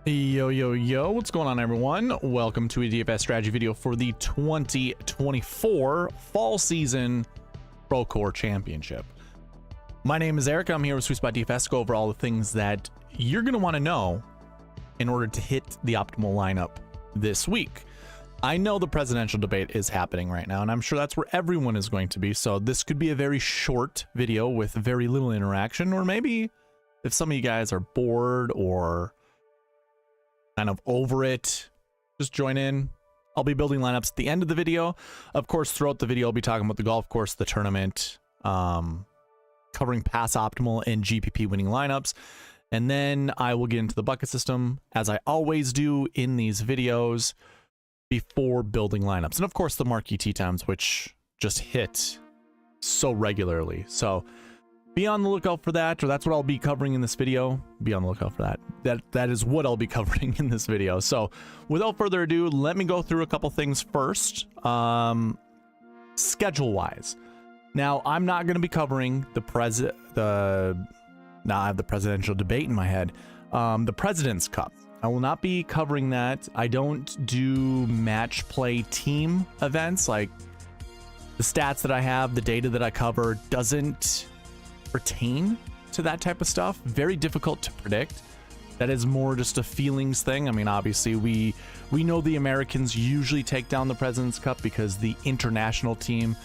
Yo, what's going on, everyone? Welcome to a DFS strategy video for the 2024 fall season Procore Championship. My name is Eric. I'm here with SweetSpotDFS to go over all the things that you're going to want to know in order to hit the optimal lineup this week. I know the presidential debate is happening right now, and I'm sure that's where everyone is going to be, so this could be a very short video with very little interaction, or maybe if some of you guys are bored or kind of over it, just join in. I'll be building lineups at the end of the video. Of course, throughout the video, I'll be talking about the golf course, the tournament, covering pass optimal and GPP winning lineups. And then I will get into the bucket system, as I always do in these videos, before building lineups. And of course, the Marquee Tee Times, which just hit so regularly. So be on the lookout for that, or that's what I'll be covering in this video. Be on the lookout for that. That is what I'll be covering in this video. So without further ado, let me go through a couple things first. Schedule-wise. Now, I'm not going to be covering I have the presidential debate in my head. The President's Cup. I will not be covering that. I don't do match play team events. Like, the stats that I have, the data that I cover doesn't pertain to that type of stuff. Very difficult to predict. That is more just a feelings thing. I mean, obviously we know the Americans usually take down the President's Cup because the international team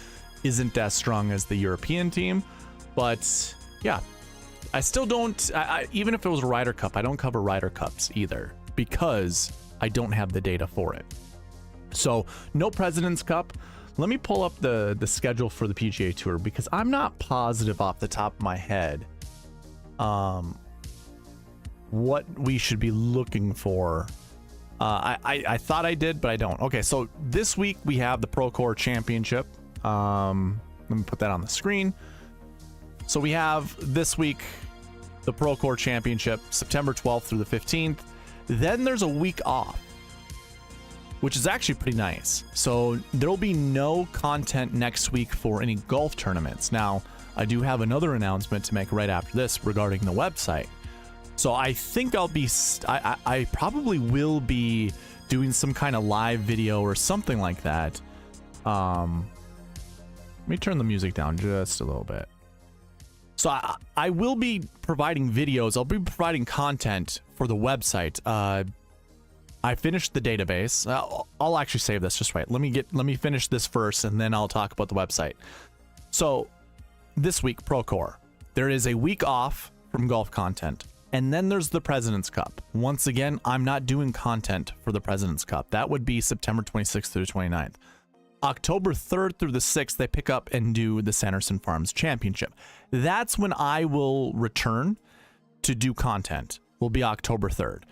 isn't as strong as the European team. But yeah, I still don't, even if it was a Ryder Cup, I don't cover Ryder Cups either because I don't have the data for it. So no President's Cup. Let me pull up the schedule for the PGA Tour, because I'm not positive off the top of my head what we should be looking for. I thought I did, but I don't. Okay, so this week we have the Procore Championship. Let me put that on the screen. So we have this week the Procore Championship, September 12th through the 15th. Then there's a week off, which is actually pretty nice. So there will be no content next week for any golf tournaments. Now, I do have another announcement to make right after this regarding the website. So I think I'll be, I probably will be doing some kind of live video or something like that. Let me turn the music down just a little bit. So I will be providing videos. I'll be providing content for the website. I finished the database. I'll actually save this. Just wait. Let me finish this first, and then I'll talk about the website. So this week, Procore, there is a week off from golf content, and then there's the President's Cup. Once again, I'm not doing content for the President's Cup. That would be September 26th through the 29th. October 3rd through the 6th, they pick up and do the Sanderson Farms Championship. That's when I will return to do content. Will be October 3rd.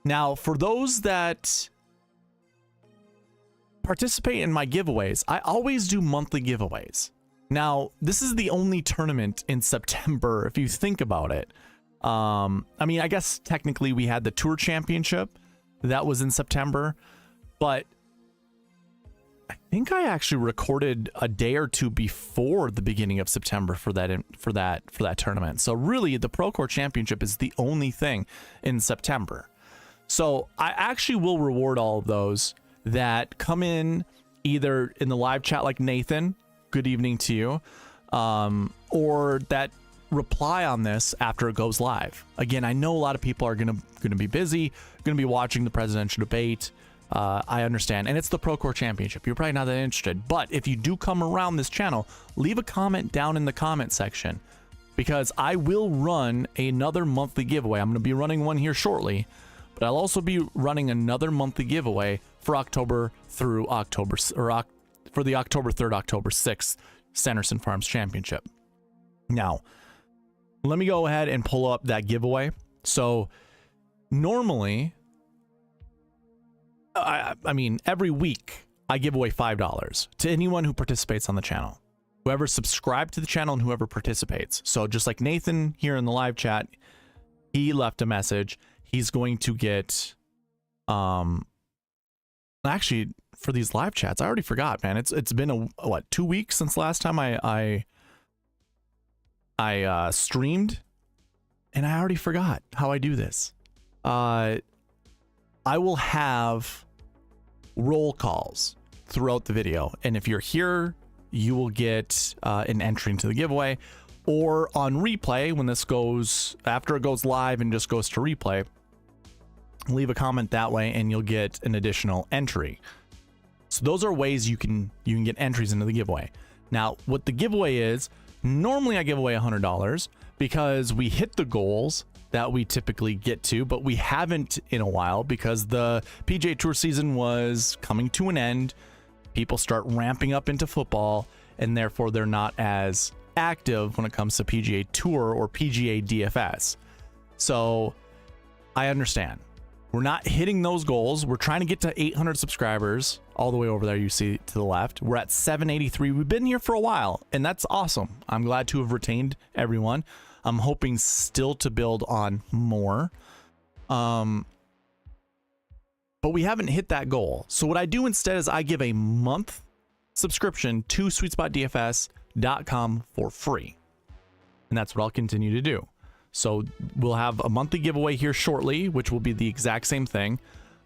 Now, for those that participate in my giveaways, I always do monthly giveaways. Now, this is the only tournament in September, if you think about it. I mean, I guess technically we had the Tour Championship. That was in September. But I think I actually recorded a day or two before the beginning of September for that tournament. So really, the Procore Championship is the only thing in September. So I actually will reward all of those that come in either in the live chat like Nathan, good evening to you, or that reply on this after it goes live. Again, I know a lot of people are gonna be busy, gonna be watching the presidential debate. I understand, and it's the Procore Championship. You're probably not that interested, but if you do come around this channel, leave a comment down in the comment section, because I will run another monthly giveaway. I'm going to be running one here shortly, but I'll also be running another monthly giveaway for October through October, or for the October 3rd, October 6th Sanderson Farms Championship. Now, let me go ahead and pull up that giveaway. So normally, I mean, every week I give away $5 to anyone who participates on the channel, whoever subscribed to the channel and whoever participates. So just like Nathan here in the live chat, he left a message. He's going to get, actually for these live chats, I already forgot, man. It's been what, 2 weeks since last time I streamed, and I already forgot how I do this. I will have roll calls throughout the video. And if you're here, you will get an entry into the giveaway. Or on replay, when this goes, after it goes live and just goes to replay, leave a comment that way and you'll get an additional entry. So those are ways you can get entries into the giveaway. Now, what the giveaway is, normally I give away $100 because we hit the goals that we typically get to, but we haven't in a while because the PGA Tour season was coming to an end. People start ramping up into football, and therefore they're not as active when it comes to PGA Tour or PGA DFS. So I understand. We're not hitting those goals. We're trying to get to 800 subscribers all the way over there. You see to the left. We're at 783. We've been here for a while, and that's awesome. I'm glad to have retained everyone. I'm hoping still to build on more. But we haven't hit that goal. So what I do instead is I give a month subscription to SweetSpotDFS.com for free. And that's what I'll continue to do. So we'll have a monthly giveaway here shortly, which will be the exact same thing.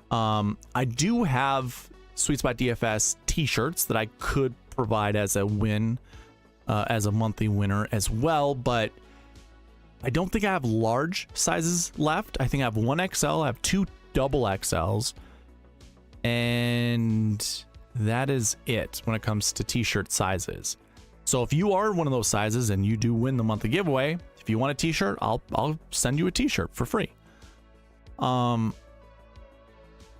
I do have SweetSpot DFS t-shirts that I could provide as a win, as a monthly winner as well, but I don't think I have large sizes left. I think I have one XL, I have two double XLs, and that is it when it comes to t-shirt sizes. So if you are one of those sizes and you do win the monthly giveaway, if you want a t-shirt, I'll send you a t-shirt for free. But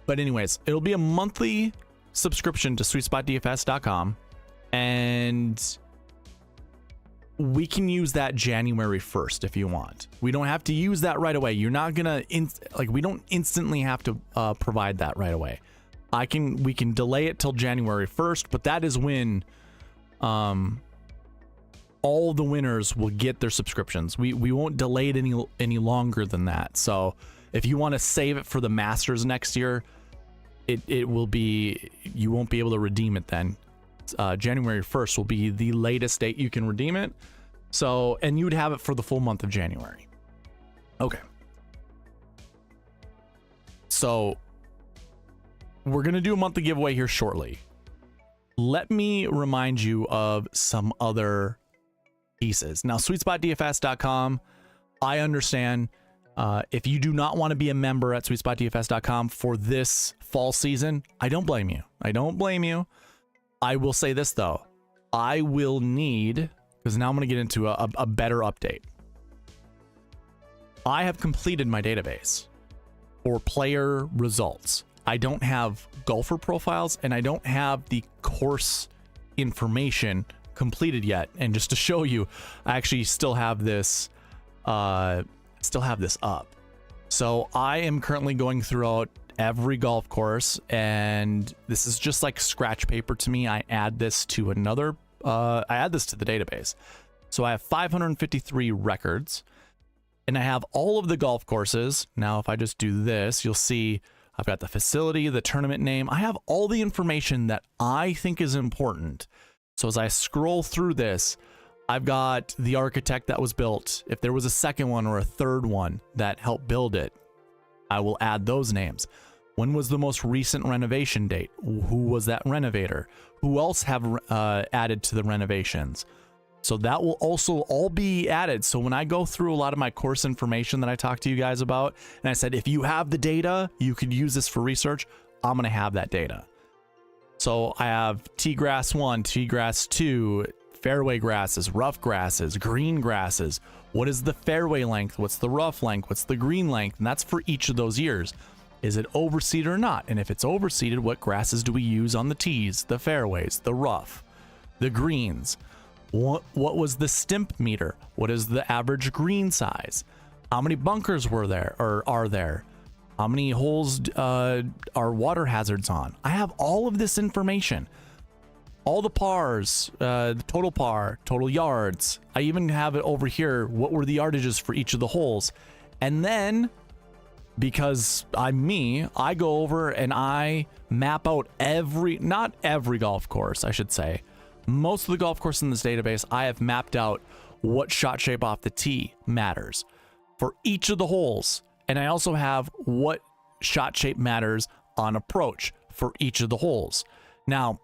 anyways, it'll be a monthly subscription to SweetSpotDFS.com, and we can use that January 1st if you want. We don't have to use that right away. You're not gonna we don't instantly have to provide that right away. We can delay it till January 1st, but that is when all the winners will get their subscriptions. We won't delay it any longer than that. So if you want to save it for the Masters next year, it will be, you won't be able to redeem it then. January 1st will be the latest date you can redeem it. So, and you would have it for the full month of January. Okay. So we're going to do a monthly giveaway here shortly. Let me remind you of some other pieces. Now, SweetSpotDFS.com, I understand if you do not want to be a member at SweetSpotDFS.com for this fall season, I don't blame you. I don't blame you. I will say this though, I will need, because now I'm going to get into a better update. I have completed my database for player results. I don't have golfer profiles and I don't have the course information completed yet. And just to show you, I actually still have this up. So I am currently going throughout every golf course, and this is just like scratch paper to me. I add this to another, I add this to the database. So I have 553 records, and I have all of the golf courses. Now, if I just do this, you'll see I've got the facility, the tournament name. I have all the information that I think is important. So as I scroll through this, I've got the architect that was built. If there was a second one or a third one that helped build it, I will add those names. When was the most recent renovation date? Who was that renovator? Who else have added to the renovations? So that will also all be added. So when I go through a lot of my course information that I talked to you guys about, and I said, if you have the data, you could use this for research, I'm going to have that data. So I have tee grass 1, tee grass 2, fairway grasses, rough grasses, green grasses. What is the fairway length? What's the rough length? What's the green length? And that's for each of those years. Is it overseeded or not? And if it's overseeded, what grasses do we use on the tees, the fairways, the rough, the greens? What was the stimp meter? What is the average green size? How many bunkers were there or are there? How many holes are water hazards on? I have all of this information. All the pars, the total par, total yards. I even have it over here. What were the yardages for each of the holes? And then, because I'm me, I go over and I map out not every golf course, I should say. Most of the golf courses in this database, I have mapped out what shot shape off the tee matters for each of the holes. And I also have what shot shape matters on approach for each of the holes. Now,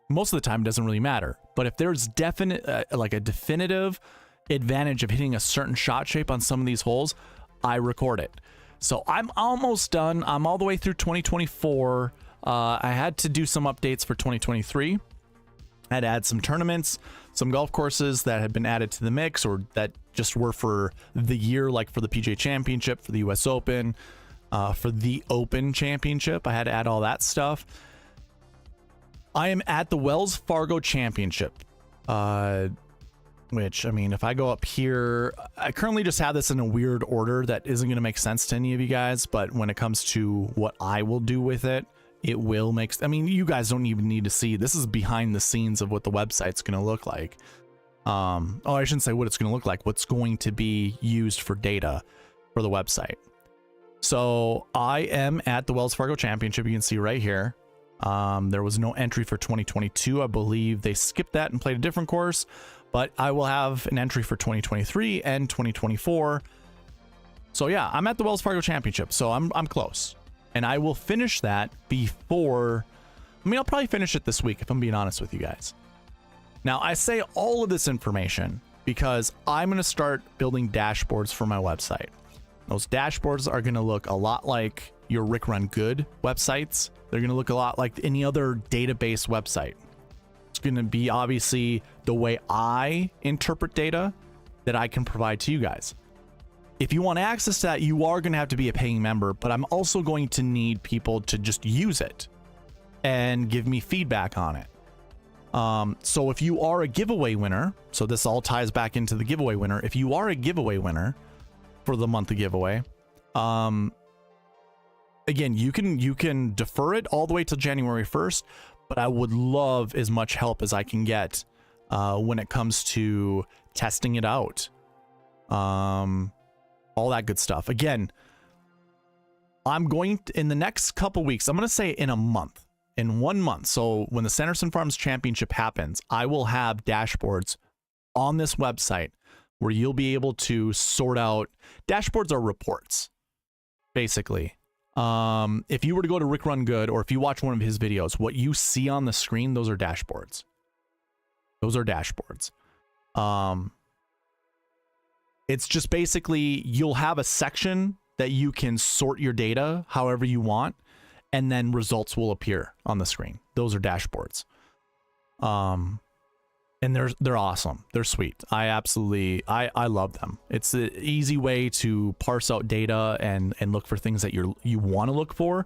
most of the time it doesn't really matter, but if there's like a definitive advantage of hitting a certain shot shape on some of these holes, I record it. So I'm almost done. I'm all the way through 2024. I had to do some updates for 2023. I had to add some tournaments, some golf courses that had been added to the mix or that just were for the year, like for the PGA Championship, for the US Open, for the Open Championship. I had to add all that stuff. I am at the Wells Fargo Championship, which, I mean, if I go up here, I currently just have this in a weird order that isn't going to make sense to any of you guys, but when it comes to what I will do with it, it will make, I mean, you guys don't even need to see, this is behind the scenes of what the website's going to look like. Oh, I shouldn't say what it's going to look like, what's going to be used for data for the website. So I am at the Wells Fargo Championship. You can see right here. There was no entry for 2022. I believe they skipped that and played a different course, but I will have an entry for 2023 and 2024. So yeah, I'm at the Wells Fargo Championship, so I'm close. And I will finish that before, I mean, I'll probably finish it this week if I'm being honest with you guys. Now, I say all of this information because I'm going to start building dashboards for my website. Those dashboards are going to look a lot like your Rick Run Good websites. They're going to look a lot like any other database website. It's going to be obviously the way I interpret data that I can provide to you guys. If you want access to that, you are going to have to be a paying member, but I'm also going to need people to just use it and give me feedback on it. So if you are a giveaway winner, so this all ties back into the giveaway winner. If you are a giveaway winner for the month of giveaway, again, you can defer it all the way till January 1st, but I would love as much help as I can get when it comes to testing it out. All that good stuff. Again, I'm going to, in the next couple weeks, I'm going to say in a month, in 1 month. So when the Sanderson Farms Championship happens, I will have dashboards on this website where you'll be able to sort out. Dashboards are reports, basically. If you were to go to Rick Run Good, or if you watch one of his videos, what you see on the screen, those are dashboards. Those are dashboards. It's just basically you'll have a section that you can sort your data however you want, and then results will appear on the screen. Those are dashboards. And they're awesome. They're sweet. I love them. It's an easy way to parse out data and look for things that you want to look for.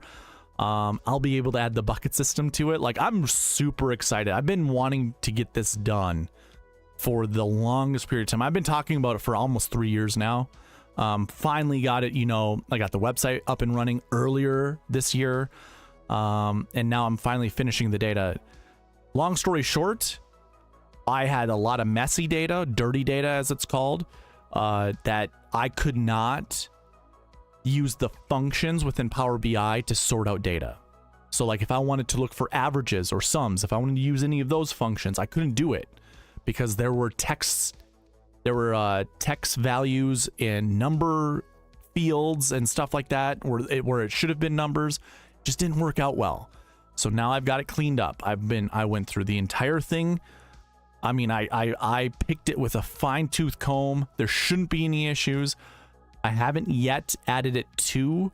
I'll be able to add the bucket system to it. Like, I'm super excited. I've been wanting to get this done for the longest period of time. I've been talking about it for almost 3 years now. Finally got it, I got the website up and running earlier this year. And now I'm finally finishing the data. Long story short, I had a lot of messy data, dirty data as it's called, that I could not use the functions within Power BI to sort out data. So like if I wanted to look for averages or sums, if I wanted to use any of those functions, I couldn't do it because there were text values in number fields and stuff like that where it should have been numbers. Just didn't work out well. So now I've got it cleaned up. I went through the entire thing. I mean, I picked it with a fine-tooth comb. There shouldn't be any issues. I haven't yet added it to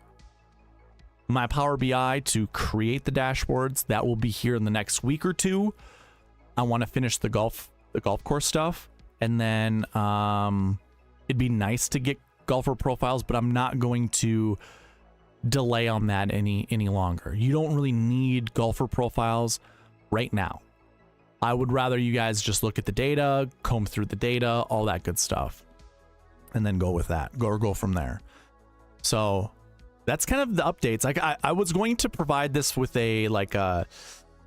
my Power BI to create the dashboards. That will be here in the next week or two. I want to finish the golf course stuff, and then it'd be nice to get golfer profiles, but I'm not going to delay on that any longer. You don't really need golfer profiles right now. I would rather you guys just look at the data, comb through the data, all that good stuff, and then go with that, go from there. So that's kind of the updates. Like I was going to provide this with another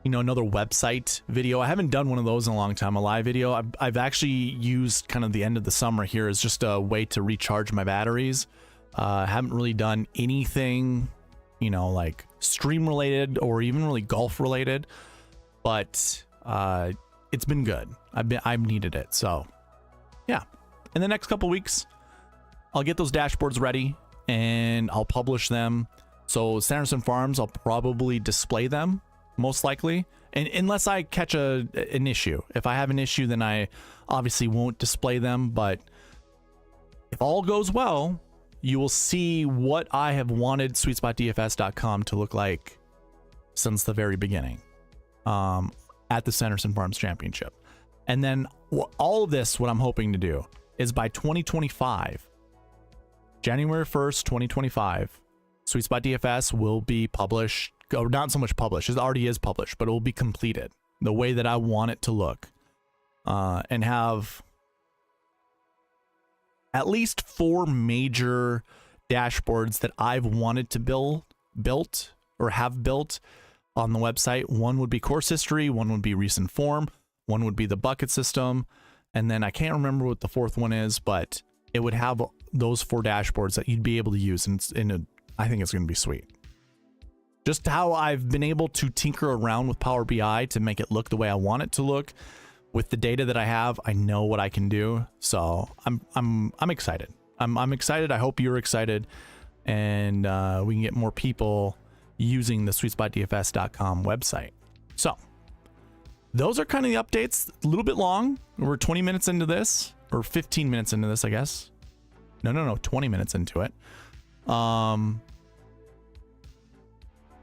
website video. I haven't done one of those in a long time, a live video. I've actually used kind of the end of the summer here as just a way to recharge my batteries. I haven't really done anything, like stream related or even really golf related, but it's been good. I've needed it. So yeah, in the next couple weeks, I'll get those dashboards ready and I'll publish them So Sanderson Farms, I'll probably display them most likely, and unless I catch an issue. If I have an issue, then I obviously won't display them. But if all goes well, you will see what I have wanted SweetSpotDFS.com to look like since the very beginning, at the Sanderson Farms Championship. And then all of this, what I'm hoping to do is by 2025, January 1st, 2025, SweetSpot DFS will be published, or not so much published, it already is published, but it will be completed the way that I want it to look, and have at least 4 major dashboards that I've wanted to built or have built on the website. One would be course history, one would be recent form, one would be the bucket system, and then I can't remember what the 4th one is, but it would have those 4 dashboards that you'd be able to use, and I think it's going to be sweet. Just how I've been able to tinker around with Power BI to make it look the way I want it to look. With the data that I have, I know what I can do. So I'm excited. I'm excited. I hope you're excited, and we can get more people using the SweetSpotDFS.com website. So those are kind of the updates. A little bit long. We're 20 minutes into this, or 15 minutes into this, I guess. No, 20 minutes into it.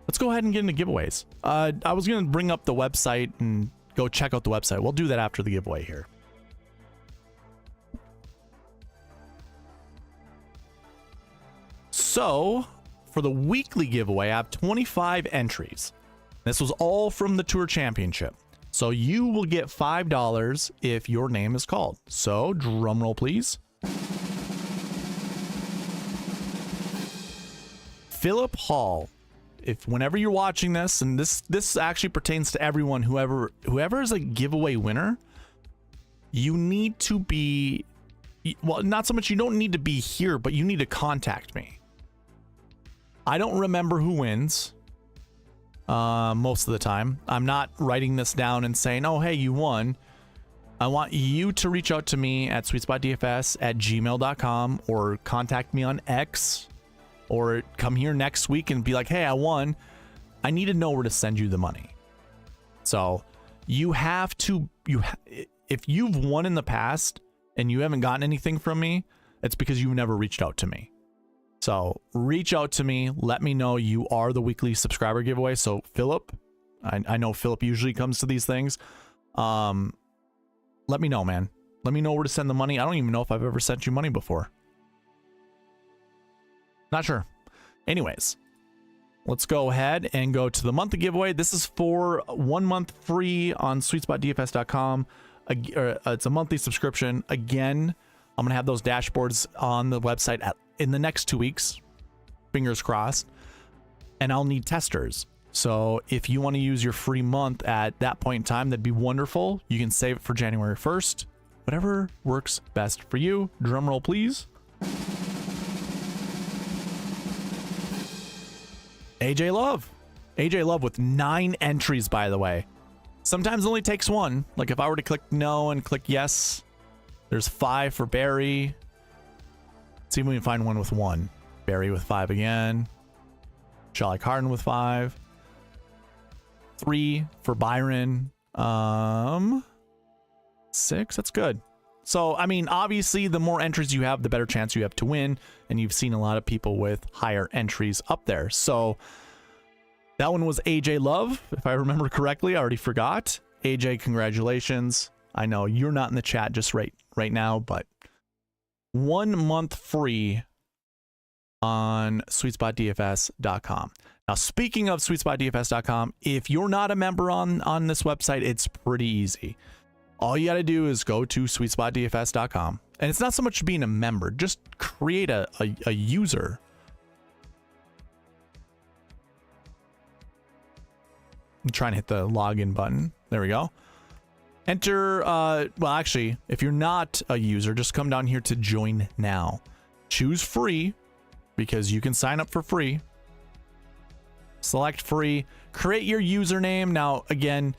Let's go ahead and get into giveaways. I was going to bring up the website and go check out the website. We'll do that after the giveaway here. So for the weekly giveaway, I have 25 entries. This was all from the Tour Championship. So you will get $5 if your name is called. So drum roll, please. Philip Hall. Whenever you're watching this, and this actually pertains to everyone, whoever is a giveaway winner, you need to be, well, not so much you don't need to be here, but you need to contact me. I don't remember who wins most of the time. I'm not writing this down and saying, oh, hey, you won. I want you to reach out to me at sweetspotdfs@gmail.com, or contact me on X, or come here next week and be like, hey, I won. I need to know where to send you the money. So you have to, if you've won in the past and you haven't gotten anything from me, it's because you've never reached out to me. So reach out to me. Let me know you are the weekly subscriber giveaway. So Philip, I know Philip usually comes to these things. Let me know, man. Let me know where to send the money. I don't even know if I've ever sent you money before. Not sure. Anyways, let's go ahead and go to the monthly giveaway. This is for 1 month free on SweetSpotDFS.com. It's a monthly subscription. Again, I'm going to have those dashboards on the website in the next 2 weeks. Fingers crossed. And I'll need testers. So if you want to use your free month at that point in time, that'd be wonderful. You can save it for January 1st. Whatever works best for you. Drum roll, please. AJ Love with 9 entries, by the way. Sometimes it only takes 1. Like if I were to click no and click yes, there's 5 for Barry. Let's see if we can find one with 1. Barry with 5 again. Charlie Harden with 5. 3 for Byron. 6. That's good. So, I mean, obviously, the more entries you have, the better chance you have to win. And you've seen a lot of people with higher entries up there. So, that one was AJ Love, if I remember correctly. I already forgot. AJ, congratulations. I know you're not in the chat just right now, but 1 month free on SweetSpotDFS.com. Now, speaking of SweetSpotDFS.com, if you're not a member on this website, it's pretty easy. All you got to do is go to SweetSpotDFS.com. And it's not so much being a member. Just create a user. I'm trying to hit the login button. There we go. Enter, well, actually, if you're not a user, just come down here to join now. Choose free, because you can sign up for free. Select free. Create your username. Now, again,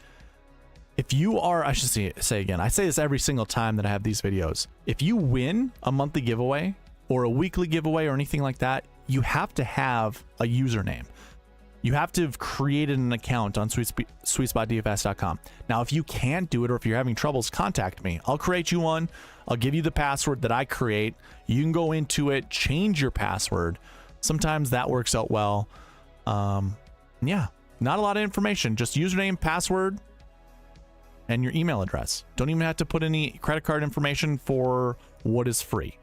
if you are, I should say again, I say this every single time that I have these videos. If you win a monthly giveaway or a weekly giveaway or anything like that, you have to have a username. You have to have created an account on SweetSpotDFS.com. Now, if you can't do it or if you're having troubles, contact me. I'll create you one. I'll give you the password that I create. You can go into it, change your password. Sometimes that works out well. Yeah, not a lot of information. Just username, password, and your email address. Don't even have to put any credit card information for what is free.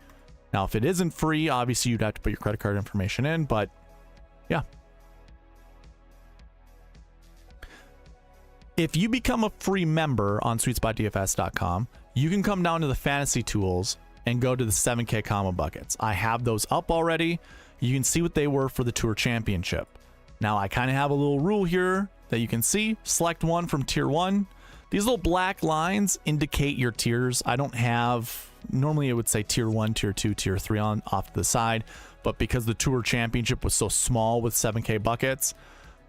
Now, if it isn't free, obviously you'd have to put your credit card information in, but yeah. If you become a free member on SweetSpotDFS.com, you can come down to the fantasy tools and go to the 7K combo buckets. I have those up already. You can see what they were for the Tour Championship. Now, I kind of have a little rule here that you can see. Select one from tier 1. These little black lines indicate your tiers. I don't have, normally it would say tier 1, tier 2, tier 3 on off to the side, but because the Tour Championship was so small with 7K buckets,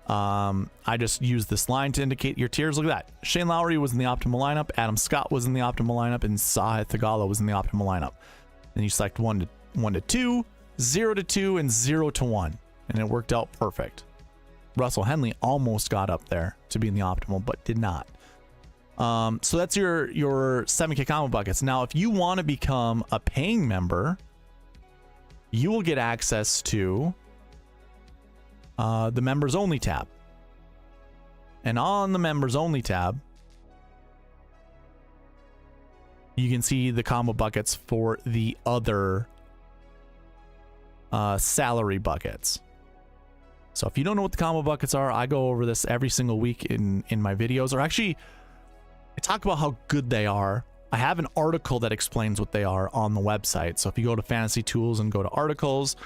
I just used this line to indicate your tiers. Look at that. Shane Lowry was in the optimal lineup. Adam Scott was in the optimal lineup, and Theegala was in the optimal lineup. Then you select 1 to 2, 0 to 2, and 0 to 1, and it worked out perfect. Russell Henley almost got up there to be in the optimal, but did not. So that's your 7K combo buckets. Now, if you want to become a paying member, you will get access to the members only tab. And on the members only tab, you can see the combo buckets for the other salary buckets. So if you don't know what the combo buckets are, I go over this every single week in my videos, or actually I talk about how good they are. I have an article that explains what they are on the website. So if you go to Fantasy Tools and go to articles,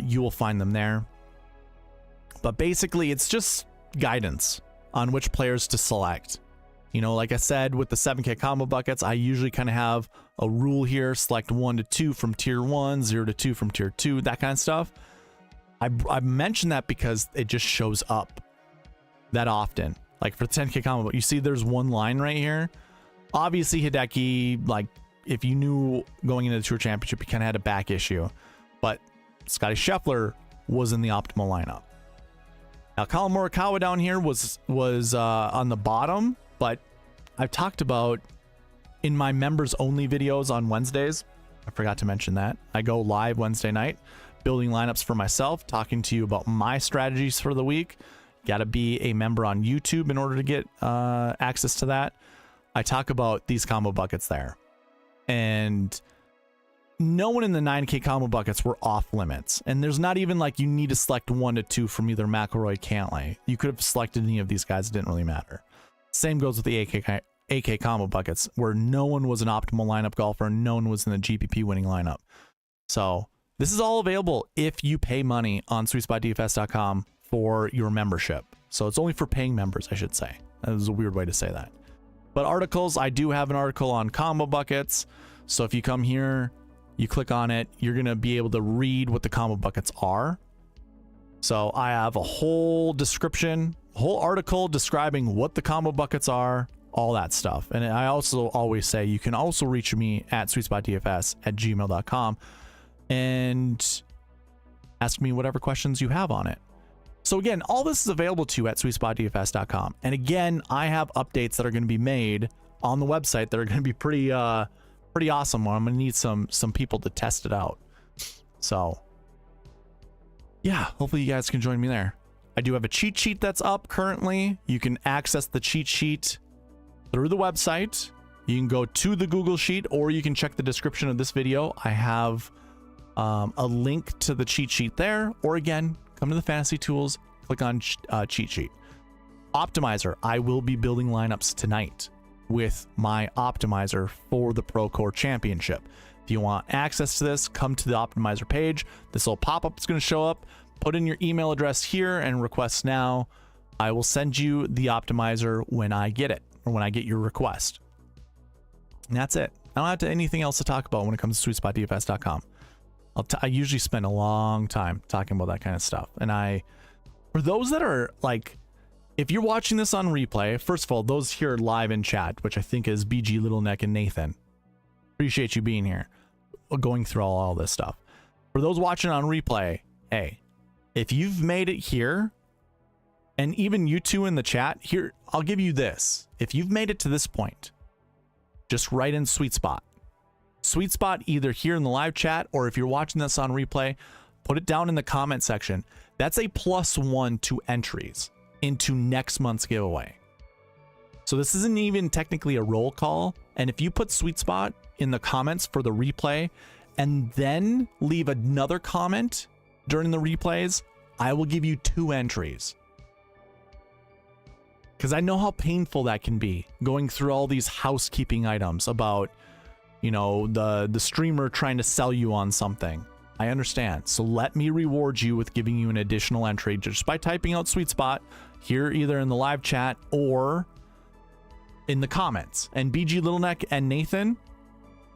you will find them there. But basically, it's just guidance on which players to select. You know, like I said, with the 7K combo buckets, I usually kind of have a rule here. Select 1 to 2 from tier 1, 0 to 2 from tier 2, that kind of stuff. I mentioned that because it just shows up that often. Like for the 10K combo, you see there's one line right here. Obviously, Hideki, like if you knew going into the Tour Championship, he kind of had a back issue. But Scotty Scheffler was in the optimal lineup. Now, Colin Morikawa down here was on the bottom, but I've talked about in my members only videos on Wednesdays. I forgot to mention that. I go live Wednesday night, building lineups for myself, talking to you about my strategies for the week. Got to be a member on YouTube in order to get access to that. I talk about these combo buckets there. And no one in the 9K combo buckets were off limits. And there's not even like you need to select 1 to 2 from either McIlroy, Cantlay. You could have selected any of these guys. It didn't really matter. Same goes with the AK combo buckets, where no one was an optimal lineup golfer and no one was in the GPP winning lineup. So this is all available if you pay money on SweetSpotDFS.com for your membership. So it's only for paying members, I should say. That was a weird way to say that. But articles, I do have an article on combo buckets. So if you come here, you click on it, you're going to be able to read what the combo buckets are. So I have a whole description, whole article describing what the combo buckets are, all that stuff. And I also always say you can also reach me at sweetspotdfs@gmail.com and ask me whatever questions you have on it. So again, all this is available to you at sweetspotdfs.com. And again, I have updates that are going to be made on the website that are going to be pretty awesome. I'm going to need some people to test it out. So yeah, hopefully you guys can join me there. I do have a cheat sheet that's up currently. You can access the cheat sheet through the website. You can go to the Google Sheet, or you can check the description of this video. I have a link to the cheat sheet there, or again, come to the Fantasy Tools, click on cheat sheet. Optimizer, I will be building lineups tonight with my optimizer for the Procore Championship. If you want access to this, come to the optimizer page. This little pop-up is going to show up. Put in your email address here and request now. I will send you the optimizer when I get it, or when I get your request. And that's it. I don't have anything else to talk about when it comes to SweetSpotDFS.com. I usually spend a long time talking about that kind of stuff. And for those that are like, if you're watching this on replay, first of all, those here live in chat, which I think is BG, Little Neck, and Nathan. Appreciate you being here, going through all this stuff. For those watching on replay, hey, if you've made it here, and even you two in the chat, here, I'll give you this. If you've made it to this point, just write in SweetSpot. SweetSpot either here in the live chat, or if you're watching this on replay, put it down in the comment section. That's a +1 to entries into next month's giveaway. So this isn't even technically a roll call. And if you put SweetSpot in the comments for the replay and then leave another comment during the replays, I will give you 2 entries. Because I know how painful that can be, going through all these housekeeping items about, you know, the streamer trying to sell you on something. I understand. So let me reward you with giving you an additional entry just by typing out SweetSpot here, either in the live chat or in the comments. And BG Littleneck and Nathan,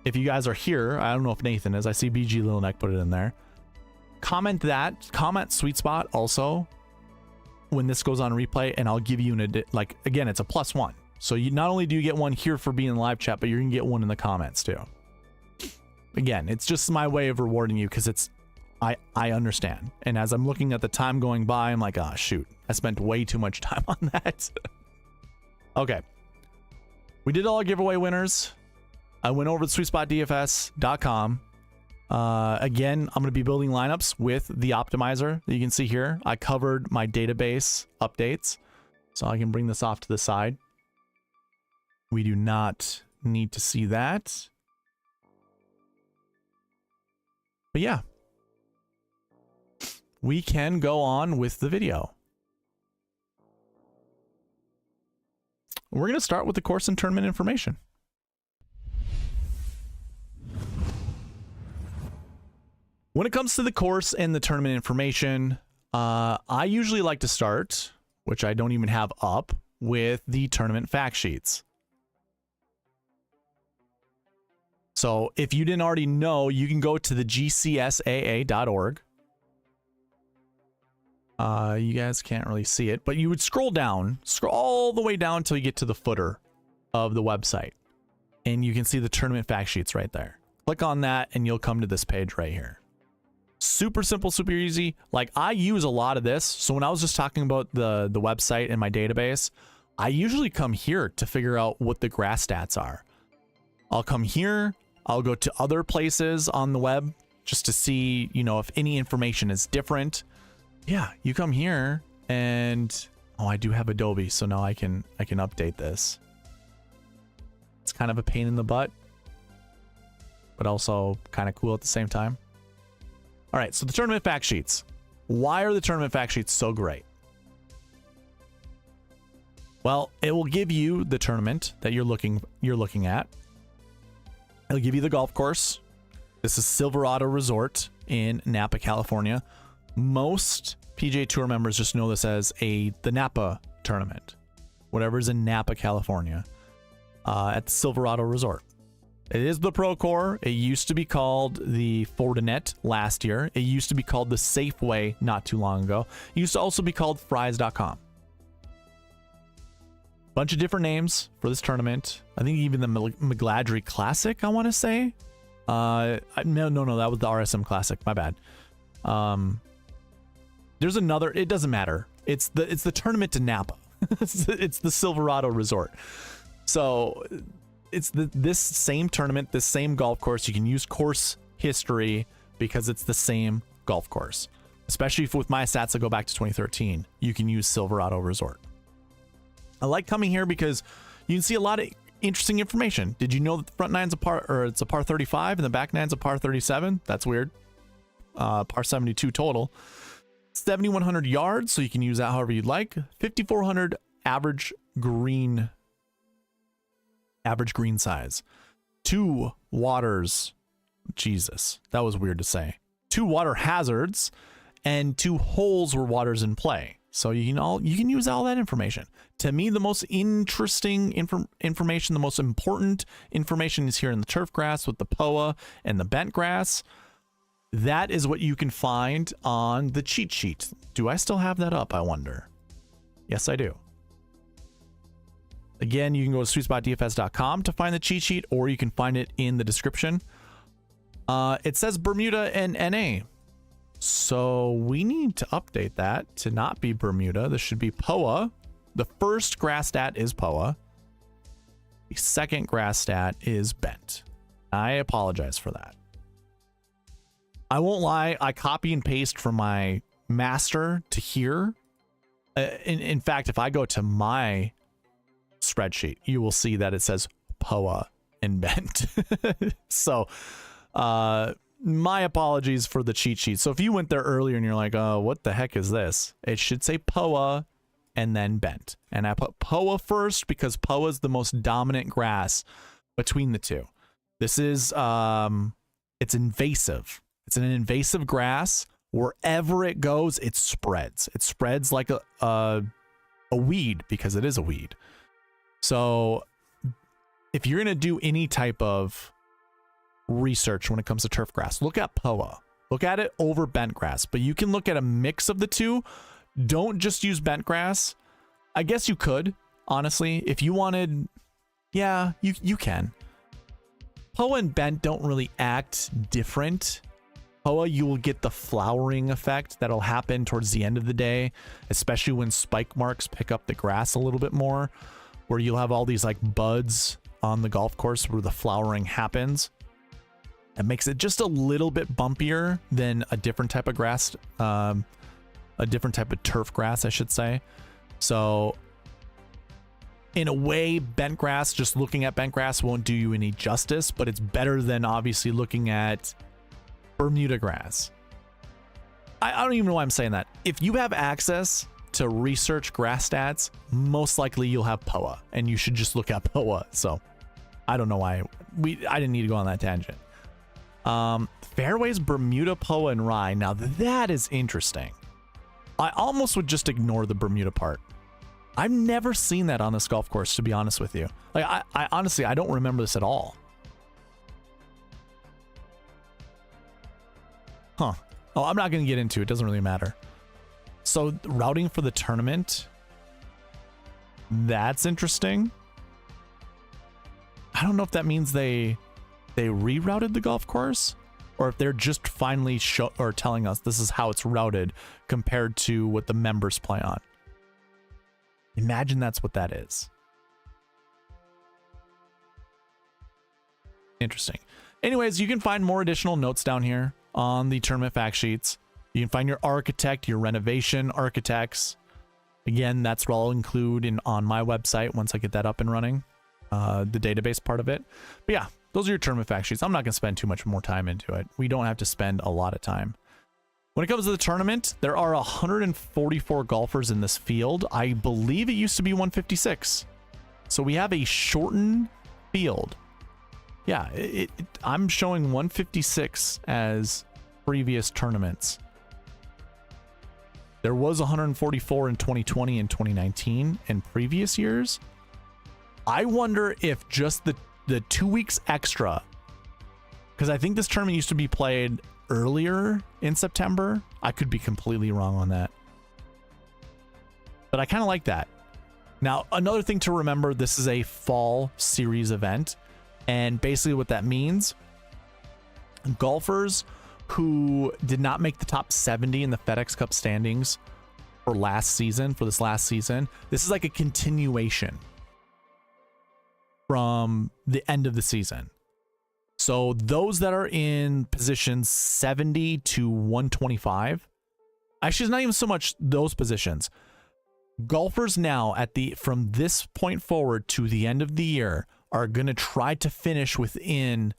if you guys are here, I don't know if Nathan is, I see BG Littleneck put it in there. Comment SweetSpot also when this goes on replay, and I'll give you like, again, it's a +1. So you not only do you get one here for being in the live chat, but you're gonna get one in the comments too. Again, it's just my way of rewarding you, because it's I understand. And as I'm looking at the time going by, I'm like, oh shoot, I spent way too much time on that. Okay. We did all our giveaway winners. I went over to SweetSpotDFS.com. Again, I'm going to be building lineups with the optimizer that you can see here. I covered my database updates, so I can bring this off to the side. We do not need to see that. But yeah, we can go on with the video. We're going to start with the course and tournament information. When it comes to the course and the tournament information, I usually like to start, which I don't even have up, with the tournament fact sheets. So if you didn't already know, you can go to the gcsaa.org. You guys can't really see it, but you would scroll all the way down until you get to the footer of the website. And you can see the tournament fact sheets right there. Click on that and you'll come to this page right here. Super simple, super easy. Like, I use a lot of this. So when I was just talking about the website and my database, I usually come here to figure out what the grass stats are. I'll come here. I'll go to other places on the web just to see, you know, if any information is different. Yeah, you come here and, oh, I do have Adobe, so now I can update this. It's kind of a pain in the butt, but also kind of cool at the same time. All right, so the tournament fact sheets. Why are the tournament fact sheets so great? Well, it will give you the tournament that you're looking at. It'll give you the golf course. This is Silverado Resort in Napa, California. Most PGA Tour members just know this as the Napa tournament. Whatever's in Napa, California, at the Silverado Resort. It is the Procore. It used to be called the Fortinet last year. It used to be called the Safeway not too long ago. It used to also be called Fries.com. Bunch of different names for this tournament. I think even the McGladrey Classic, I want to say. No, that was the RSM Classic. My bad. There's another. It doesn't matter. It's the tournament to Napa. It's the Silverado Resort. So it's this same tournament, this same golf course. You can use course history because it's the same golf course. Especially with my stats that go back to 2013, you can use Silverado Resort. I like coming here because you can see a lot of interesting information. Did you know that the front nine's it's a par 35 and the back nine's a par 37? That's weird. Par 72 total. 7,100 yards, so you can use that however you'd like. 5,400 average green size. 2 waters. Jesus, that was weird to say. 2 water hazards and 2 holes where water's in play. So you can use all that information. To me, the most interesting information, the most important information is here in the turf grass with the POA and the bent grass. That is what you can find on the cheat sheet. Do I still have that up, I wonder? Yes, I do. Again, you can go to SweetSpotDFS.com to find the cheat sheet, or you can find it in the description. It says Bermuda and NA. So we need to update that to not be Bermuda. This should be POA. The first grass stat is POA. The second grass stat is bent. I apologize for that. I won't lie. I copy and paste from my master to here. In fact, if I go to my spreadsheet, you will see that it says POA and bent. So, my apologies for the cheat sheet. So if you went there earlier and you're like, oh, what the heck is this? It should say POA and then bent. And I put POA first because POA is the most dominant grass between the two. This is, it's invasive. It's an invasive grass. Wherever it goes, it spreads. It spreads like a weed because it is a weed. So if you're going to do any type of research when it comes to turf grass, look at POA. Look at it over bent grass, but you can look at a mix of the two. Don't just use bent grass. I guess you could, honestly, if you wanted. Yeah, you can. POA and bent don't really act different. POA, you will get the flowering effect that'll happen towards the end of the day, especially when spike marks pick up the grass a little bit more, where you'll have all these like buds on the golf course where the flowering happens. It makes it just a little bit bumpier than a different type of grass, a different type of turf grass, I should say. So in a way, bent grass, just looking at bent grass won't do you any justice, but it's better than obviously looking at Bermuda grass. I don't even know why I'm saying that. If you have access to research grass stats, most likely you'll have POA, and you should just look at POA. So I don't know why I didn't need to go on that tangent. Fairways, Bermuda, POA, and Rye. Now that is interesting. I almost would just ignore the Bermuda part. I've never seen that on this golf course, to be honest with you. Like I honestly, I don't remember this at all. Huh. Oh, I'm not going to get into it. It doesn't really matter. So routing for the tournament. That's interesting. I don't know if that means they rerouted the golf course, or if they're just finally telling us this is how it's routed compared to what the members play on. Imagine that's what that is. Interesting. Anyways, you can find more additional notes down here on the tournament fact sheets. You can find your architect, your renovation architects. Again, that's what I'll include on my website once I get that up and running, the database part of it. But yeah, those are your tournament fact sheets. I'm not going to spend too much more time into it. We don't have to spend a lot of time. When it comes to the tournament, there are 144 golfers in this field. I believe it used to be 156. So we have a shortened field. Yeah, I'm showing 156 as previous tournaments. There was 144 in 2020 and 2019 and previous years. I wonder if just the 2 weeks extra, because I think this tournament used to be played earlier in September. I could be completely wrong on that, but I kind of like that. Now, another thing to remember, this is a fall series event, and basically what that means, golfers who did not make the top 70 in the FedEx Cup standings for this last season, this is like a continuation from the end of the season. So those that are in positions 70 to 125, actually it's not even so much those positions. Golfers now from this point forward to the end of the year are going to try to finish within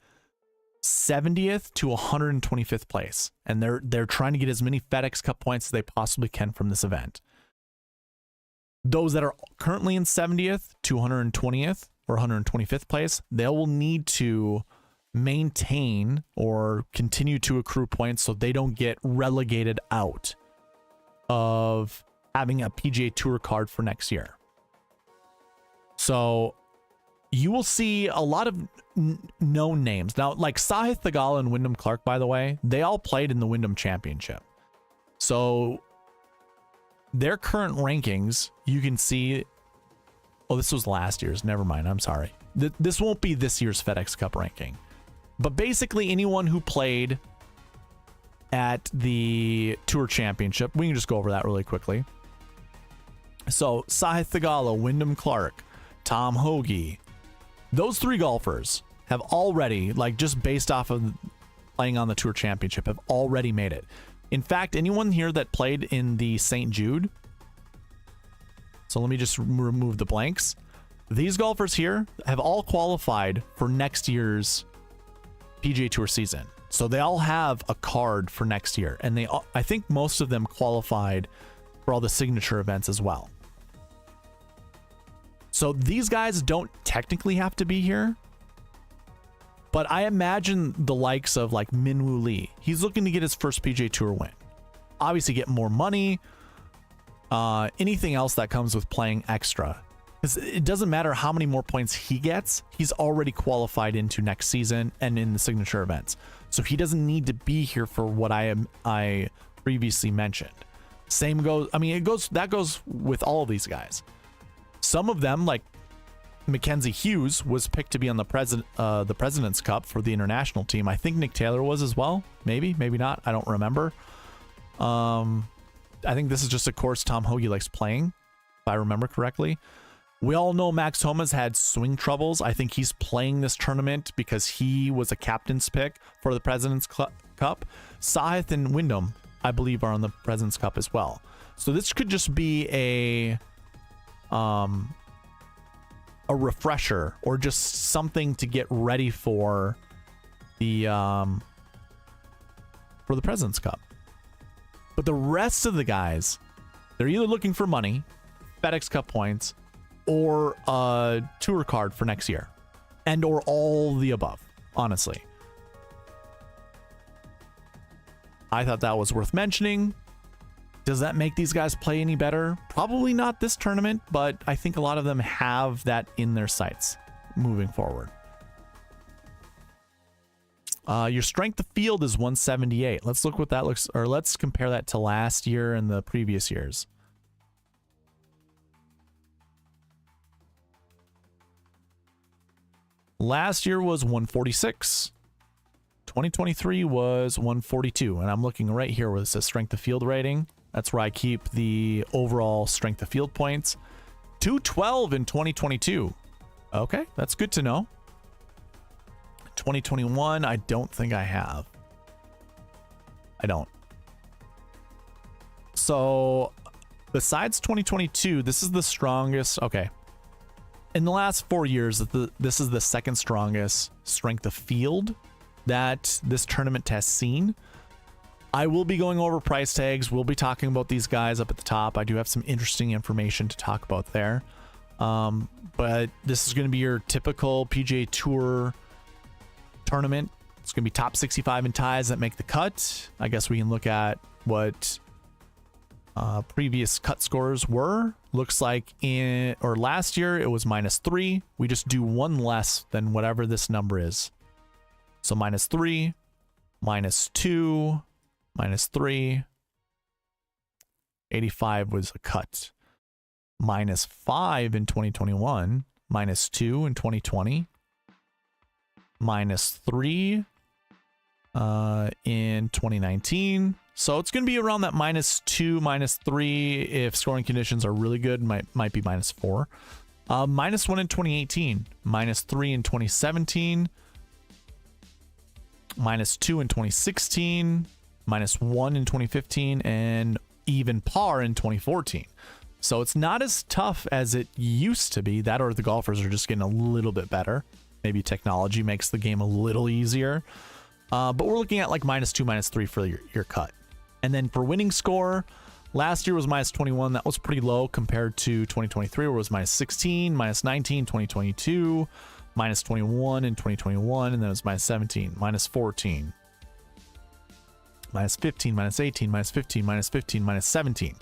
70th to 125th place, and they're trying to get as many FedEx Cup points as they possibly can from this event. Those that are currently in 70th to 120th or 125th place, they will need to maintain or continue to accrue points so they don't get relegated out of having a PGA Tour card for next year. So you will see a lot of known names. Now, like Sahith Theegala and Wyndham Clark, by the way, they all played in the Wyndham Championship. So their current rankings, you can see. Oh, this was last year's. Never mind. I'm sorry. This won't be this year's FedEx Cup ranking. But basically anyone who played at the Tour Championship, we can just go over that really quickly. So Theegala, Wyndham Clark, Tom Hoey, those 3 golfers have already, like just based off of playing on the Tour Championship, have already made it. In fact, anyone here that played in the St. Jude, so let me just remove the blanks. These golfers here have all qualified for next year's PGA Tour season. So they all have a card for next year. And they, I think most of them qualified for all the signature events as well. So these guys don't technically have to be here. But I imagine the likes of like Minwoo Lee. He's looking to get his first PGA Tour win. Obviously get more money. Anything else that comes with playing extra. Because it doesn't matter how many more points he gets. He's already qualified into next season and in the signature events. So he doesn't need to be here for what I previously mentioned. Same goes, I mean, that goes with all of these guys. Some of them, like Mackenzie Hughes, was picked to be on the President's Cup for the international team. I think Nick Taylor was as well. Maybe not. I don't remember. I think this is just a course Tom Hoey likes playing, if I remember correctly. We all know Max Homa's had swing troubles. I think he's playing this tournament because he was a captain's pick for the President's Cup. Sahith and Wyndham, I believe, are on the President's Cup as well. So this could just be a refresher or just something to get ready for the President's Cup. But the rest of the guys, they're either looking for money, FedEx Cup points, or a tour card for next year, and or all the above, honestly. I thought that was worth mentioning. Does that make these guys play any better? Probably not this tournament, but I think a lot of them have that in their sights moving forward. Your strength of field is 178. Let's look what that looks, or let's compare that to last year and the previous years. Last year was 146. 2023 was 142. And I'm looking right here where it says strength of field rating. That's where I keep the overall strength of field points. 212 in 2022. Okay, that's good to know. 2021, I don't think I have. I don't. So, besides 2022, this is the strongest. Okay. In the last 4 years, this is the second strongest strength of field that this tournament has seen. I will be going over price tags. We'll be talking about these guys up at the top. I do have some interesting information to talk about there. But this is going to be your typical PGA Tour tournament. It's going to be top 65 in ties that make the cut. I guess we can look at what previous cut scores were. Looks like last year it was -3. We just do one less than whatever this number is. So -3, -2, -3. 85 was a cut. -5 in 2021, -2 in 2020, -3 in 2019. So it's going to be around that -2, -3. If scoring conditions are really good, might be -4. -1 in 2018, -3 in 2017, -2 in 2016, -1 in 2015, and even par in 2014. So it's not as tough as it used to be. That or the golfers are just getting a little bit better. Maybe technology makes the game a little easier. But we're looking at like -2, -3 for your cut. And then for winning score, last year was -21. That was pretty low compared to 2023, where it was -16, -19, 2022, -21 in 2021, and then it was -17, -14, -15, -18, -15, -15, -17.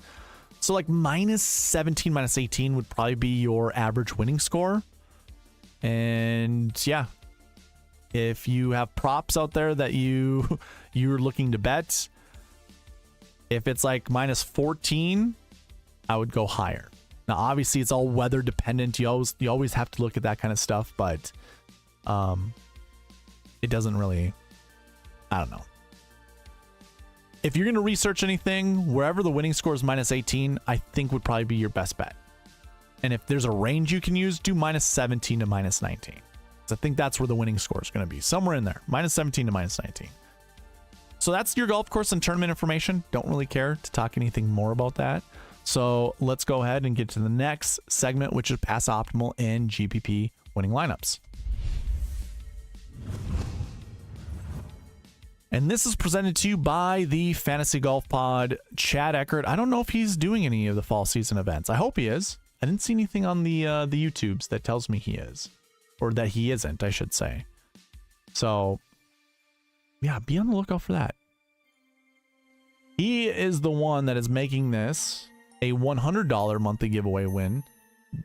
So like -17, -18 would probably be your average winning score. And yeah, if you have props out there that you're looking to bet, if it's like -14, I would go higher. Now, obviously, it's all weather dependent. You always have to look at that kind of stuff. But it doesn't really, I don't know. If you're going to research anything, wherever the winning score is -18, I think would probably be your best bet. And if there's a range you can use, do -17 to -19. So I think that's where the winning score is going to be, somewhere in there, -17 to -19. So that's your golf course and tournament information. Don't really care to talk anything more about that. So let's go ahead and get to the next segment, which is pass optimal and GPP winning lineups. And this is presented to you by the Fantasy Golf Pod, Chad Eckert. I don't know if he's doing any of the fall season events. I hope he is. I didn't see anything on the YouTubes that tells me he is, or that he isn't, I should say. So yeah, be on the lookout for that. He is the one that is making this a $100 monthly giveaway win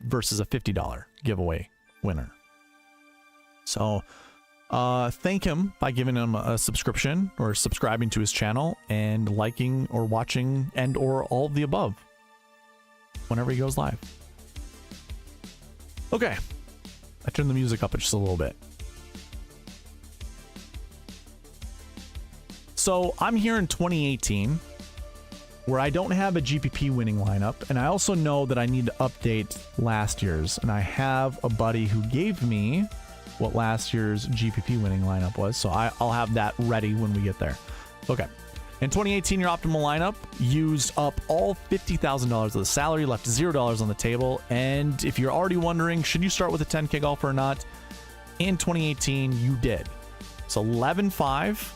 versus a $50 giveaway winner. So thank him by giving him a subscription or subscribing to his channel and liking or watching and or all of the above whenever he goes live. Okay, I turned the music up just a little bit. So I'm here in 2018 where I don't have a GPP winning lineup, and I also know that I need to update last year's, and I have a buddy who gave me what last year's GPP winning lineup was, so I'll have that ready when we get there. Okay, in 2018, your optimal lineup used up all $50,000 of the salary, left $0 on the table, and if you're already wondering, should you start with a 10K golfer or not, in 2018, you did. So 11.5.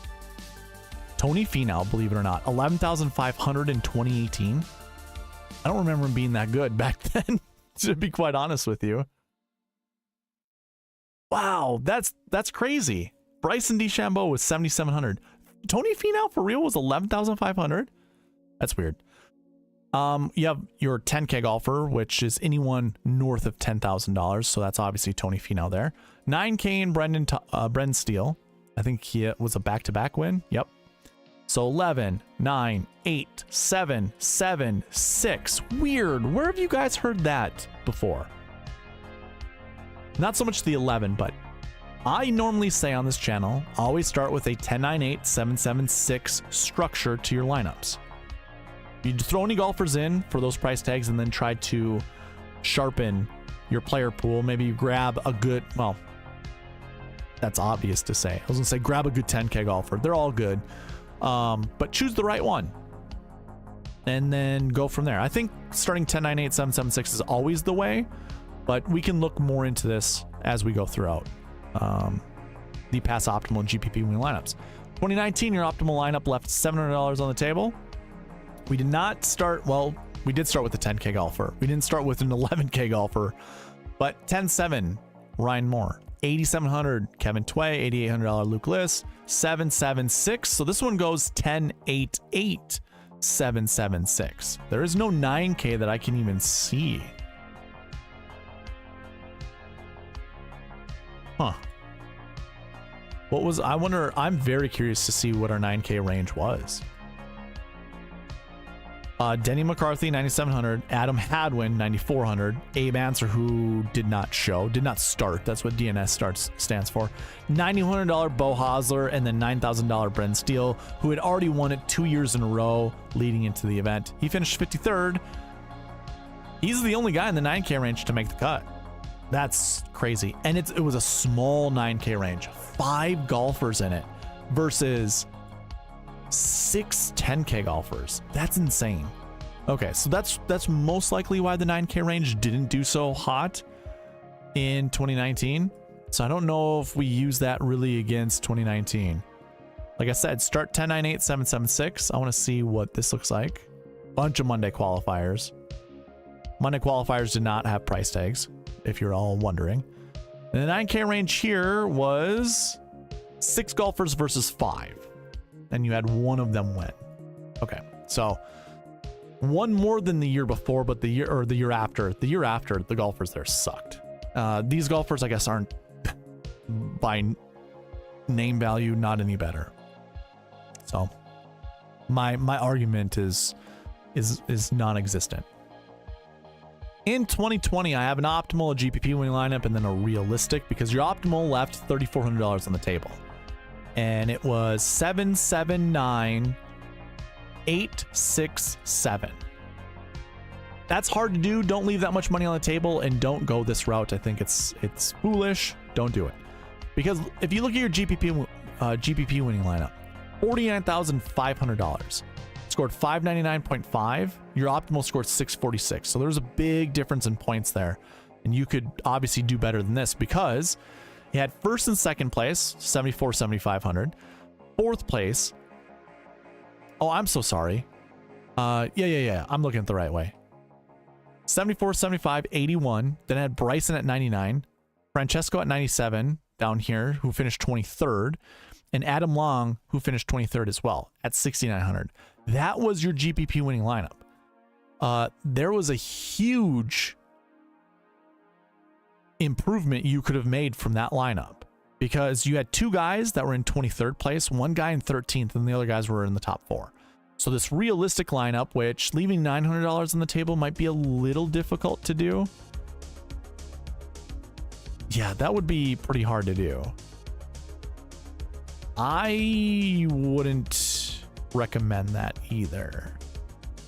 Tony Finau, believe it or not, 11,500 in 2018. I don't remember him being that good back then, to be quite honest with you. Wow, that's crazy. Bryson DeChambeau was 7,700. Tony Finau for real was 11,500. That's weird. You have your 10K golfer, which is anyone north of $10,000. So that's obviously Tony Finau there. 9K and Brendan Steele. I think he was a back-to-back win. Yep. So 11, 9, 8, 7, 7, 6. Weird. Where have you guys heard that before? Not so much the 11, but I normally say on this channel, always start with a 10, 9, 8, 7, 7, 6 structure to your lineups. You throw any golfers in for those price tags and then try to sharpen your player pool. Maybe you grab a good, well, that's obvious to say. I was gonna say grab a good 10K golfer. They're all good. But choose the right one and then go from there. I think starting 10, 9, 8, 7, 7, 6 is always the way, but we can look more into this as we go throughout the pass optimal and GPP winning lineups. 2019, your optimal lineup left $700 on the table. We did not start, well, we did start with a 10K golfer. We didn't start with an 11K golfer, but 10-7, Ryan Moore. 8,700 Kevin Tway, $8,800 Luke Liss, 776. So this one goes 10-8-8, 776. There is no 9K that I can even see. Huh. What was, I wonder, I'm very curious to see what our 9K range was. Denny McCarthy, 9,700. Adam Hadwin, 9,400. Abe Answer, who did not start. That's what DNS stands for. $9,100 Bo Hosler, and then $9,000 Bren Steele, who had already won it 2 years in a row leading into the event. He finished 53rd. He's the only guy in the 9K range to make the cut. That's crazy. And it was a small 9K range. 5 golfers in it versus 6 10K golfers. That's insane. Okay, so that's most likely why the 9K range didn't do so hot in 2019. So I don't know if we use that really against 2019. Like I said, start 10, 9, 8, 7, 7, 6. I want to see what this looks like. Bunch of Monday qualifiers. Monday qualifiers did not have price tags, if you're all wondering. And the 9K range here was 6 golfers versus 5. And you had one of them win. Okay, so one more than the year before, but the year after, the golfers there sucked. These golfers, I guess, aren't by name value not any better. So my argument is non-existent. In 2020, I have an optimal, a GPP winning lineup, and then a realistic, because your optimal left $3,400 on the table. and it was 779,867. That's hard to do. Don't leave that much money on the table, and don't go this route. I think it's foolish. Don't do it, because if you look at your GPP winning lineup, $49,500, scored 599.5. Your optimal scored 646. So there's a big difference in points there, and you could obviously do better than this because you had first and second place, 7,500. Fourth place. Oh, I'm so sorry. Yeah. I'm looking at the right way. 74, 75, 81. Then I had Bryson at 99, Francesco at 97 down here, who finished 23rd, and Adam Long, who finished 23rd as well at 6,900. That was your GPP winning lineup. There was a huge improvement you could have made from that lineup, because you had two guys that were in 23rd place, one guy in 13th, and the other guys were in the top 4. So this realistic lineup, which leaving $900 on the table might be a little difficult to do. Yeah, that would be pretty hard to do. I wouldn't recommend that either.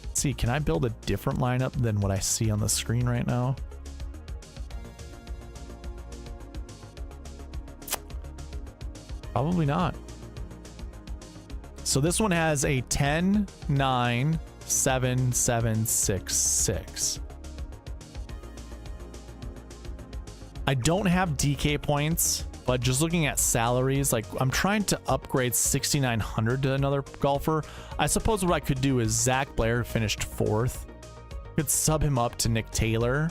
Let's see, can I build a different lineup than what I see on the screen right now? Probably not. So this one has a 10, 9, 7, 7, 6, 6. I don't have DK points, but just looking at salaries, like I'm trying to upgrade 6,900 to another golfer. I suppose what I could do is Zach Blair finished 4th. Could sub him up to Nick Taylor,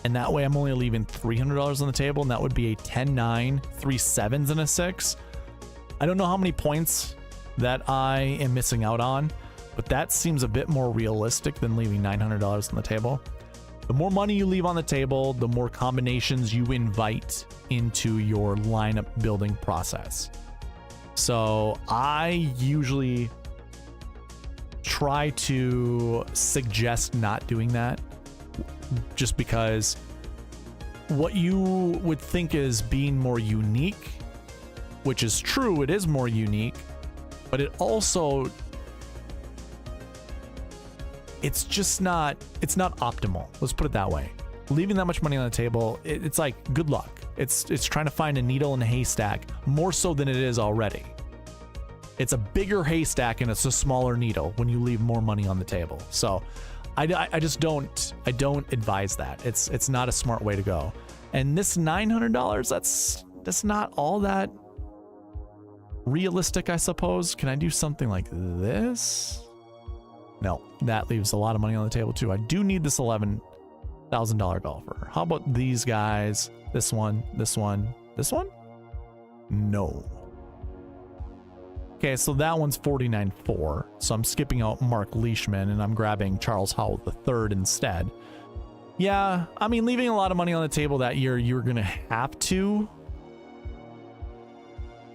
and that way I'm only leaving $300 on the table, and that would be a 10, 9, 3 7s, and a 6. I don't know how many points that I am missing out on, but that seems a bit more realistic than leaving $900 on the table. The more money you leave on the table, the more combinations you invite into your lineup building process. So I usually try to suggest not doing that, just because what you would think is being more unique, which is true, it is more unique, but it also, it's not optimal. Let's put it that way. Leaving that much money on the table, it's like good luck. It's trying to find a needle in a haystack more so than it is already. It's a bigger haystack and it's a smaller needle when you leave more money on the table. So I just don't advise that. It's not a smart way to go. And this $900, that's not all that realistic, I suppose. Can I do something like this? No, that leaves a lot of money on the table too. I do need this $11,000 golfer. How about these guys? This one, this one, this one? No. Okay, so that one's 49.4. So I'm skipping out Mark Leishman and I'm grabbing Charles Howell III instead. Yeah, I mean, leaving a lot of money on the table that year, you're gonna have to.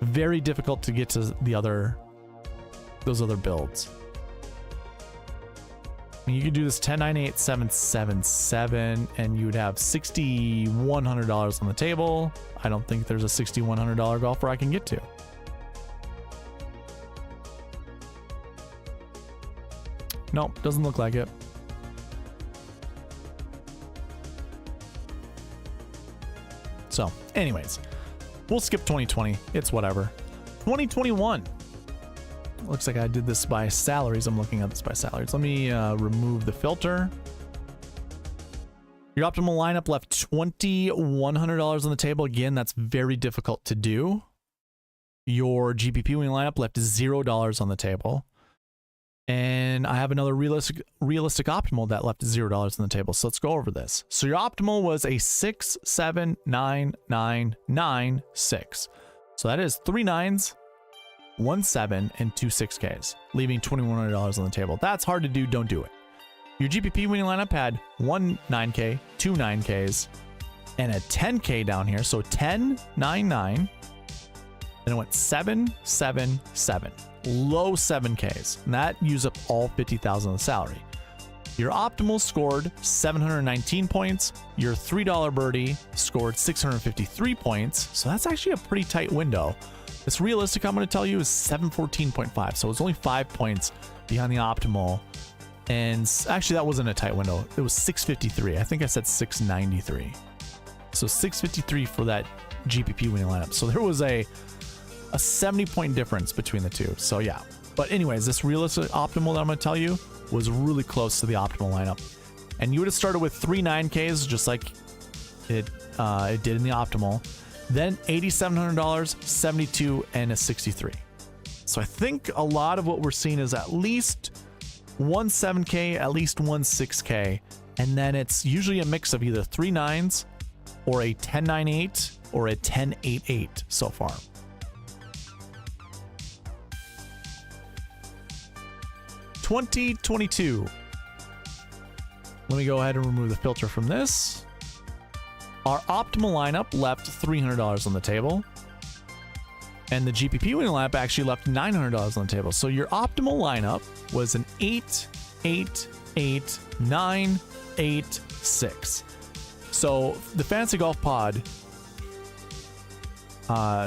Very difficult to get to those other builds. I mean, you could do this 10, 9, 8, 7, 7, 7, and you would have $6,100 on the table. I don't think there's a $6,100 golfer I can get to. Nope, doesn't look like it. So, anyways, we'll skip 2020. It's whatever. 2021. Looks like I did this by salaries. I'm looking at this by salaries. Let me remove the filter. Your optimal lineup left $2,100 on the table. Again, that's very difficult to do. Your GPP winning lineup left $0 on the table. And I have another realistic optimal that left $0 on the table. So let's go over this. So your optimal was a 6, 7, 9, 9, 9, 6. So that is 3 9s, 1 7, and 2 6Ks, leaving $2,100 on the table. That's hard to do. Don't do it. Your GPP winning lineup had 1 9K, 2 9Ks, and a 10K down here. So 10, 9, 9. Then it went 7, 7, 7. Low 7Ks. And that used up all $50,000 of the salary. Your optimal scored 719 points. Your $3 birdie scored 653 points. So that's actually a pretty tight window. This realistic, I'm going to tell you, is 714.5. So it's only 5 points behind the optimal. And actually, that wasn't a tight window. It was 653. I think I said 693. So 653 for that GPP winning lineup. So there was a 70-point difference between the two. So yeah. But anyways, this realistic optimal that I'm going to tell you was really close to the optimal lineup. And you would have started with 3 9Ks, just like it did in the optimal. Then $8,700, 72, and a 63. So I think a lot of what we're seeing is at least one 7K, at least one 6K, and then it's usually a mix of either 3 9s or a 10-9-8 or a 10-8-8 so far. $2022. Let me go ahead and remove the filter from this. Our optimal lineup left $300 on the table. And the GPP winning lineup actually left $900 on the table. So your optimal lineup was an 8, 8, 8, 9, 8, 6. So the Fantasy Golf Pod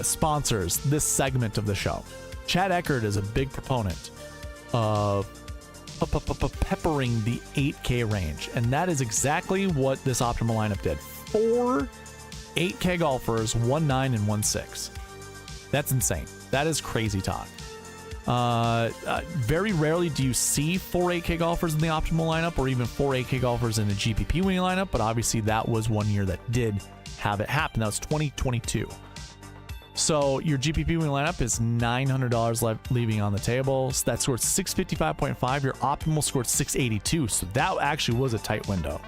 sponsors this segment of the show. Chad Eckert is a big proponent of peppering the 8K range. And that is exactly what this optimal lineup did. 4 8K golfers, 1 9 and 1 6. That's insane. That is crazy talk. Very rarely do you see 4 8K golfers in the optimal lineup or even 4 8K golfers in the GPP winning lineup, but obviously that was one year that did have it happen. That was 2022. So your GPP winning lineup is $900 leaving on the table. So that scored 655.5. Your optimal scored 682. So that actually was a tight window.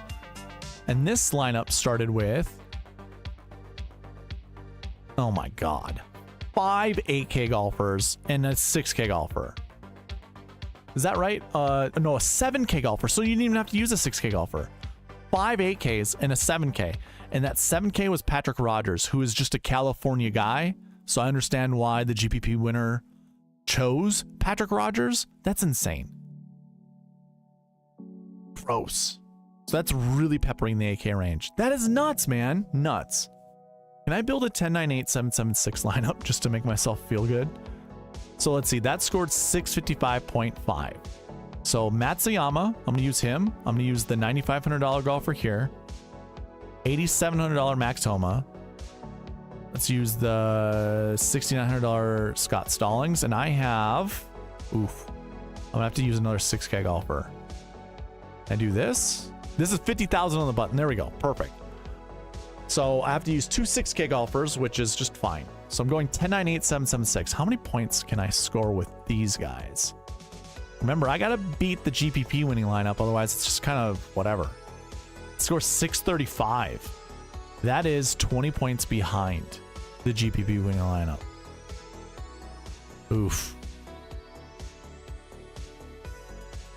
And this lineup started with, oh my God, 5 8K golfers and a 6K golfer. Is that right? No, a 7K golfer. So you didn't even have to use a 6K golfer. 5 8Ks and a 7K. And that 7K was Patrick Rogers, who is just a California guy. So I understand why the GPP winner chose Patrick Rogers. That's insane. Gross. So that's really peppering the 8K range. That is nuts, man. Nuts. Can I build a 10-9-8-7-7-6 lineup just to make myself feel good? So let's see. That scored 655.5. So Matsuyama, I'm going to use him. I'm going to use the $9,500 golfer here. $8,700 Max Homa. Let's use the $6,900 Scott Stallings. And I have... Oof. I'm going to have to use another 6K golfer. Can I do this? This is 50,000 on the button. There we go. Perfect. So I have to use 2 6K golfers, which is just fine. So I'm going 10-9-8-7-7-6. How many points can I score with these guys? Remember, I got to beat the GPP winning lineup. Otherwise, it's just kind of whatever. Score 635. That is 20 points behind the GPP winning lineup. Oof.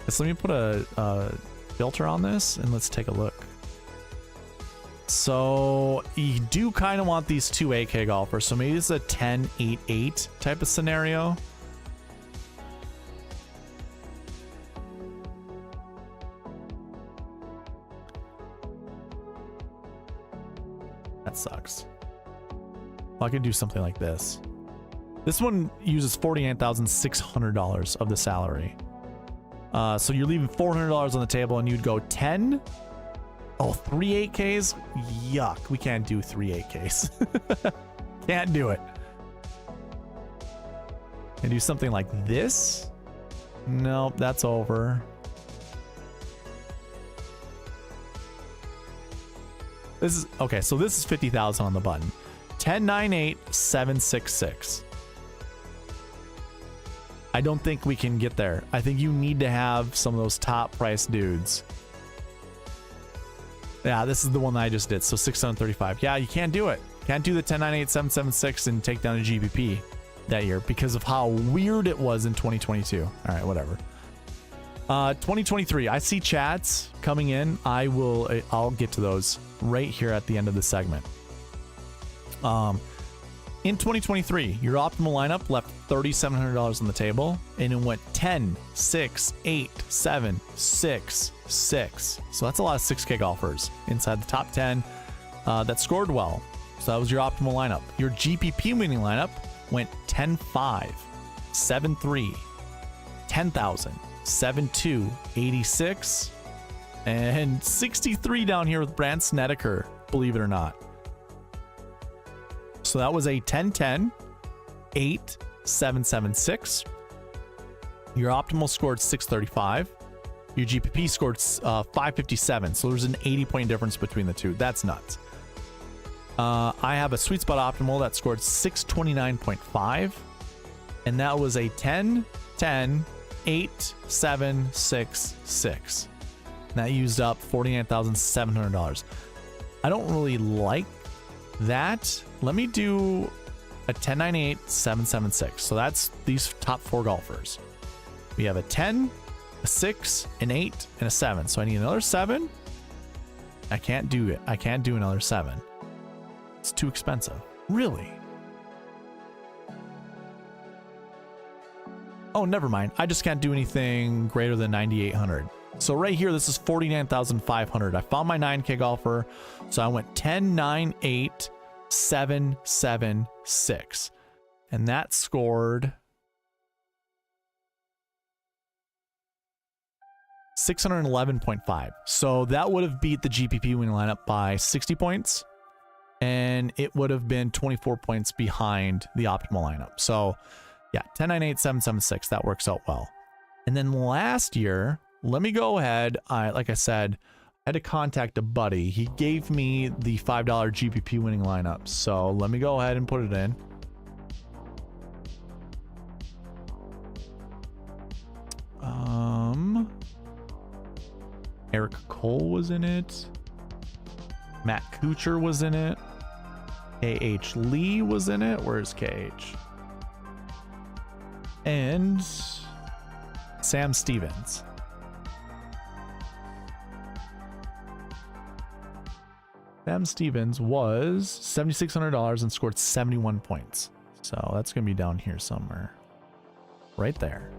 So let me put a filter on this and let's take a look. So you do kind of want these 2 8K golfers. So maybe it's a 10-8-8 type of scenario. That sucks. Well, I could do something like this. This one uses $48,600 of the salary. So you're leaving $400 on the table and you'd go 10. Oh, 3 8Ks? Yuck. We can't do 3 8Ks. Can't do it. And do something like this? Nope, that's over. This is okay, so this is 50,000 on the button. 10-9-8-7-6-6. I don't think we can get there. I think you need to have some of those top price dudes. Yeah, this is the one that I just did. So 6-7-35. Yeah, you can't do it. Can't do the 10-9-8-7-7-6 and take down a GPP that year because of how weird it was in 2022. All right, whatever. 2023. I see chats coming in. I'll get to those right here at the end of the segment. In 2023, your optimal lineup left $3,700 on the table, and it went 10, 6, 8, 7, 6, 6. So that's a lot of 6K golfers inside the top 10 that scored well. So that was your optimal lineup. Your GPP winning lineup went 10-5, 7-3, 10,000, 7-2, 86, and 63 down here with Brandt Snedeker, believe it or not. So that was a 10-10, 8, 7, 7, 6. Your optimal scored 635. Your GPP scored 557. So there's an 80-point difference between the two. That's nuts. I have a SweetSpot optimal that scored 629.5. And that was a 10, 10, 8, 7, 6, 6. And that used up $49,700. I don't really like that. Let me do a 10, 9, 8, 7, 7, 6. So that's these top 4 golfers. We have a 10, a 6, an 8, and a 7. So I need another 7. I can't do it. I can't do another 7. It's too expensive. Really? Oh, never mind. I just can't do anything greater than 9,800. So right here, this is 49,500. I found my 9K golfer. So I went 10, 9, 8, 7, 7, 6. And that scored 611.5. So that would have beat the GPP winning lineup by 60 points. And it would have been 24 points behind the optimal lineup. So yeah, 10, 9, 8, 7, 7, 6. That works out well. And then last year, let me go ahead. Like I said, I had to contact a buddy. He gave me the $5 GPP winning lineup. So let me go ahead and put it in. Eric Cole was in it. Matt Kuchar was in it. KH Lee was in it. Where's KH? And Sam Stevens. Sam Stevens was $7,600 and scored 71 points. So that's going to be down here somewhere. Right there.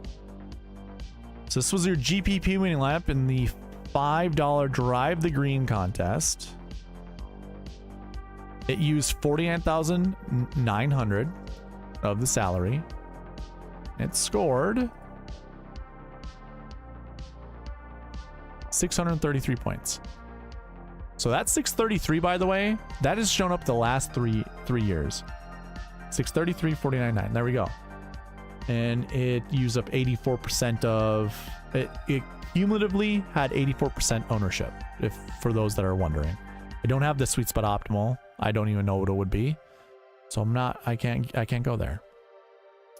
So this was your GPP winning lineup in the $5 Drive the Green contest. It used 49,900 of the salary. It scored 633 points. So that 633, by the way, that has shown up the last three years. 633, 49.9. There we go. And it used up 84% of it. It cumulatively had 84% ownership, if for those that are wondering. I don't have the SweetSpot optimal. I don't even know what it would be. So I can't go there.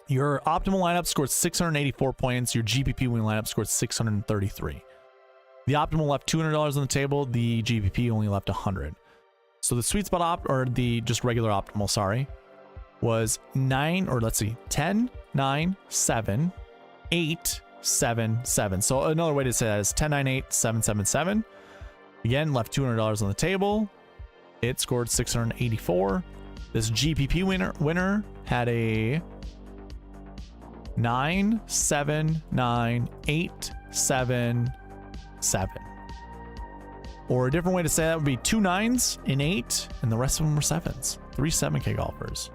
Your optimal lineup scored 684 points. Your GPP winning lineup scored 633. The optimal left $200 on the table. The GPP only left 100. So the SweetSpot or the just regular optimal, sorry, was 10, 9, 7, 8, 7, 7. So another way to say that is 10, 9, 8, 7, 7, 7. Again, left $200 on the table. It scored 684. This GPP winner had a 9, 7, 9, 8, 7, 7. Or a different way to say that would be 2 9s and 8, and the rest of them were 7s. 3 7K golfers.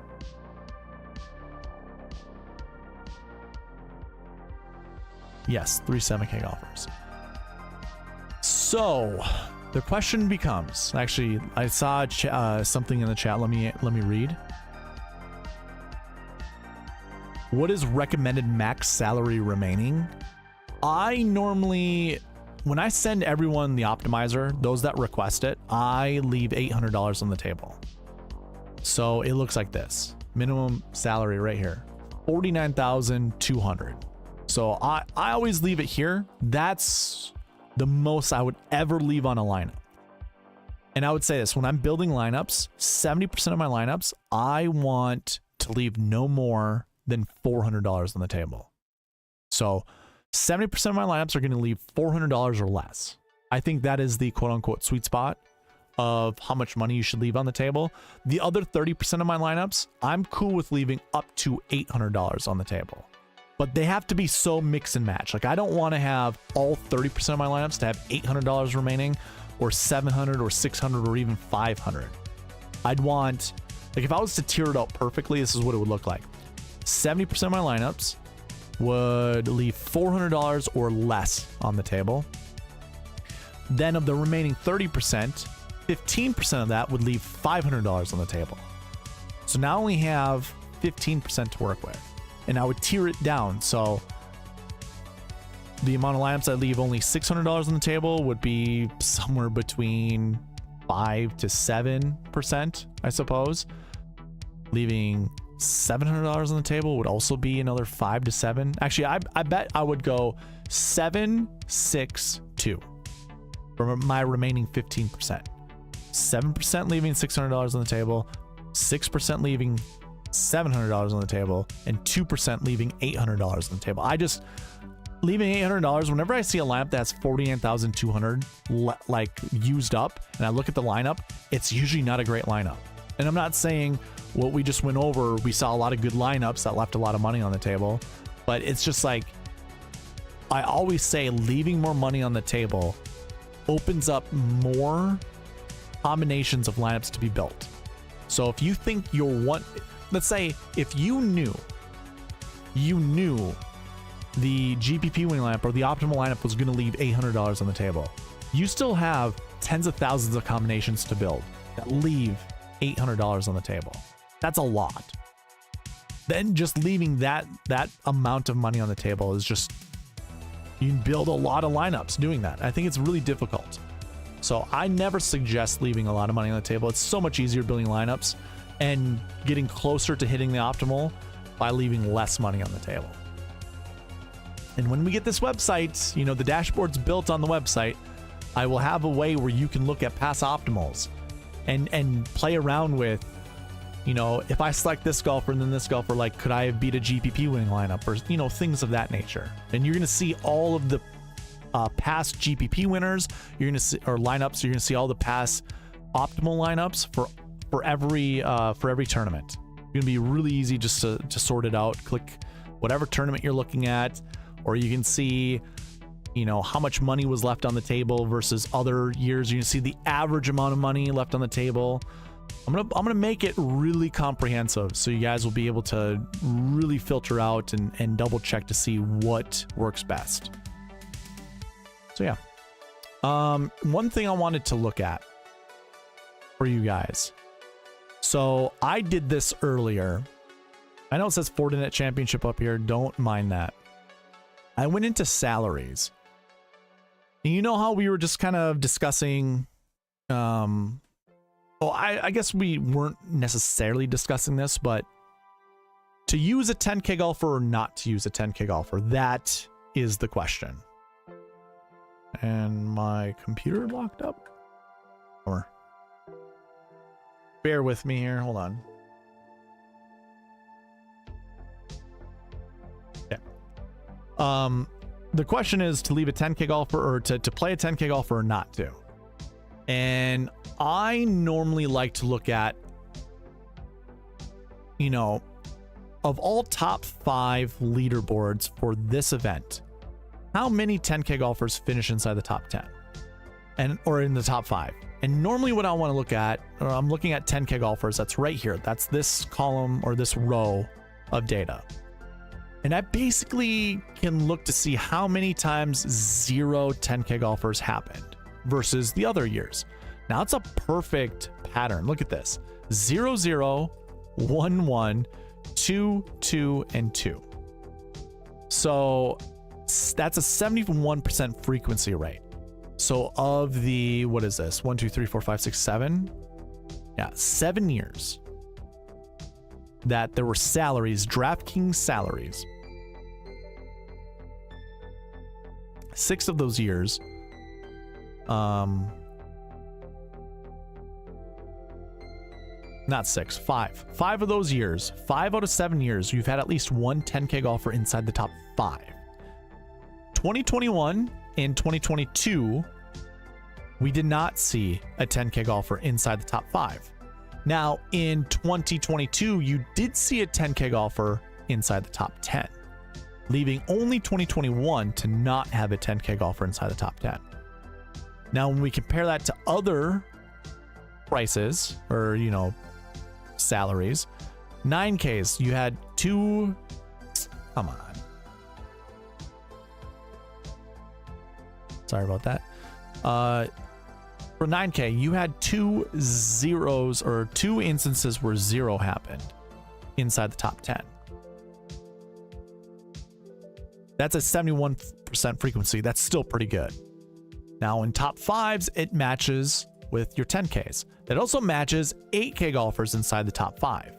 Yes, 3 7K golfers. So the question becomes, actually, I saw something in the chat. Let me read. What is recommended max salary remaining? I normally, when I send everyone the optimizer, those that request it, I leave $800 on the table. So it looks like this. Minimum salary right here, $49,200. So I always leave it here. That's the most I would ever leave on a lineup. And I would say this, when I'm building lineups, 70% of my lineups, I want to leave no more than $400 on the table. So 70% of my lineups are going to leave $400 or less. I think that is the quote unquote sweet spot of how much money you should leave on the table. The other 30% of my lineups, I'm cool with leaving up to $800 on the table. But they have to be so mix and match. Like I don't want to have all 30% of my lineups to have $800 remaining, or $700 or $600 or even $500. I'd want, like if I was to tier it out perfectly, this is what it would look like. 70% of my lineups would leave $400 or less on the table. Then of the remaining 30%, 15% of that would leave $500 on the table. So now I only have 15% to work with. And I would tier it down. So the amount of lineups I leave only $600 on the table would be somewhere between 5 to 7%, I suppose. Leaving $700 on the table would also be another 5 to 7. Actually, I bet I would go 7, 6, 2 for my remaining 15%. 7% leaving $600 on the table, 6% leaving $700 on the table, and 2% leaving $800 on the table. I just leaving $800 whenever I see a lineup that's 49,200 like used up, and I look at the lineup, it's usually not a great lineup. And I'm not saying what we just went over, we saw a lot of good lineups that left a lot of money on the table, but it's just like, I always say leaving more money on the table opens up more combinations of lineups to be built. So if you think let's say if you knew the GPP winning lineup or the optimal lineup was going to leave $800 on the table, you still have tens of thousands of combinations to build that leave $800 on the table. That's a lot. Then just leaving that amount of money on the table is just, you can build a lot of lineups doing that. I think it's really difficult. So I never suggest leaving a lot of money on the table. It's so much easier building lineups and getting closer to hitting the optimal by leaving less money on the table. And when we get this website, you know, the dashboard's built on the website, I will have a way where you can look at past optimals and play around with, you know, if I select this golfer and then this golfer, like, could I beat a GPP winning lineup, or, you know, things of that nature. And you're going to see all of the past GPP winners, you're going to see, or lineups, you're going to see all the past optimal lineups for every tournament. It's going to be really easy just to sort it out. Click whatever tournament you're looking at, or you can see, you know, how much money was left on the table versus other years. You can see the average amount of money left on the table. I'm gonna make it really comprehensive, so you guys will be able to really filter out and double check to see what works best. So yeah, one thing I wanted to look at for you guys. So I did this earlier. I know it says Fortinet Championship up here. Don't mind that. I went into salaries. And you know how we were just kind of discussing, I guess we weren't necessarily discussing this, but to use a 10K golfer or not to use a 10K golfer, that is the question. And my computer locked up? Or bear with me here, hold on. Yeah. The question is to leave a 10K golfer or to play a 10K golfer or not to. And I normally like to look at, you know, of all top 5 leaderboards for this event, how many 10K golfers finish inside the top 10 or in the top 5? And normally what I want to look at, or I'm looking at 10K golfers, that's right here. That's this column or this row of data. And I basically can look to see how many times 0 10K golfers happened versus the other years. Now it's a perfect pattern. Look at this. 0, 0, 1, 1, 2, 2, and 2. So that's a 71% frequency rate. So of the, what is this? 1, 2, 3, 4, 5, 6, 7. Yeah, 7 years that there were salaries, DraftKings salaries. 6 of those years, not 6, 5. 5 of those years, 5 out of 7 years, you've had at least one 10K golfer inside the top 5. 2021 and 2022, we did not see a 10K golfer inside the top 5. Now, in 2022, you did see a 10K golfer inside the top 10, leaving only 2021 to not have a 10K golfer inside the top 10. Now, when we compare that to other prices or, you know, salaries, 9Ks, you had two. Come on. Sorry about that. For 9K, you had 2 zeros or 2 instances where 0 happened inside the top 10. That's a 71% frequency. That's still pretty good. Now in top 5s, it matches with your 10Ks. It also matches 8K golfers inside the top 5.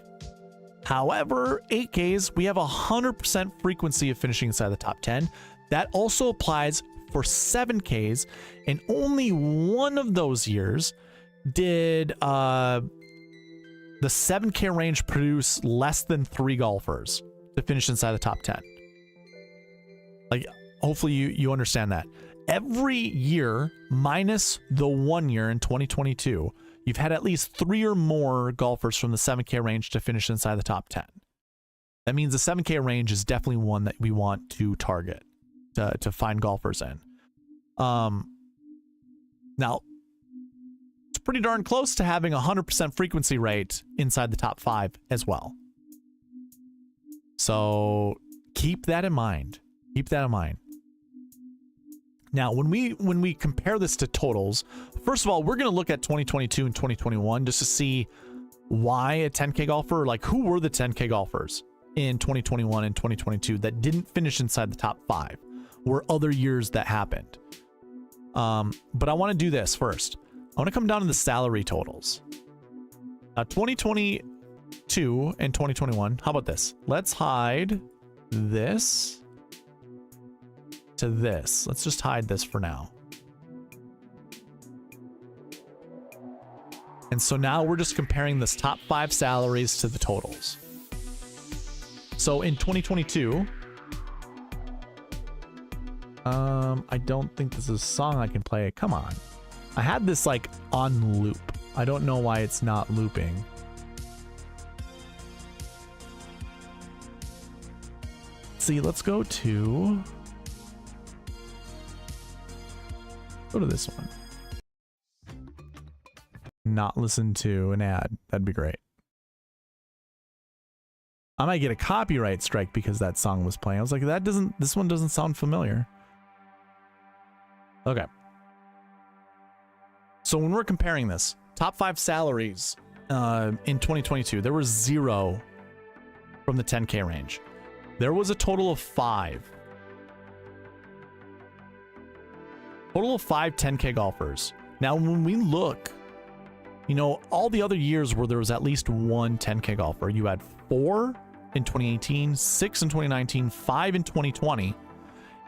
However, 8Ks, we have 100% frequency of finishing inside the top 10. That also applies for 7Ks, and only one of those years did the 7K range produce less than 3 golfers to finish inside the top 10. Like, hopefully you understand that. Every year, minus the 1 year in 2022, you've had at least 3 or more golfers from the 7K range to finish inside the top 10. That means the 7K range is definitely one that we want to target to find golfers in. Now, it's pretty darn close to having 100% frequency rate inside the top 5 as well. So keep that in mind. Keep that in mind. Now, when we compare this to totals, first of all, we're going to look at 2022 and 2021 just to see why a 10K golfer, like who were the 10K golfers in 2021 and 2022 that didn't finish inside the top 5? Were other years that happened. But I want to do this first. I want to come down to the salary totals. 2022 and 2021. How about this? Let's hide this to this. Let's just hide this for now. And so now we're just comparing this top 5 salaries to the totals. So in 2022, I don't think this is a song I can play. Come on. I had this like on loop. I don't know why it's not looping. See, let's go to this one. Not listen to an ad. That'd be great. I might get a copyright strike because that song was playing. I was like, this one doesn't sound familiar. Okay. So when we're comparing this, top 5 salaries in 2022, there were 0 from the 10K range. There was a total of 5. Total of 5 10K golfers. Now, when we look, you know, all the other years where there was at least one 10K golfer, you had 4 in 2018, 6 in 2019, 5 in 2020,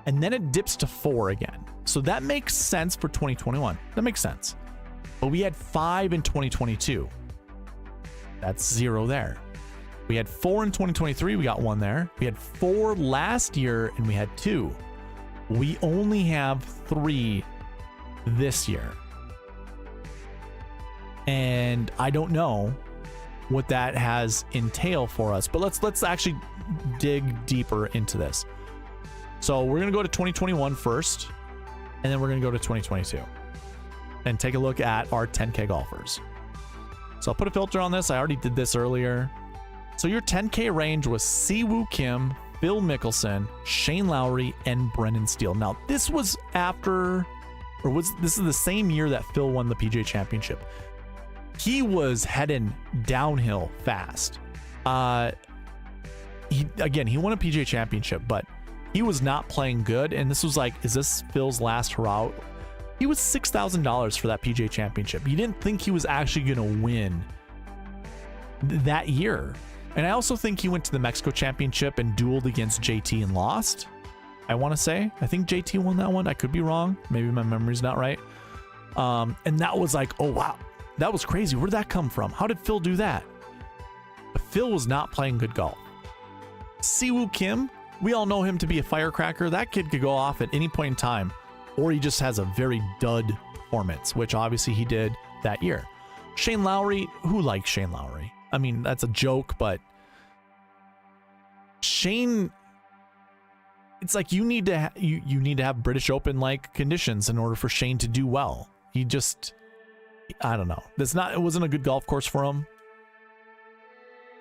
and then it dips to 4 again. So that makes sense for 2021. That makes sense. But we had 5 in 2022. That's 0 there. We had 4 in 2023. We got 1 there. We had 4 last year, and we had 2. We only have 3 this year. And I don't know what that has entail for us, but let's actually dig deeper into this. So we're going to go to 2021 first, and then we're going to go to 2022 and take a look at our 10K golfers. So I'll put a filter on this. I already did this earlier. So your 10K range was Siwoo Kim, Phil Mickelson, Shane Lowry, and Brendan Steele. Now this was after, this is the same year that Phil won the PGA Championship. He was heading downhill fast. He won a PGA Championship, but he was not playing good. And this was like, is this Phil's last hurrah? He was $6,000 for that PGA Championship. You didn't think he was actually going to win that year. And I also think he went to the Mexico Championship and dueled against JT and lost. I want to say, I think JT won that one. I could be wrong. Maybe my memory's not right. And that was like, oh wow, that was crazy. Where did that come from? How did Phil do that? But Phil was not playing good golf. Siwoo Kim, we all know him to be a firecracker. That kid could go off at any point in time, or he just has a very dud performance, which obviously he did that year. Shane Lowry, who likes Shane Lowry? I mean, that's a joke, but Shane, it's like you need to you need to have British Open like conditions in order for Shane to do well. He just, I don't know. It wasn't a good golf course for him.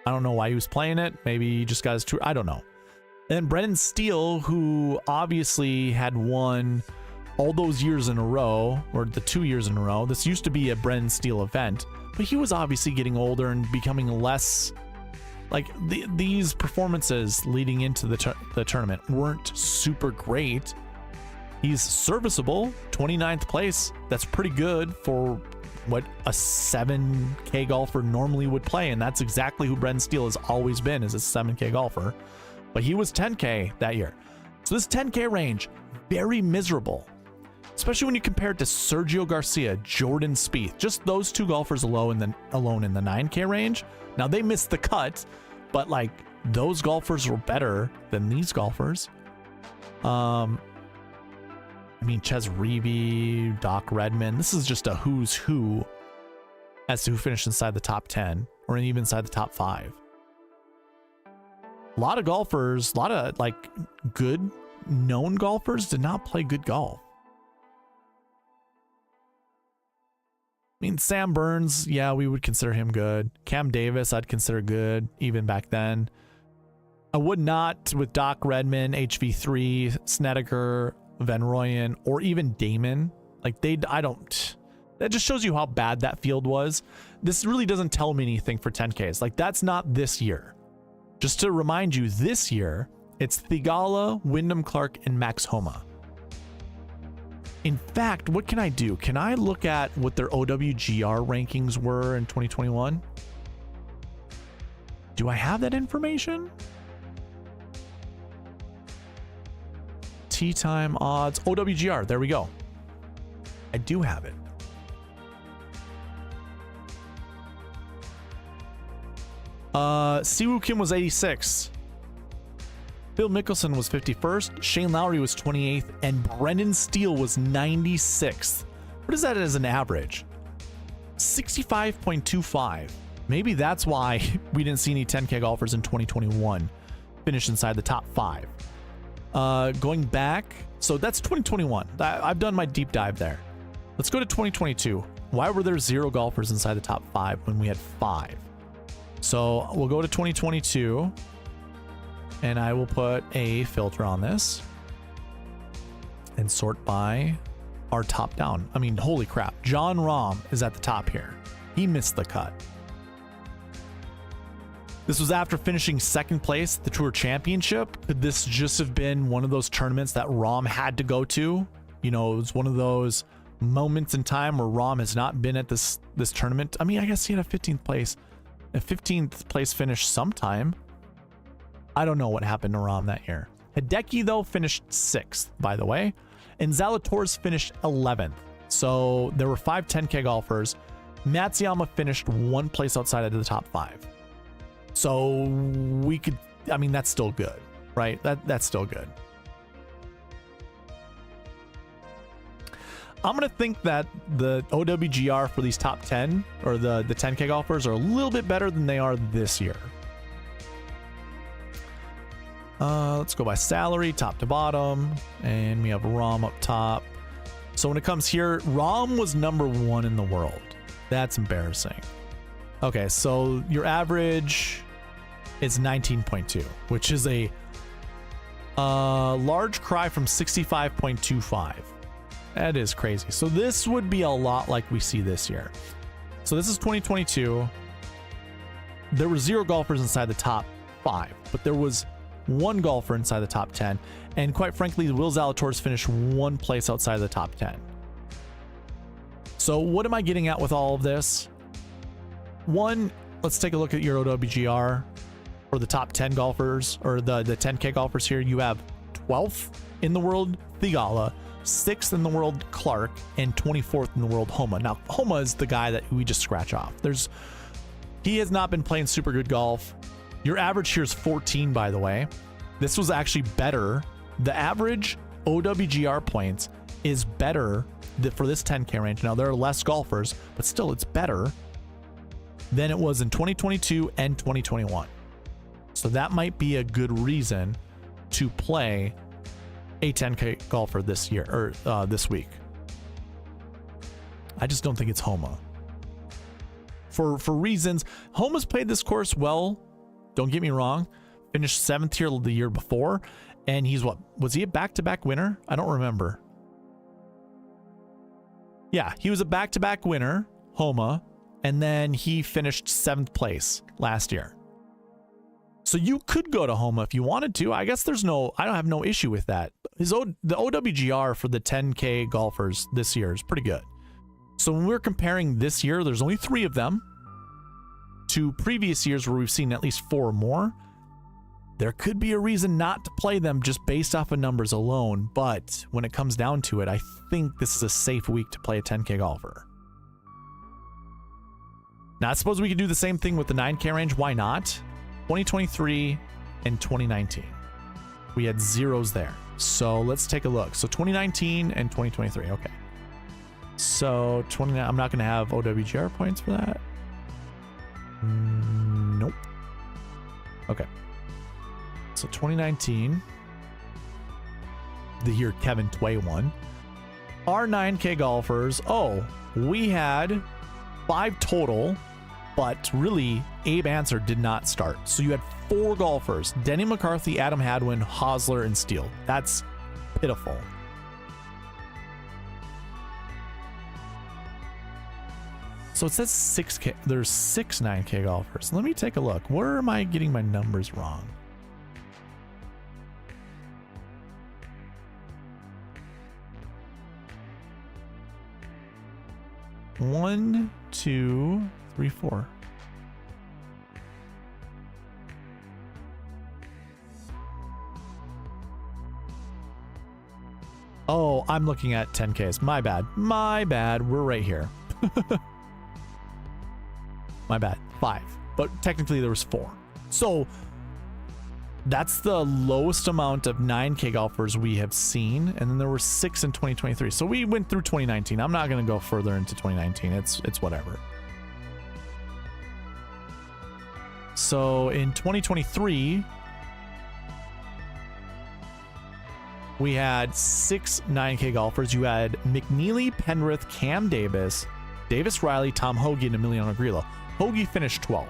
I don't know why he was playing it. Maybe he just got his tour. I don't know. And Brendan Steele, who obviously had won all those years in a row, or the 2 years in a row. This used to be a Brendan Steele event, but he was obviously getting older and becoming less, like these performances leading into the tournament weren't super great. He's serviceable, 29th place. That's pretty good for what a 7K golfer normally would play, and that's exactly who Brendan Steele has always been, is a 7K golfer. But he was 10K that year. So this 10K range, very miserable, especially when you compare it to Sergio Garcia, Jordan Spieth, just those two golfers alone in the 9K range. Now they missed the cut, but like those golfers were better than these golfers. I mean, Ches Reavie, Doc Redman. This is just a who's who as to who finished inside the top 10 or even inside the top 5. A lot of golfers, a lot of like good known golfers did not play good golf. I mean, Sam Burns, yeah, we would consider him good. Cam Davis, I'd consider good even back then. I would not with Doc Redman, HV3, Snedeker, Van Rooyen, or even Damon. Like that just shows you how bad that field was. This really doesn't tell me anything for 10Ks. Like that's not this year. Just to remind you, this year, it's Theegala, Wyndham Clark, and Max Homa. In fact, what can I do? Can I look at what their OWGR rankings were in 2021? Do I have that information? Tee time odds, OWGR, there we go. I do have it. Siwoo Kim was 86. Phil Mickelson was 51st. Shane Lowry was 28th. And Brendan Steele was 96th. What is that as an average? 65.25. Maybe that's why we didn't see any 10K golfers in 2021 finish inside the top 5. Going back, so that's 2021. I've done my deep dive there. Let's go to 2022. Why were there 0 golfers inside the top 5 when we had 5? So we'll go to 2022 and I will put a filter on this and sort by our top down. I mean, holy crap. John Rahm is at the top here. He missed the cut. This was after finishing 2nd place at the Tour Championship. Could this just have been one of those tournaments that Rahm had to go to? You know, it was one of those moments in time where Rahm has not been at this tournament. I mean, I guess he had a 15th place finish sometime. I don't know what happened to Rahm that year. Hideki, though, finished 6th, by the way. And Zalatoris finished 11th. So there were 5 10K golfers. Matsuyama finished 1 place outside of the top 5. So we could, I mean, that's still good, right? That's still good. I'm going to think that the OWGR for these top 10 or the 10K golfers are a little bit better than they are this year. Let's go by salary, top to bottom, and we have Rahm up top. So when it comes here, Rahm was number 1 in the world. That's embarrassing. Okay, so your average is 19.2, which is a large cry from 65.25. That is crazy. So this would be a lot like we see this year. So this is 2022. There were 0 golfers inside the top 5, but there was 1 golfer inside the top 10. And quite frankly, Will Zalatoris finished 1 place outside of the top 10. So what am I getting at with all of this? One, let's take a look at your OWGR for the top 10 golfers, or the 10K golfers here. You have 12th in the world, Theegala, 6th in the world, Clark, and 24th in the world, Homa. Now, Homa is the guy that we just scratch off. He has not been playing super good golf. Your average here is 14, by the way. This was actually better. The average OWGR points is better for this 10K range. Now, there are less golfers, but still, it's better than it was in 2022 and 2021. So that might be a good reason to play a 10K golfer this year, or this week. I just don't think it's Homa. For reasons, Homa's played this course well Don't get me wrong. Finished 7th here the year before. And he's what? Was he a back-to-back winner? I don't remember. Yeah, he was a back-to-back winner, Homa. And then he finished 7th place last year. So you could go to Homa if you wanted to. I guess there's no, I don't have no issue with that. The OWGR for the 10K golfers this year is pretty good. So when we're comparing this year, there's only 3 of them to previous years where we've seen at least 4 or more. There could be a reason not to play them just based off of numbers alone. But when it comes down to it, I think this is a safe week to play a 10K golfer. Now, I suppose we could do the same thing with the 9K range. Why not? 2023 and 2019. We had zeros there. So let's take a look. So 2019 and 2023. Okay. So 29. I'm not going to have OWGR points for that. Nope. Okay. So 2019, the year Kevin Tway won. Our 9K golfers. Oh, we had 5 total. But really, Abe Answer did not start. So you had 4 golfers. Denny McCarthy, Adam Hadwin, Hosler, and Steele. That's pitiful. So it says 6K. There's 6 9K golfers. Let me take a look. Where am I getting my numbers wrong? One, 2, 3, 4. Oh, I'm looking at 10Ks. My bad. My bad. We're right here. My bad. 5. But technically there was 4. So that's the lowest amount of 9K golfers we have seen. And then there were 6 in 2023. So we went through 2019. I'm not going to go further into 2019. It's whatever. So in 2023, we had 6 9K golfers. You had McNeely, Penrith, Cam Davis, Davis Riley, Tom Hoagie, and Emiliano Grillo. Hoagie finished 12th.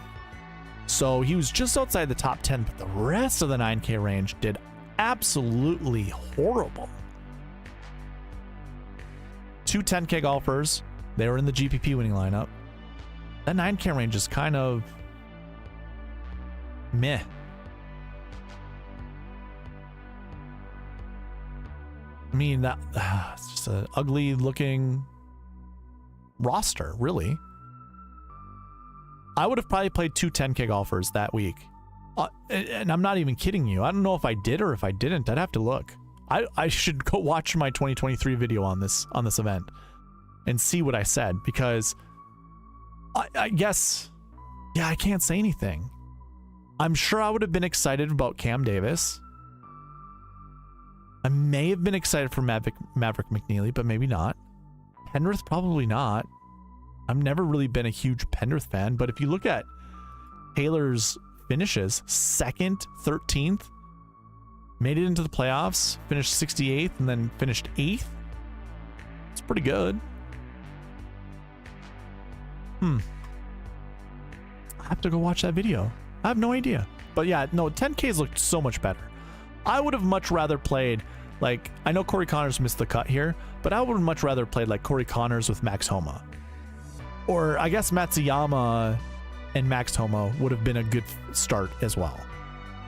So he was just outside the top 10, but the rest of the 9K range did absolutely horrible. 2 10K golfers. They were in the GPP winning lineup. That 9K range is kind of meh. I mean, that it's just an ugly looking roster, really. I would have probably played 2 10K golfers that week. And I'm not even kidding you. I don't know if I did or if I didn't. I'd have to look. I should go watch my 2023 video on this event and see what I said, because I guess, yeah, I can't say anything. I'm sure I would have been excited about Cam Davis. I may have been excited for Maverick McNeely, but maybe not. Penrith, probably not. I've never really been a huge Penrith fan, but if you look at Taylor's finishes, 2nd, 13th, made it into the playoffs, finished 68th, and then finished 8th. It's pretty good. I have to go watch that video. I have no idea. But yeah, no, 10Ks looked so much better. I would have much rather played, like, I know Corey Connors missed the cut here, but I would have much rather played like Corey Connors with Max Homa. Or I guess Matsuyama and Max Homa would have been a good start as well.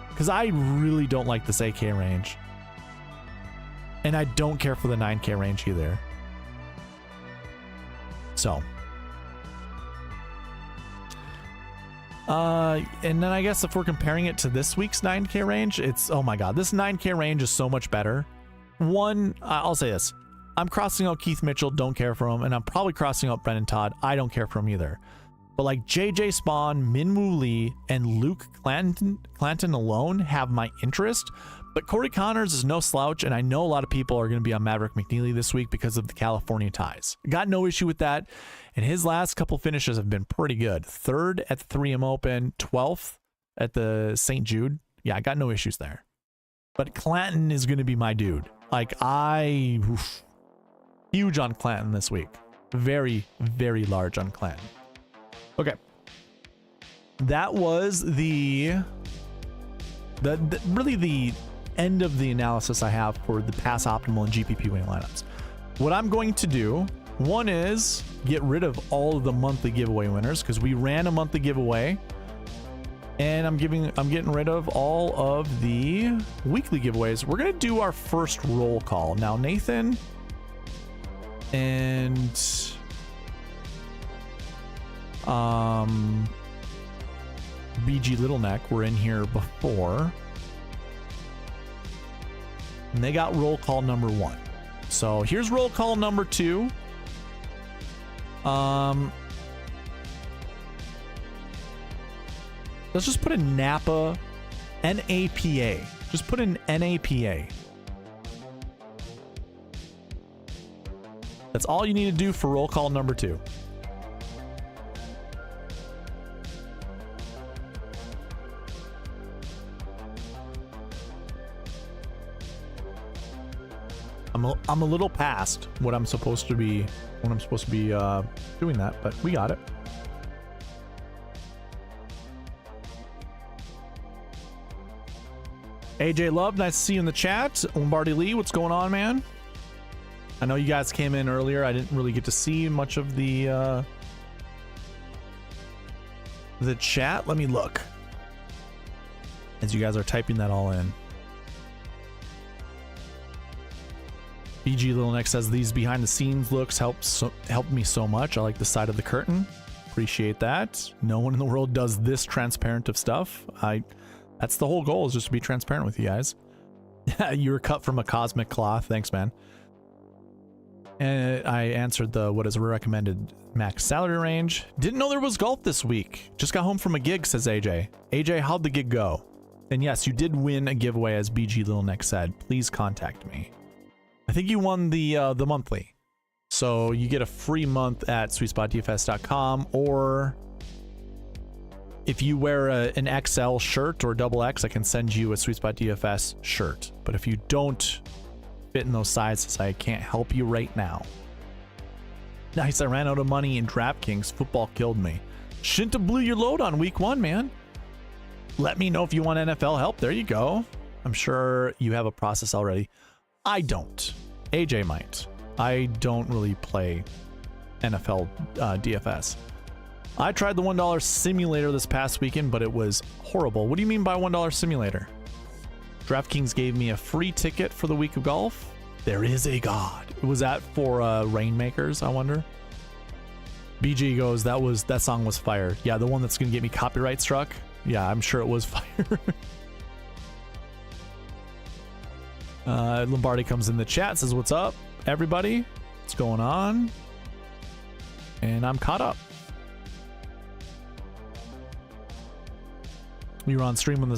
Because I really don't like this 8K range. And I don't care for the 9K range either. So. And then I guess if we're comparing it to this week's 9K range, it's, oh my God, this 9K range is so much better. One, I'll say this. I'm crossing out Keith Mitchell, don't care for him, and I'm probably crossing out Brendan Todd. I don't care for him either. But like JJ Spaun, Minwoo Lee, and Luke Clanton alone have my interest. But Corey Connors is no slouch, and I know a lot of people are going to be on Maverick McNeely this week because of the California ties. Got no issue with that, and his last couple finishes have been pretty good. 3rd at the 3M Open, 12th at the St. Jude. Yeah, I got no issues there. But Clanton is going to be my dude. Like, huge on Clanton this week. Very, very large on Clanton. Okay. That was the really the end of the analysis I have for the pass optimal and GPP winning lineups. What I'm going to do, one is get rid of all of the monthly giveaway winners because we ran a monthly giveaway, and I'm getting rid of all of the weekly giveaways. We're gonna do our first roll call now. Nathan and BG Little Neck were in here before, and they got roll call number 1. So here's roll call number 2. Let's just put a Napa, NAPA. Just put in NAPA. That's all you need to do for roll call number 2. I'm a little past what I'm supposed to be doing that, but we got it. AJ Love, nice to see you in the chat. Lombardi Lee, what's going on, man? I know you guys came in earlier. I didn't really get to see much of the chat. Let me look as you guys are typing that all in. BG Little Neck says these behind the scenes looks helped me so much. I like the side of the curtain. Appreciate that. No one in the world does this transparent of stuff. That's the whole goal, is just to be transparent with you guys. You were cut from a cosmic cloth. Thanks, man. And I answered what is a recommended max salary range. Didn't know there was golf this week. Just got home from a gig, says AJ. AJ, how'd the gig go? And yes, you did win a giveaway, as BG Little Neck said. Please contact me. I think you won the monthly. So you get a free month at SweetSpotDFS.com, or if you wear an XL shirt or double X, I can send you a SweetSpotDFS shirt. But if you don't fit in those sizes, I can't help you right now. Nice, I ran out of money in DraftKings. Football killed me. Shouldn't have blew your load on week 1, man. Let me know if you want NFL help. There you go. I'm sure you have a process already. I don't. AJ might. I don't really play NFL DFS. I tried the $1 simulator this past weekend, but it was horrible. What do you mean by $1 simulator? DraftKings gave me a free ticket for the week of golf. There is a God. Was that for Rainmakers, I wonder? BG goes, that song was fire. Yeah, the one that's gonna get me copyright struck. Yeah, I'm sure it was fire. Lombardi comes in the chat, says, what's up, everybody? What's going on? And I'm caught up. You were on stream when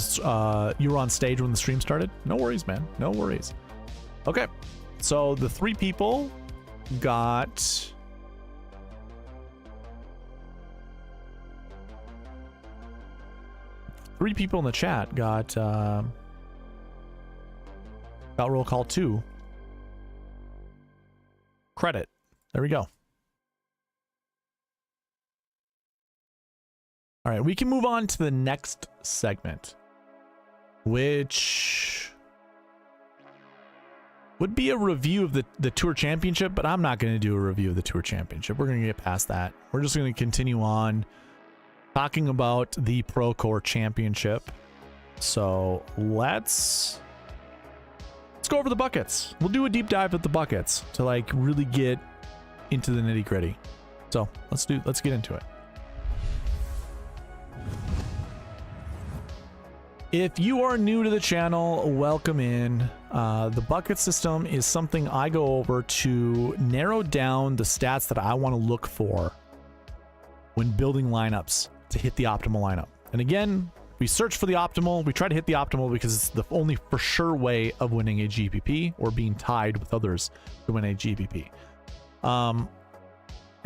you were on stage when the stream started? No worries, man. No worries. Okay. So the 3 people got in the chat got roll call 2 credit. There we go. All right, we can move on to the next segment, which would be a review of the Tour Championship, but I'm not going to do a review of the Tour Championship. We're going to get past that. We're just going to continue on talking about the Procore Championship. So let's go over the buckets. We'll do a deep dive at the buckets to like really get into the nitty gritty. So let's get into it. If you are new to the channel, welcome in. The bucket system is something I go over to narrow down the stats that I want to look for when building lineups to hit the optimal lineup. And again, we search for the optimal. We try to hit the optimal because it's the only for sure way of winning a GPP or being tied with others to win a GPP. And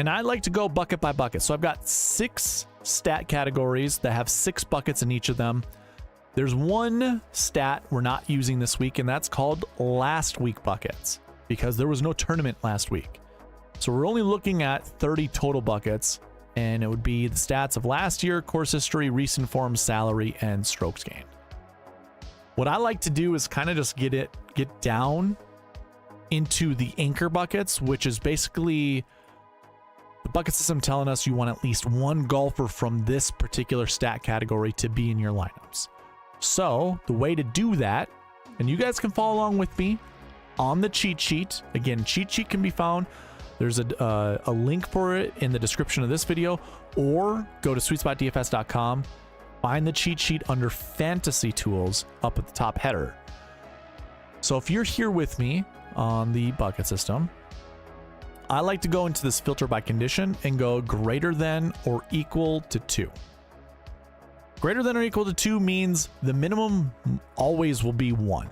I like to go bucket by bucket. So I've got 6 stat categories that have 6 buckets in each of them. There's one stat we're not using this week, and that's called last week buckets because there was no tournament last week. So we're only looking at 30 total buckets, and it would be the stats of last year, course history, recent form, salary, and strokes gained. What I like to do is kind of just get down into the anchor buckets, which is basically the bucket system telling us you want at least one golfer from this particular stat category to be in your lineups. So the way to do that, and you guys can follow along with me on the cheat sheet. Again, cheat sheet can be found. There's a link for it in the description of this video, or go to SweetSpotDFS.com, find the cheat sheet under Fantasy Tools up at the top header. So if you're here with me on the bucket system, I like to go into this filter by condition and go greater than or equal to 2. Greater than or equal to 2 means the minimum always will be 1.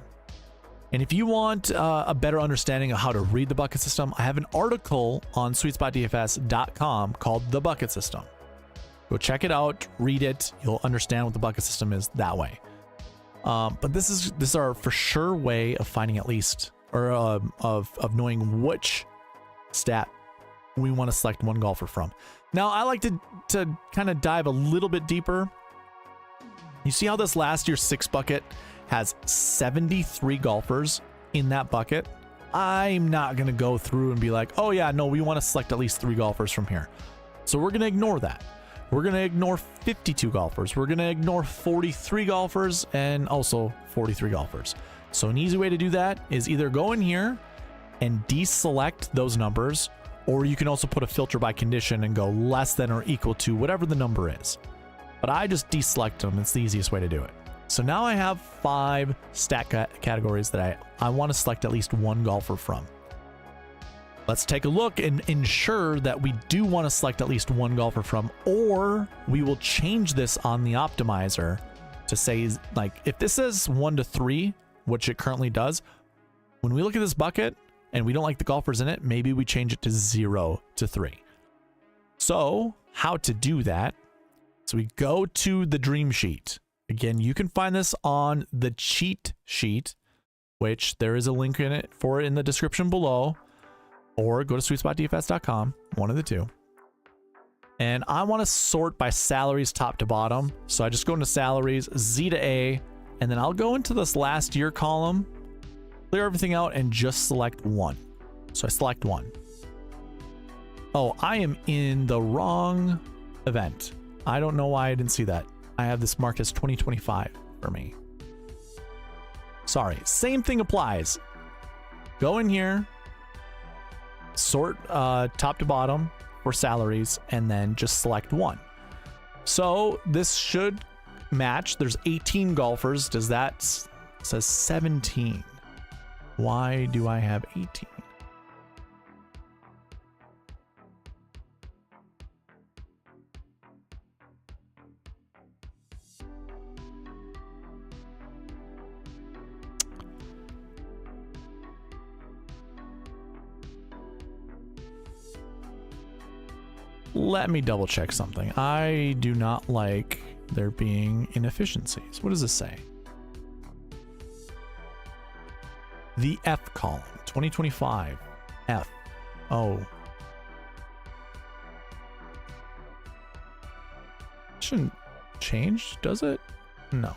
And if you want a better understanding of how to read the bucket system, I have an article on SweetSpotDFS.com called The Bucket System. Go check it out, read it. You'll understand what the bucket system is that way. But this is our for sure way of finding at least, or of knowing which stat we want to select one golfer from. Now, I like to kind of dive a little bit deeper. You see how this last year's 6 bucket has 73 golfers in that bucket? I'm not going to go through and be like, oh yeah, no, we want to select at least 3 golfers from here. So we're going to ignore that. We're going to ignore 52 golfers. We're going to ignore 43 golfers and also 43 golfers. So an easy way to do that is either go in here and deselect those numbers, or you can also put a filter by condition and go less than or equal to whatever the number is. But I just deselect them. It's the easiest way to do it. So now I have 5 stat categories that I want to select at least one golfer from. Let's take a look and ensure that we do want to select at least one golfer from, or we will change this on the optimizer to say, like, if this says 1 to 3, which it currently does, when we look at this bucket and we don't like the golfers in it, maybe we change it to 0 to 3. So how to do that? So we go to the dream sheet. Again, you can find this on the cheat sheet, which there is a link in it for it in the description below, or go to SweetSpotDFS.com, one of the two. And I want to sort by salaries top to bottom. So I just go into salaries, Z to A, and then I'll go into this last year column, clear everything out, and just select 1. So I select 1. Oh, I am in the wrong event. I don't know why I didn't see that. I have this marked as 2025 for me. Sorry, same thing applies. Go in here, sort top to bottom for salaries, and then just select 1. So this should match. There's 18 golfers. Does that it says 17? Why do I have 18? Let me double check something. I do not like there being inefficiencies. What does this say? The F column, 2025, F. Oh. Shouldn't change, does it? No.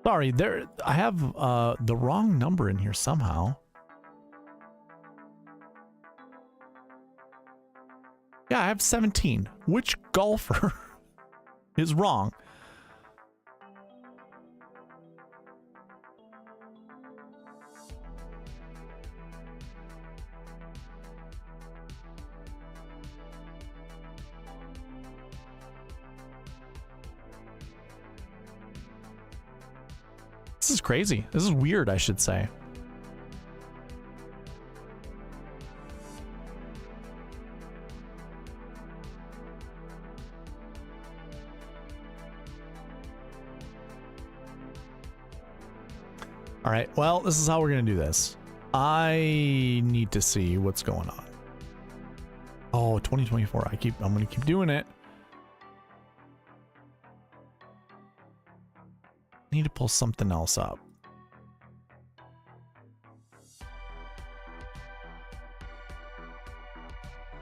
Sorry, I have the wrong number in here somehow. Yeah, I have 17. Which golfer is wrong? This is crazy. This is weird, I should say. All right, well, this is how we're going to do this. I need to see what's going on. Oh, 2024. I'm gonna keep doing it. Need to pull something else up.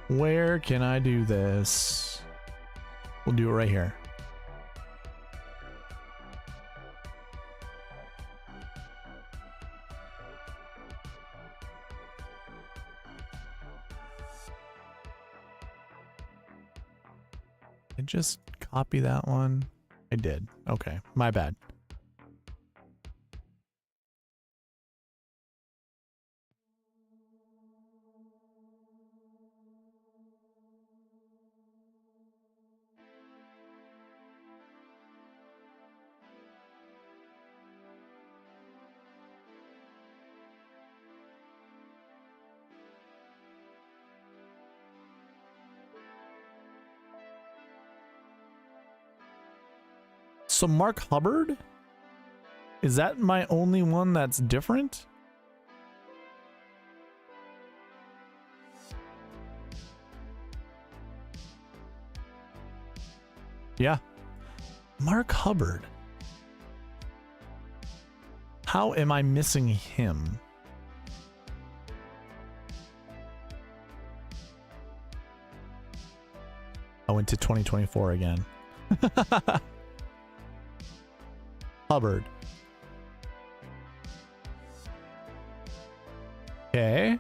Where can I do this? We'll do it right here. I just copy that one. I did. Okay, my bad. So Mark Hubbard? Is that my only one that's different? Yeah. Mark Hubbard. How am I missing him? I went to 2024 again. Hubbard. Okay.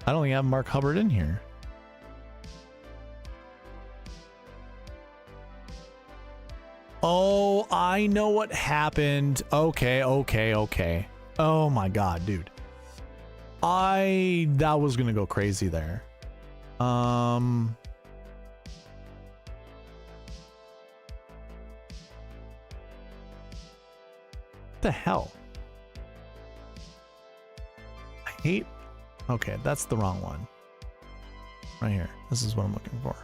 I don't think I have Mark Hubbard in here. Oh, I know what happened. Okay. Oh my God, dude. That was gonna go crazy there. What the hell? I hate. Okay, that's the wrong one. Right here. This is what I'm looking for.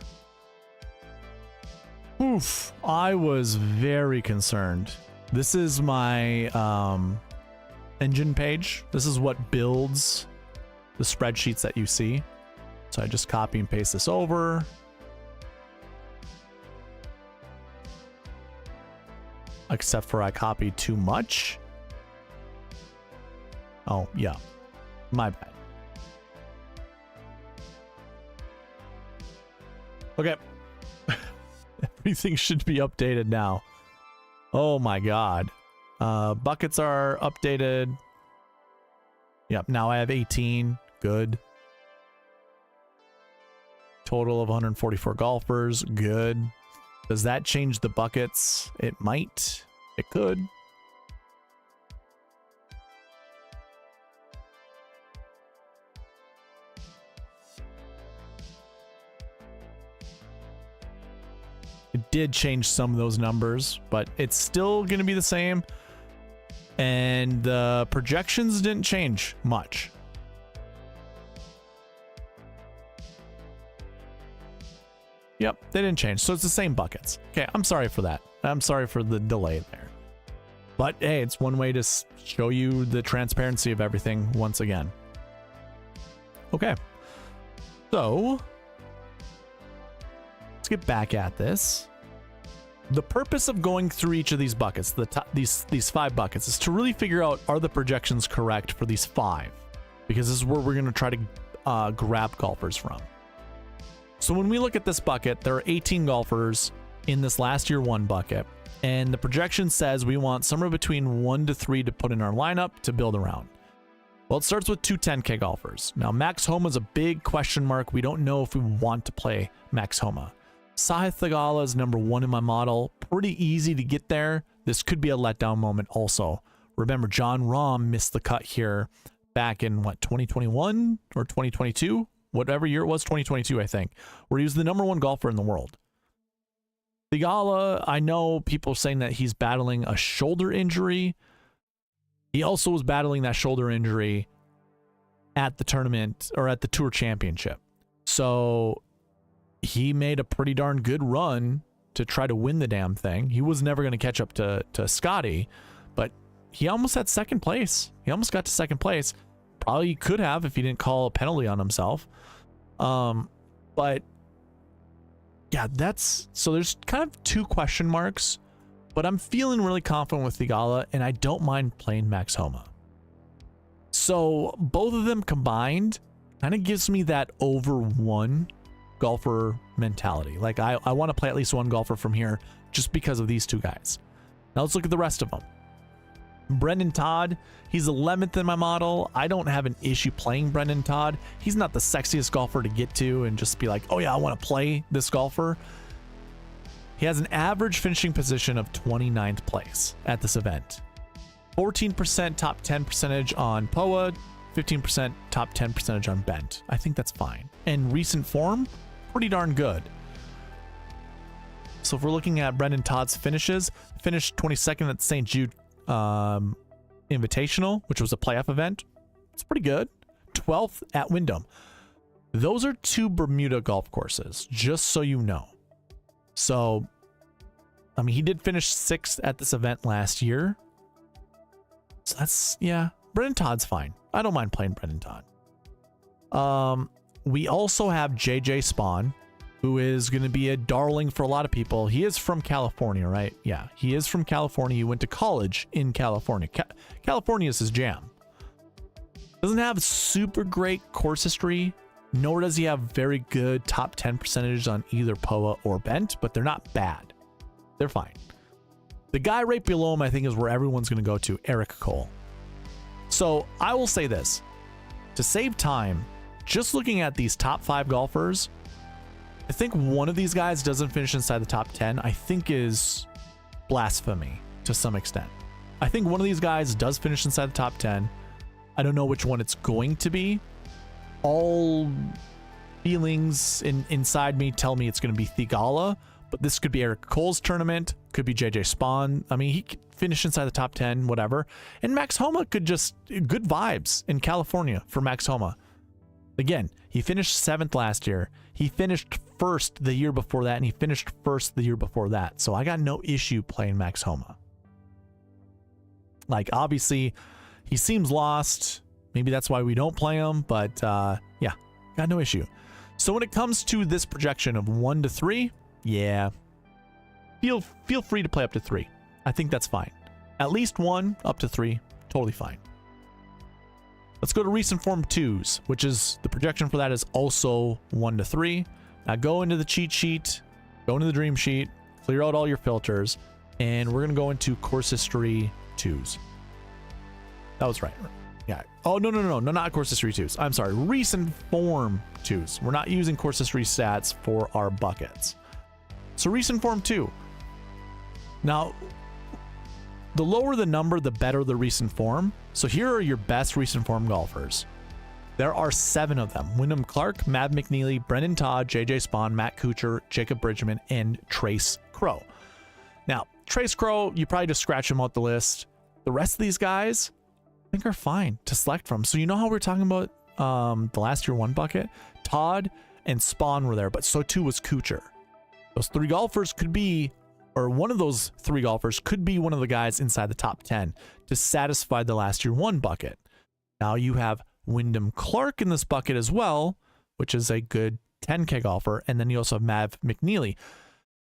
Oof. I was very concerned. This is my engine page. This is what builds the spreadsheets that you see. So I just copy and paste this over. Except for I copied too much. Oh, yeah. My bad. Okay. Everything should be updated now. Oh my God. Buckets are updated. Yep, now I have 18. Good. Total of 144 golfers. Good. Does that change the buckets? It might. It could. It did change some of those numbers, but it's still going to be the same. And the projections didn't change much. Yep, they didn't change. So it's the same buckets. Okay, I'm sorry for that. I'm sorry for the delay there. But hey, it's one way to show you the transparency of everything once again. Okay. So let's get back at this. The purpose of going through each of these buckets, these 5 buckets, is to really figure out, are the projections correct for these 5? Because this is where we're going to try to grab golfers from. So when we look at this bucket, there are 18 golfers in this last year 1 bucket, and the projection says we want somewhere between 1 to 3 to put in our lineup to build around. Well, it starts with 2 10K golfers. Now, Max Homa is a big question mark. We don't know if we want to play Max Homa. Sahith Theegala is number 1 in my model. Pretty easy to get there. This could be a letdown moment also. Remember, John Rahm missed the cut here back in, what, 2021 or 2022? Whatever year it was, 2022, I think, where he was the number 1 golfer in the world. Theegala, I know people saying that he's battling a shoulder injury. He also was battling that shoulder injury at the tournament, or at the Tour Championship. So he made a pretty darn good run try to win the damn thing. He was never going to catch up to Scotty, but he almost had second place. He almost got to second place. Probably could have if he didn't call a penalty on himself. But yeah, so there's kind of two question marks, but I'm feeling really confident with Theegala, and I don't mind playing Max Homa. So both of them combined kind of gives me that over one golfer mentality. Like I want to play at least one golfer from here just because of these two guys. Now let's look at the rest of them. Brendan Todd, he's 11th in my model. I don't have an issue playing Brendan Todd. He's not the sexiest golfer to get to and just be like, oh yeah, I want to play this golfer. He has an average finishing position of 29th place at this event. 14% top 10 percentage on POA, 15% top 10 percentage on bent. I think that's fine. And recent form, pretty darn good. So if we're looking at Brendan Todd's finishes, finished 22nd at the St. Jude Invitational, which was a playoff event. It's pretty good. 12th at Wyndham. Those are two Bermuda golf courses, just so you know. So, I mean, he did finish 6th at this event last year. So that's, yeah, Brendan Todd's fine. I don't mind playing Brendan Todd. We also have JJ Spaun, who is going to be a darling for a lot of people. He is from California, right? Yeah, he is from California. He went to college in California. California is his jam. Doesn't have super great course history, nor does he have very good top 10 percentages on either POA or bent, but they're not bad. They're fine. The guy right below him, I think, is where everyone's going to go to, Eric Cole. So I will say this, to save time, just looking at these top 5 golfers, I think one of these guys doesn't finish inside the top 10, I think is blasphemy to some extent. I think one of these guys does finish inside the top 10. I don't know which one it's going to be. All feelings inside me tell me it's going to be Theegala, but this could be Eric Cole's tournament, could be JJ Spaun. I mean, he could finish inside the top 10, whatever. And Max Homa could just, good vibes in California for Max Homa. Again, he finished 7th last year. He finished 1st the year before that, and he finished 1st the year before that. So I got no issue playing Max Homa. Like, obviously, he seems lost. Maybe that's why we don't play him, but yeah, got no issue. So when it comes to this projection of 1 to 3, yeah, feel free to play up to 3. I think that's fine. At least 1 up to 3, totally fine. Let's go to recent form 2s, which is the projection for that is also 1 to 3. Now go into the cheat sheet, go into the dream sheet, clear out all your filters, and we're gonna go into course history 2s. That was right. Yeah. Oh, no, not course history 2s. I'm sorry, recent form 2s. We're not using course history stats for our buckets. So recent form 2. Now, the lower the number, the better the recent form. So here are your best recent form golfers. There are 7 of them. Wyndham Clark, Mav McNeely, Brendan Todd, JJ Spaun, Matt Kuchar, Jacob Bridgman, and Trace Crow. Now, Trace Crow, you probably just scratch him out the list. The rest of these guys, I think, are fine to select from. So you know how we were talking about the last year 1 bucket? Todd and Spaun were there, but so too was Kuchar. Those 3 golfers could be, or one of those 3 golfers could be one of the guys inside the top 10 to satisfy the last year 1 bucket. Now you have Wyndham Clark in this bucket as well, which is a good 10K golfer. And then you also have Mav McNeely.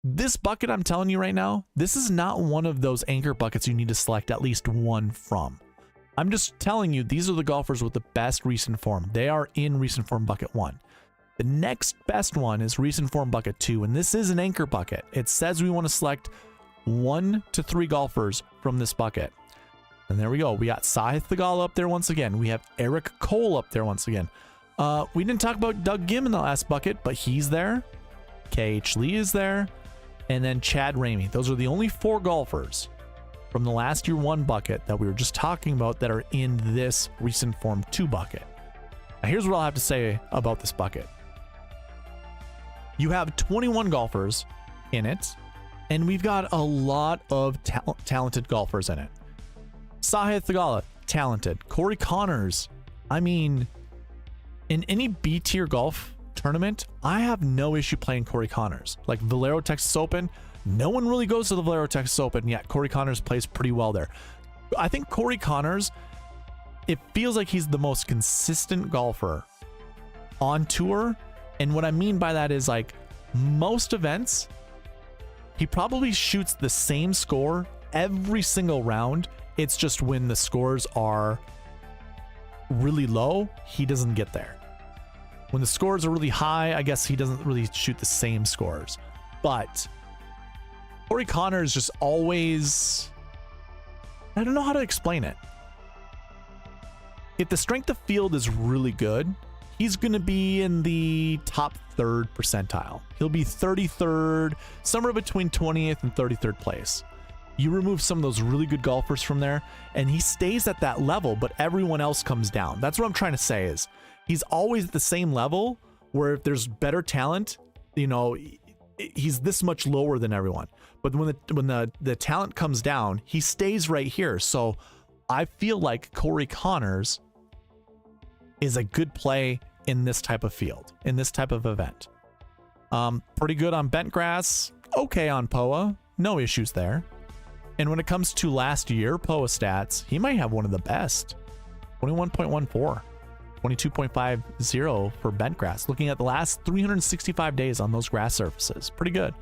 This bucket, I'm telling you right now, this is not one of those anchor buckets you need to select at least 1 from. I'm just telling you, these are the golfers with the best recent form. They are in recent form bucket 1. The next best one is recent form bucket 2, and this is an anchor bucket. It says we want to select 1 to 3 golfers from this bucket. And there we go. We got Sahith Theegala up there once again. We have Eric Cole up there once again. We didn't talk about Doug Gim in the last bucket, but he's there. KH Lee is there. And then Chad Ramey. Those are the only 4 golfers from the last year 1 bucket that we were just talking about that are in this recent form 2 bucket. Now here's what I'll have to say about this bucket. You have 21 golfers in it, and we've got a lot of talented golfers in it. Sahith Theegala, talented. Corey Connors, I mean, in any B-tier golf tournament, I have no issue playing Corey Connors. Like Valero Texas Open, No one really goes to the Valero Texas Open, yet Corey Connors plays pretty well there. I think Corey Connors, it feels like he's the most consistent golfer on tour. And what I mean by that is, like, most events, he probably shoots the same score every single round. It's just when the scores are really low, he doesn't get there. When the scores are really high, I guess he doesn't really shoot the same scores. But Corey Connors just always, I don't know how to explain it. If the strength of field is really good, he's going to be in the top 3rd percentile. He'll be 33rd, somewhere between 20th and 33rd place. You remove some of those really good golfers from there, and he stays at that level, but everyone else comes down. That's what I'm trying to say is he's always at the same level, where if there's better talent, you know, he's this much lower than everyone. But when the talent comes down, he stays right here. So I feel like Corey Connors is a good play in this type of field, in this type of event. Pretty good on bent grass, okay on POA, no issues there. And when it comes to last year POA stats, he might have one of the best. 21.14, 22.50 for bent grass. Looking at the last 365 days on those grass surfaces, pretty good.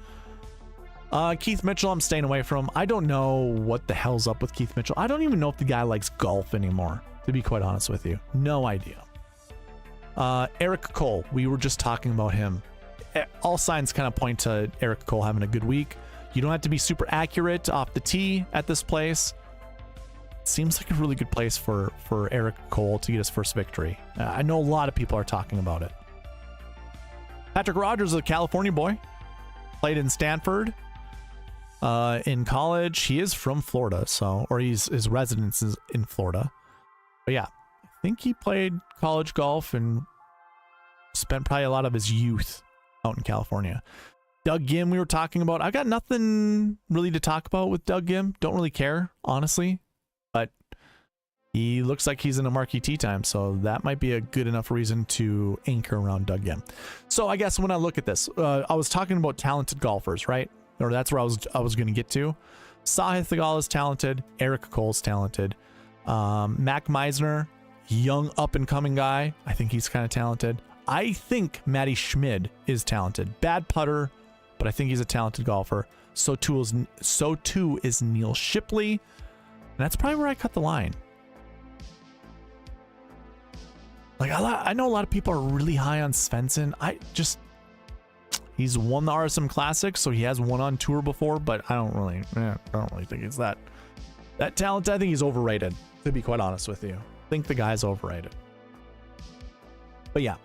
Keith Mitchell, I'm staying away from. I don't know what the hell's up with Keith Mitchell. I don't even know if the guy likes golf anymore, to be quite honest with you. No idea. Eric Cole, we were just talking about him. All signs kind of point to Eric Cole having a good week. You don't have to be super accurate off the tee at this place. Seems like a really good place for Eric Cole to get his first victory. I know a lot of people are talking about it. Patrick Rogers, a California boy, played in Stanford in college. He is from Florida, or his residence is in Florida. But yeah, I think he played college golf and spent probably a lot of his youth out in California. Doug Gim, we were talking about. I got nothing really to talk about with Doug Gim. Don't really care, honestly. But he looks like he's in a Marquee Tee Times, so that might be a good enough reason to anchor around Doug Gim. So I guess when I look at this, I was talking about talented golfers, right? Or that's where I was going to get to. Sahith Theegala is talented. Eric Cole's talented. Mac Meissner, young up-and-coming guy. I think he's kind of talented. I think Matty Schmid is talented. Bad putter, but I think he's a talented golfer. So too is Neil Shipley. And that's probably where I cut the line. Like, I know a lot of people are really high on Svensson. He's won the RSM Classic, so he has won on tour before, but I don't really think he's that talented. I think he's overrated, to be quite honest with you. I think the guy's overrated. But yeah,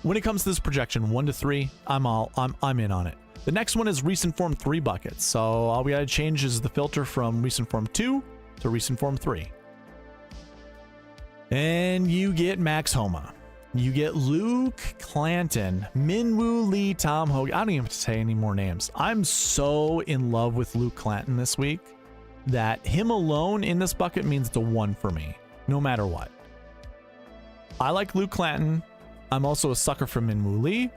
when it comes to this projection, 1 to 3, I'm in on it. The next one is recent form 3 buckets. So all we gotta change is the filter from recent form 2 to recent form 3. And you get Max Homa. You get Luke Clanton, Minwoo Lee, Tom Hoey. I don't even have to say any more names. I'm so in love with Luke Clanton this week that him alone in this bucket means it's a 1 for me, no matter what. I like Luke Clanton. I'm also a sucker for Minwoo Lee.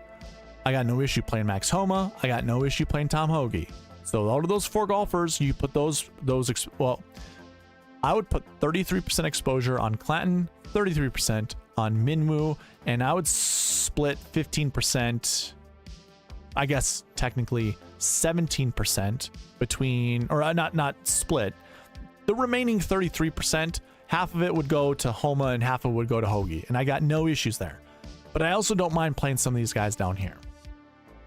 I got no issue playing Max Homa. I got no issue playing Tom Hoey. So out of those 4 golfers, you put well, I would put 33% exposure on Clanton, 33% on Minwoo, and I would split 15%, I guess technically 17% between, or not split. The remaining 33%, half of it would go to Homa and half of it would go to Hoey, and I got no issues there. But I also don't mind playing some of these guys down here.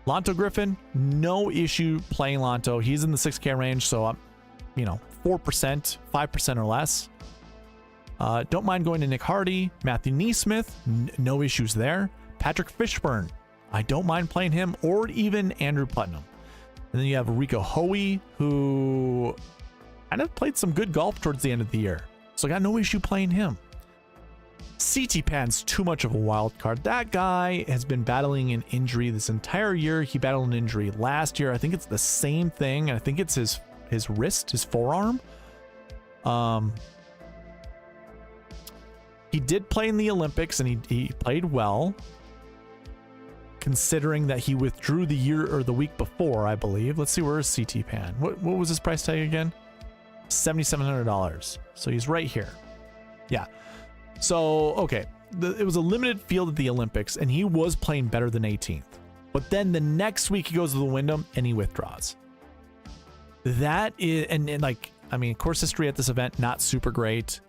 Lanto Griffin, no issue playing Lanto. He's in the 6K range, so I'm, 4%, 5% or less. Don't mind going to Nick Hardy, Matthew NeSmith, no issues there. Patrick Fishburn, I don't mind playing him, or even Andrew Putnam. And then you have Rico Hoey, who kind of played some good golf towards the end of the year, so I got no issue playing him. CT Pan's too much of a wild card. That guy has been battling an injury this entire year. He battled an injury last year. I think it's the same thing. I think it's his wrist, his forearm. He did play in the Olympics and he played well. considering that he withdrew the year or the week before, I believe. Let's see, where is CT Pan? What was his price tag again? $7,700. So he's right here. Yeah. So, okay. It was a limited field at the Olympics, and he was playing better than 18th. But then the next week he goes to the Wyndham and he withdraws. That is, and like, I mean, course history at this event, not super great.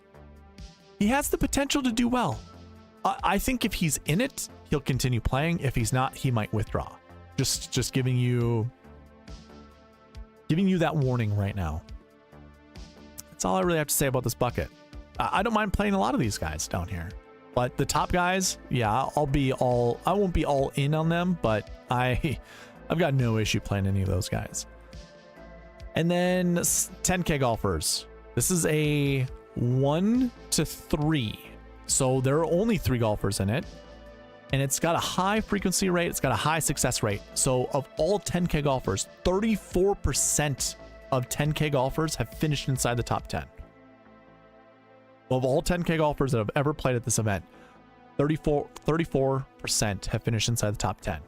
He has the potential to do well. I think if he's in it, he'll continue playing. If he's not, he might withdraw. Just giving you that warning right now. That's all I really have to say about this bucket. I don't mind playing a lot of these guys down here, but the top guys, yeah, I won't be all in on them, but I've got no issue playing any of those guys. And then 10K golfers. This is a 1 to 3. So there are only 3 golfers in it, and it's got a high frequency rate. It's got a high success rate. So of all 10K golfers, 34% of 10K golfers have finished inside the top 10. Of all 10K golfers that have ever played at this event, 34% have finished inside the top 10.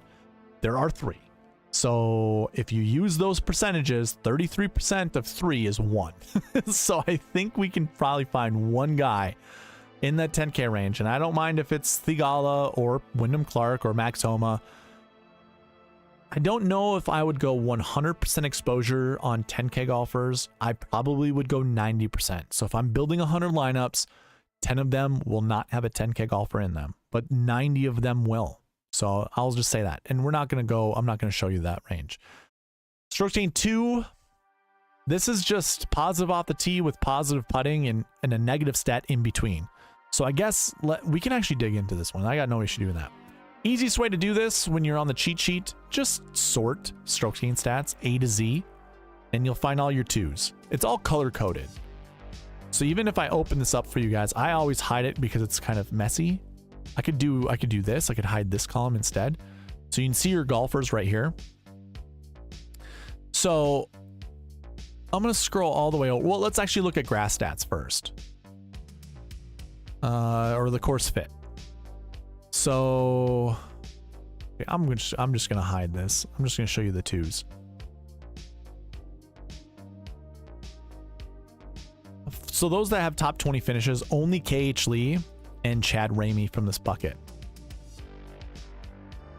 There are 3. So if you use those percentages, 33% of 3 is 1. So I think we can probably find one guy in that 10K range, and I don't mind if it's Theegala or Wyndham Clark or Max Homa. I don't know if I would go 100% exposure on 10K golfers. I probably would go 90%. So if I'm building 100 lineups, 10 of them will not have a 10K golfer in them, but 90 of them will. So I'll just say that. And I'm not going to show you that range. Stroke chain 2. This is just positive off the tee with positive putting and a negative stat in between. So I guess we can actually dig into this one. I got no issue doing that. Easiest way to do this when you're on the cheat sheet, just sort stroke chain stats A to Z, and you'll find all your 2s. It's all color coded. So even if I open this up for you guys, I always hide it because it's kind of messy. I could do this. I could hide this column instead. So you can see your golfers right here. So I'm going to scroll all the way over. Well, let's actually look at grass stats first. Or the course fit. So okay, I'm just going to hide this. I'm just going to show you the 2s. So those that have top 20 finishes, only KH Lee and Chad Ramey from this bucket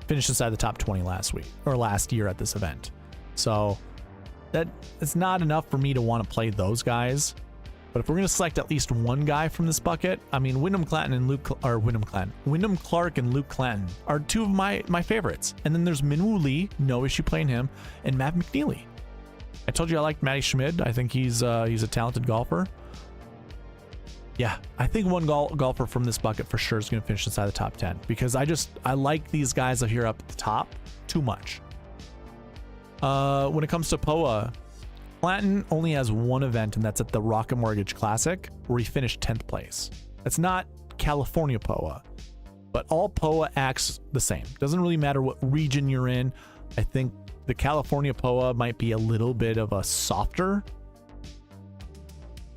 finished inside the top 20 last year at this event. So that it's not enough for me to want to play those guys. But if we're going to select at least one guy from this bucket, I mean, Wyndham Clark and Luke Clanton are 2 of my favorites. And then there's Minwoo Lee, no issue playing him, and Matt McNeely. I told you I liked Matty Schmid. I think he's a talented golfer. Yeah, I think one golfer from this bucket for sure is going to finish inside the top 10 because I like these guys up here up at the top too much. When it comes to POA, Clanton only has one event, and that's at the Rocket Mortgage Classic, where he finished 10th place. That's not California POA, but all POA acts the same. Doesn't really matter what region you're in. I think the California POA might be a little bit of a softer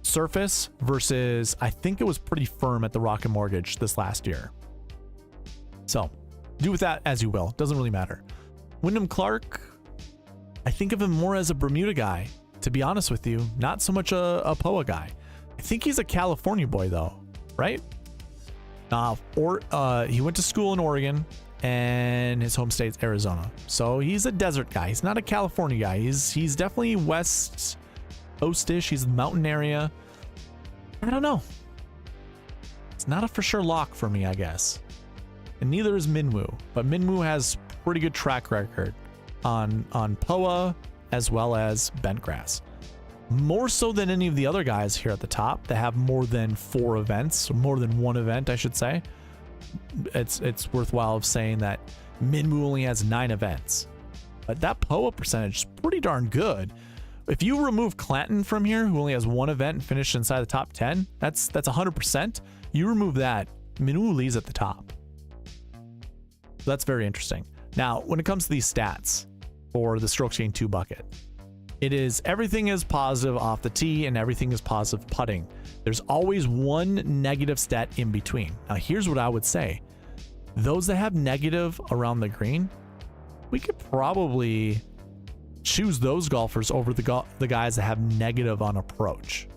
surface versus I think it was pretty firm at the Rocket Mortgage this last year. So do with that as you will. Doesn't really matter. Wyndham Clark, I think of him more as a Bermuda guy, to be honest with you, not so much a POA guy. I think he's a California boy though, right? He went to school in Oregon and his home state's Arizona. So he's a desert guy. He's not a California guy. He's definitely West Coast-ish. He's mountain area. I don't know. It's not a for sure lock for me, I guess. And neither is Minwoo, but Minwoo has pretty good track record on POA as well as bent grass. More so than any of the other guys here at the top that have more than 4 events, or more than 1 event, I should say. It's worthwhile of saying that Minwoo only has 9 events. But that POA percentage is pretty darn good. If you remove Clanton from here, who only has 1 event and finished inside the top 10, that's 100%. You remove that, Minwoo Lee's at the top. So that's very interesting. Now, when it comes to these stats for the stroke chain 2 bucket, it is everything is positive off the tee and everything is positive putting. There's always one negative stat in between. Now, here's what I would say. Those that have negative around the green we could probably choose those golfers over the guys that have negative on approach.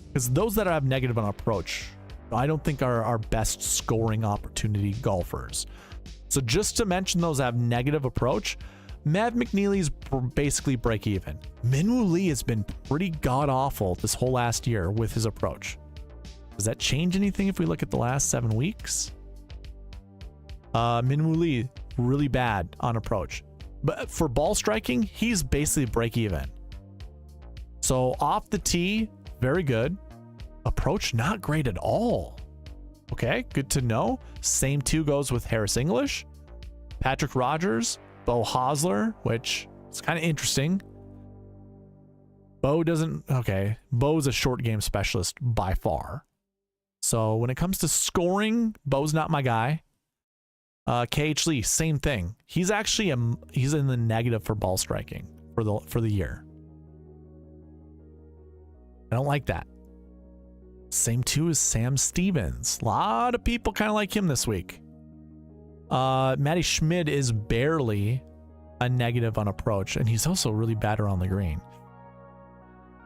Because those that have negative on approach, I don't think are our best scoring opportunity golfers. So just to mention those that have negative approach, Mav McNeely's basically break even. Minwoo Lee has been pretty god-awful this whole last year with his approach. Does that change anything if we look at the last 7 weeks? Minwoo Lee, really bad on approach. But for ball striking, he's basically break even. So off the tee, very good. Approach, not great at all. Okay, good to know. Same two goes with Harris English, Patrick Rogers, Beau Hosler, which is kind of interesting. Beau doesn't, okay, Beau's a short game specialist by far. So when it comes to scoring, Beau's not my guy. KH Lee, same thing. He's actually he's in the negative for ball striking for the year. I don't like that. Same too as Sam Stevens. A lot of people kind of like him this week. Matty Schmid is barely a negative on approach, and he's also really bad around the green.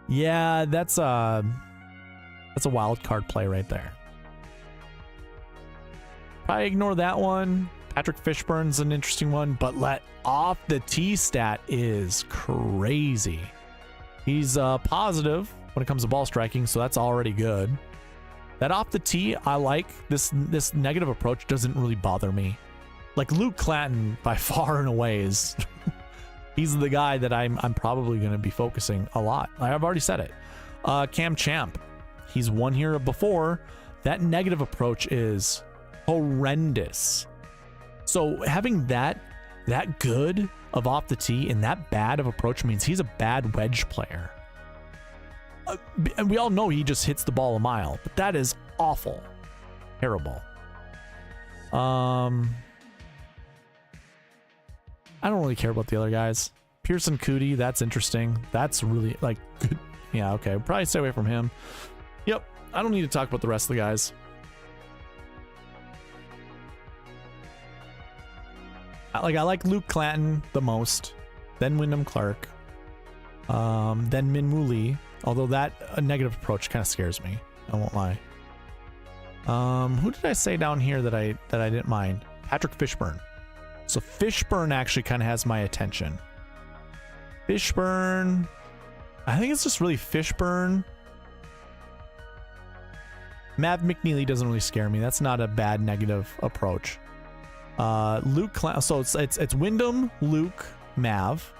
Yeah, that's a wild card play right there. Probably ignore that one. Patrick Fishburn's an interesting one, but let off the tee stat is crazy. He's positive when it comes to ball striking, so that's already good. That off the tee, I like. This negative approach doesn't really bother me. Like Luke Clanton, by far and away, is he's the guy that I'm probably going to be focusing a lot. I've already said it. Cam Champ, he's won here before. That negative approach is horrendous. So having that good of off the tee and that bad of approach means he's a bad wedge player. And we all know he just hits the ball a mile, but that is awful. Terrible. I don't really care about the other guys. Pearson Cootie, that's interesting. That's really like good. Yeah, okay. Probably stay away from him. Yep. I don't need to talk about the rest of the guys. I like Luke Clanton the most, then Wyndham Clark, then Minwoo Lee, although that a negative approach kind of scares me. I won't lie. Who did I say down here that I didn't mind? Patrick Fishburn. So Fishburn actually kind of has my attention. Fishburn, I think it's just really Fishburn. Mav McNeely doesn't really scare me. That's not a bad negative approach. Luke so it's Wyndham, Luke, Mav,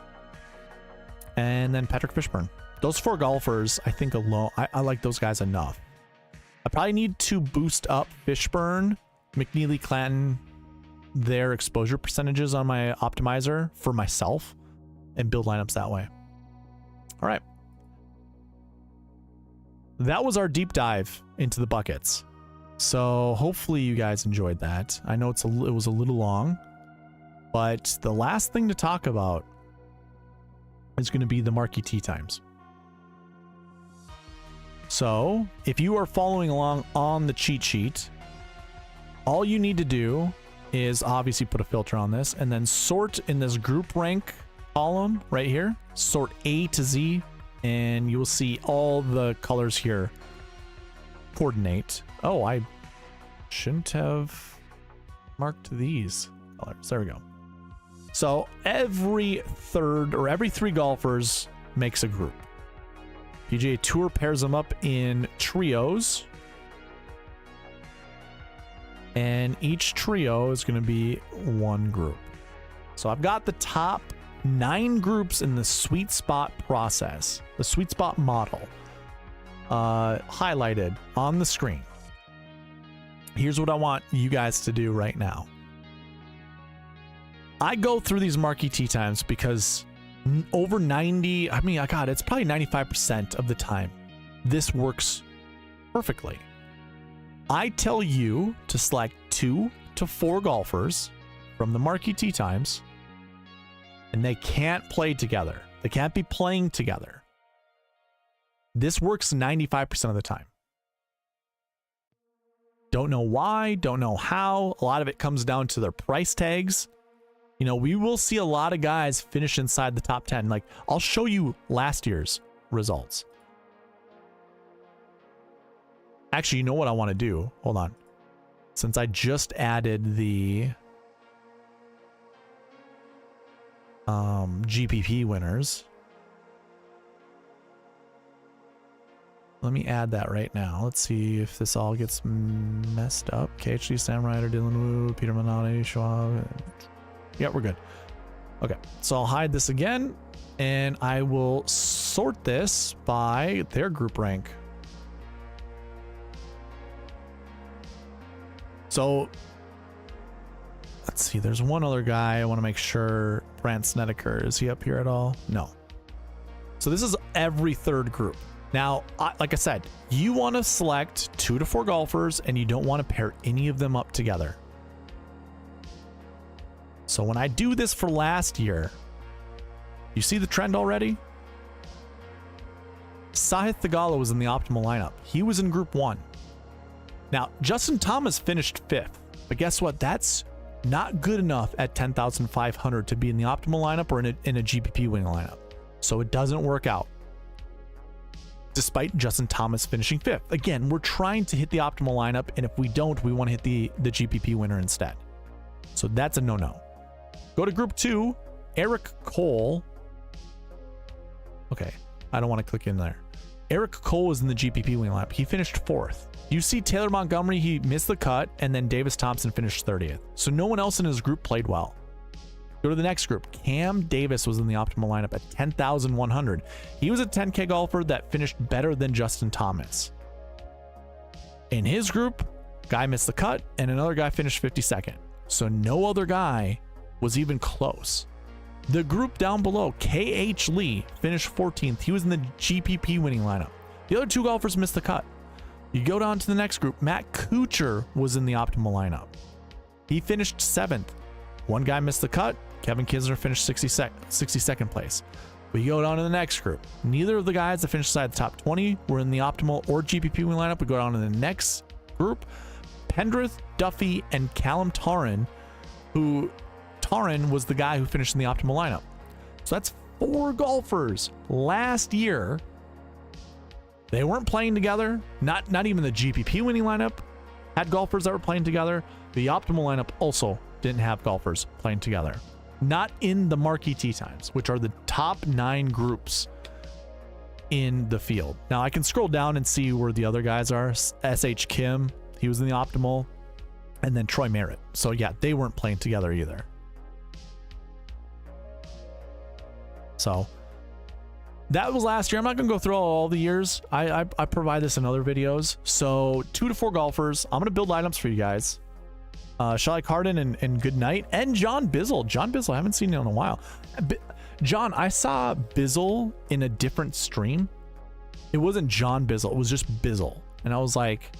and then Patrick Fishburn. Those 4 golfers, I think alone, I like those guys enough. I probably need to boost up Fishburn, McNeely, Clanton, their exposure percentages on my optimizer for myself and build lineups that way. All right. That was our deep dive into the buckets. So hopefully you guys enjoyed that. I know it was a little long, but the last thing to talk about is going to be the Marquee Tee Times. So if you are following along on the cheat sheet, all you need to do is obviously put a filter on this and then sort in this group rank column right here, sort A to Z, and you will see all the colors here coordinate. Oh, I shouldn't have marked these colors. There we go. So every 3 golfers makes a group. PGA Tour pairs them up in trios. And each trio is going to be 1 group. So I've got the top 9 groups in the SweetSpot process, the SweetSpot model, highlighted on the screen. Here's what I want you guys to do right now. I go through these Marquee Tee Times because over 90, I mean, God, it's probably 95% of the time, this works perfectly. I tell you to select 2 to 4 golfers from the Marquee Tee Times, and they can't play together. They can't be playing together. This works 95% of the time. Don't know why, don't know how. A lot of it comes down to their price tags. You know, we will see a lot of guys finish inside the top 10. Like, I'll show you last year's results. Actually, you know what I want to do? Hold on. Since I just added the GPP winners, let me add that right now. Let's see if this all gets messed up. KHD, Sam Ryder, Dylan Wu, Peter Minotti, Schwab. Yeah, we're good. Okay, so I'll hide this again, and I will sort this by their group rank. So let's see, there's one other guy I want to make sure. Brant Snedeker, is he up here at all? No. So this is every third group. Now, like I said, you want to select 2 to 4 golfers, and you don't want to pair any of them up together. So when I do this for last year, you see the trend already? Sahith Theegala was in the optimal lineup. He was in group 1. Now, Justin Thomas finished 5th, but guess what? That's not good enough at 10,500 to be in the optimal lineup or in a GPP winning lineup. So it doesn't work out. Despite Justin Thomas finishing 5th. Again, we're trying to hit the optimal lineup, and if we don't, we want to hit the GPP winner instead. So that's a no-no. Go to group 2, Eric Cole. Okay, I don't want to click in there. Eric Cole was in the GPP winning lineup. He finished 4th. You see Taylor Montgomery, he missed the cut, and then Davis Thompson finished 30th. So no one else in his group played well. Go to the next group. Cam Davis was in the optimal lineup at 10,100. He was a 10K golfer that finished better than Justin Thomas. In his group, guy missed the cut, and another guy finished 52nd. So no other guy was even close. The group down below, KH Lee, finished 14th. He was in the GPP winning lineup. The other 2 golfers missed the cut. You go down to the next group. Matt Kuchar was in the optimal lineup. He finished 7th. One guy missed the cut. Kevin Kisner finished 62nd place. We go down to the next group. Neither of the guys that finished inside the top 20 were in the optimal or GPP winning lineup. We go down to the next group. Pendrith, Duffy, and Callum Tarran, who Tarran was the guy who finished in the optimal lineup. So that's 4 golfers last year. They weren't playing together. Not even the GPP winning lineup had golfers that were playing together. The optimal lineup also didn't have golfers playing together. Not in the Marquee Tee Times, which are the top 9 groups in the field. Now I can scroll down and see where the other guys are. SH Kim, he was in the optimal, and then Troy Merritt. So yeah, they weren't playing together either. So that was last year. I'm not going to go through all the years. I provide this in other videos. So 2 to 4 golfers. I'm going to build lineups for you guys. Shalik Harden and good night. And John Bisel. John Bisel, I haven't seen him in a while. John, I saw Bisel in a different stream. It wasn't John Bisel. It was just Bisel. And I was like,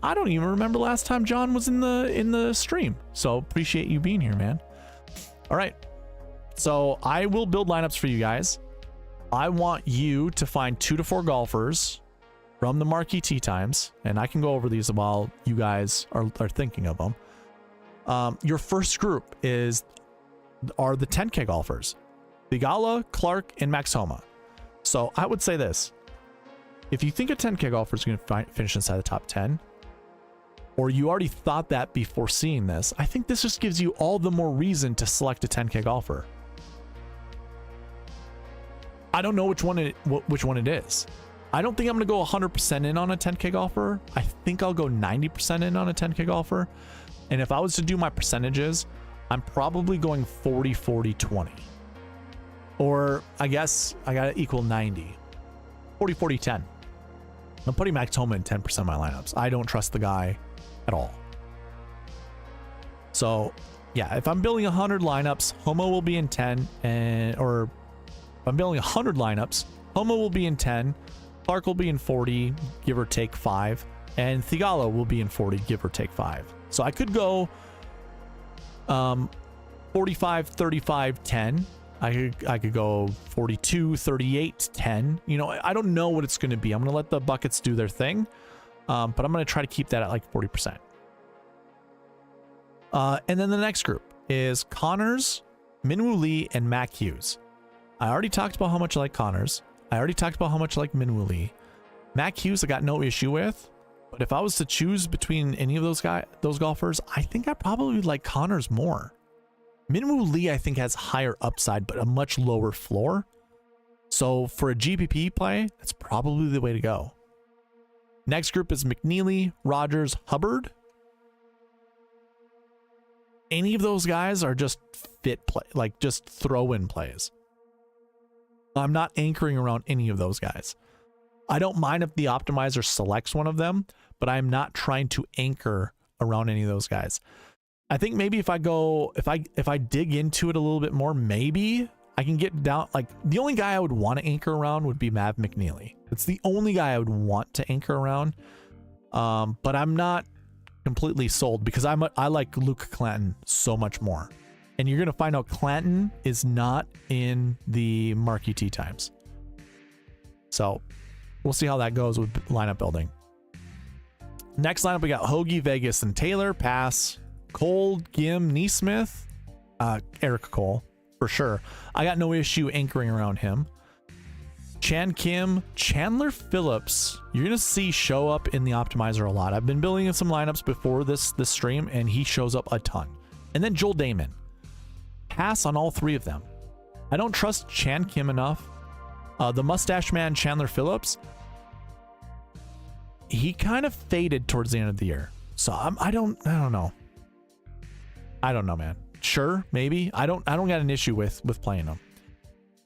I don't even remember last time John was in the stream. So appreciate you being here, man. All right. So I will build lineups for you guys. I want you to find 2 to 4 golfers from the Marquee Tee Times, and I can go over these while you guys are thinking of them. Your first group are the 10K golfers, Theegala, Clark, and Max Homa. So I would say this: if you think a 10K golfer is going to finish inside the top 10, or you already thought that before seeing this, I think this just gives you all the more reason to select a 10K golfer. I don't know which one it is. I don't think I'm going to go 100% in on a 10K golfer. I think I'll go 90% in on a 10K golfer. And if I was to do my percentages, I'm probably going 40, 40, 20. Or I guess I got to equal 90. 40, 40, 10. I'm putting Max Homa in 10% of my lineups. I don't trust the guy at all. So yeah, if I'm building 100 lineups, Homa will be in 10, or if I'm building 100 lineups, Homa will be in 10, Clark will be in 40, give or take 5, and Theegala will be in 40, give or take 5. So I could go 45, 35, 10. I could go 42, 38, 10. You know, I don't know what it's going to be. I'm going to let the buckets do their thing, but I'm going to try to keep that at like 40%. And then the next group, is Connors, Minwoo Lee, and Mac Hughes. I already talked about how much I like Connors. I already talked about how much I like Minwoo Lee. Mac Hughes I got no issue with, but if I was to choose between any of those golfers, I think I probably like Connors more. Minwoo Lee I think has higher upside, but a much lower floor. So for a GPP play, that's probably the way to go. Next group is McNeely, Rogers, Hubbard. Any of those guys are just fit play, like just throw-in plays. I'm not anchoring around any of those guys. I don't mind if the optimizer selects one of them, but I'm not trying to anchor around any of those guys. I think maybe if I dig into it a little bit more, maybe I can get down. Like the only guy I would want to anchor around would be Mav McNeely. It's the only guy I would want to anchor around. But I'm not completely sold because I like Luke Clanton so much more. And you're going to find out Clanton is not in the Marquee Tee Times. So we'll see how that goes with lineup building. Next lineup, we got Hoagie, Vegas, and Taylor. Pass. Cole, Gim, NeSmith, Eric Cole, for sure. I got no issue anchoring around him. Chan Kim, Chandler Phillips, you're going to see show up in the optimizer a lot. I've been building in some lineups before this stream, and he shows up a ton. And then Joel Damon. Pass on all three of them. I don't trust Chan Kim enough. The mustache man, Chandler Phillips, he kind of faded towards the end of the year. So I don't know. I don't know, man. Sure, maybe. I don't got an issue with playing them.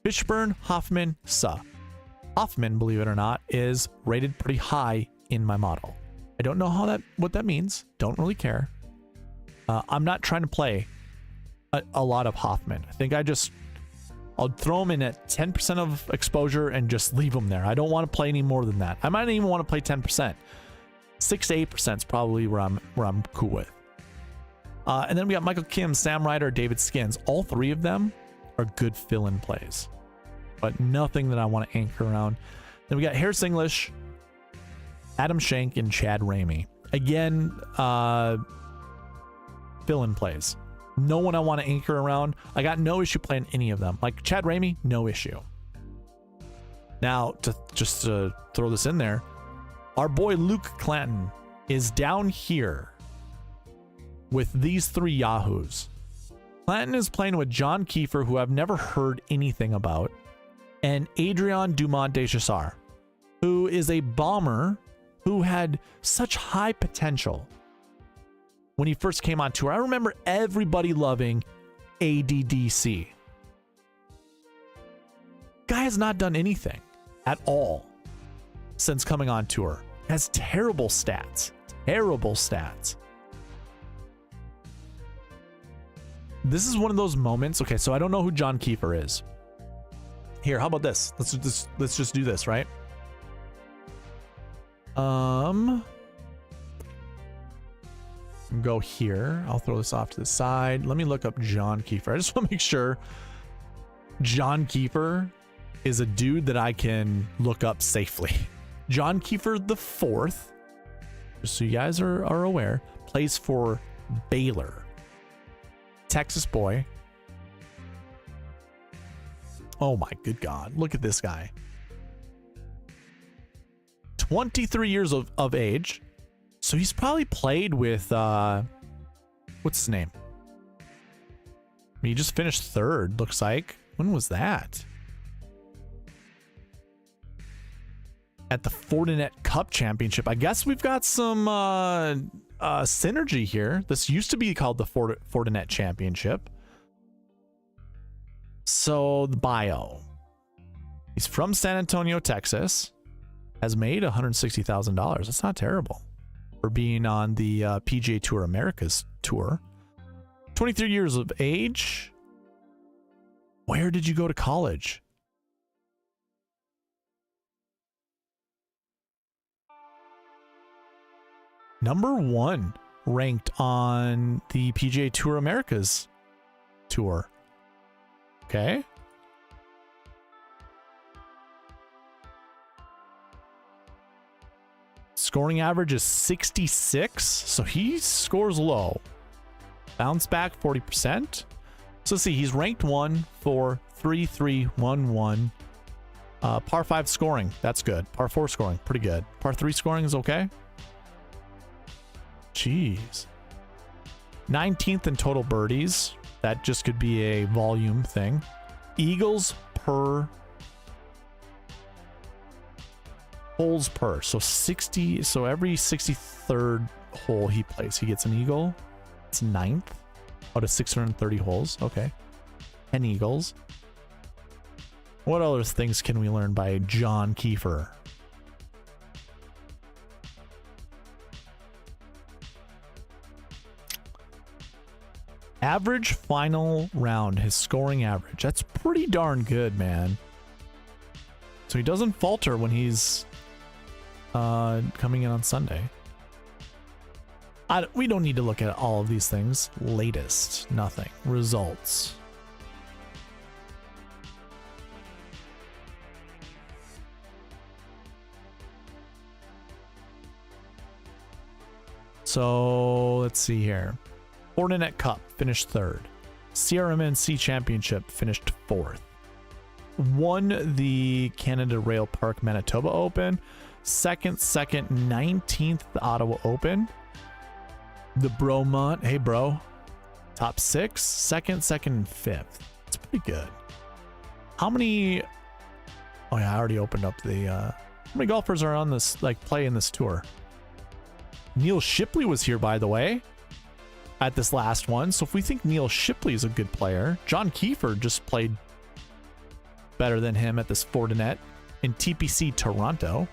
Fishburn, Hoffman, Suh. Hoffman, believe it or not, is rated pretty high in my model. I don't know what that means. Don't really care. I'm not trying to play a lot of Hoffman. I think I'll throw him in at 10% of exposure and just leave him there. I don't want to play any more than that. I might even want to play 10%. 6 to 8% is probably where I'm cool with. And then we got Michael Kim, Sam Ryder, David Skins. All three of them are good fill-in plays, but nothing that I want to anchor around. Then we got Harris English, Adam Schenk, and Chad Ramey. Again, fill-in plays. No one I want to anchor around. I got no issue playing any of them. Like Chad Ramey, no issue. Now, just to throw this in there, our boy Luke Clanton is down here with these three yahoos. Clanton is playing with John Kiefer, who I've never heard anything about, and Adrian Dumont Deschassar, who is a bomber who had such high potential when he first came on tour. I remember everybody loving ADDC. Guy has not done anything at all since coming on tour. Has terrible stats. Terrible stats. This is one of those moments. Okay, so I don't know who John Kiefer is. Here, how about this? Let's just do this, right? Go here. I'll throw this off to the side. Let me look up John Kiefer. I just want to make sure John Kiefer is a dude that I can look up safely. John Kiefer the fourth, just so you guys are aware, plays for Baylor. Texas boy. Oh my good God. Look at this guy. 23 years of age. So he's probably played with, what's his name? He just finished third, looks like. When was that? At the Fortinet Cup Championship. I guess we've got some synergy here. This used to be called the Fortinet Championship. So the bio. He's from San Antonio, Texas. Has made $160,000. That's not terrible for being on the PGA Tour Americas tour. 23 years of age. Where did you go to college? Number 1 ranked on the PGA Tour Americas tour. Okay. Scoring average is 66, so he scores low. Bounce back 40%. So let's see, he's ranked 1, 4, 3, 3, 1, 1. Par 5 scoring, that's good. Par 4 scoring, pretty good. Par 3 scoring is okay. Jeez. 19th in total birdies. That just could be a volume thing. Eagles per holes per. So 60. So every 63rd hole he plays, he gets an eagle. It's 9th out of 630 holes. Okay. 10 eagles. What other things can we learn by John Kiefer? Average final round, his scoring average. That's pretty darn good, man. So he doesn't falter when he's coming in on Sunday. We don't need to look at all of these things. Latest, nothing. Results. So let's see here. Fortinet Cup finished 3rd. CRMNC Championship finished 4th. Won the Canada Rail Park Manitoba Open. Second, 19th Ottawa Open. The Bromont, hey bro, top 6, second, and 5th. It's pretty good. How many? Oh yeah, I already opened up the. How many golfers are on this, like, play in this tour? Neil Shipley was here, by the way, at this last one. So if we think Neil Shipley is a good player, John Kiefer just played better than him at this Fortinet in TPC Toronto.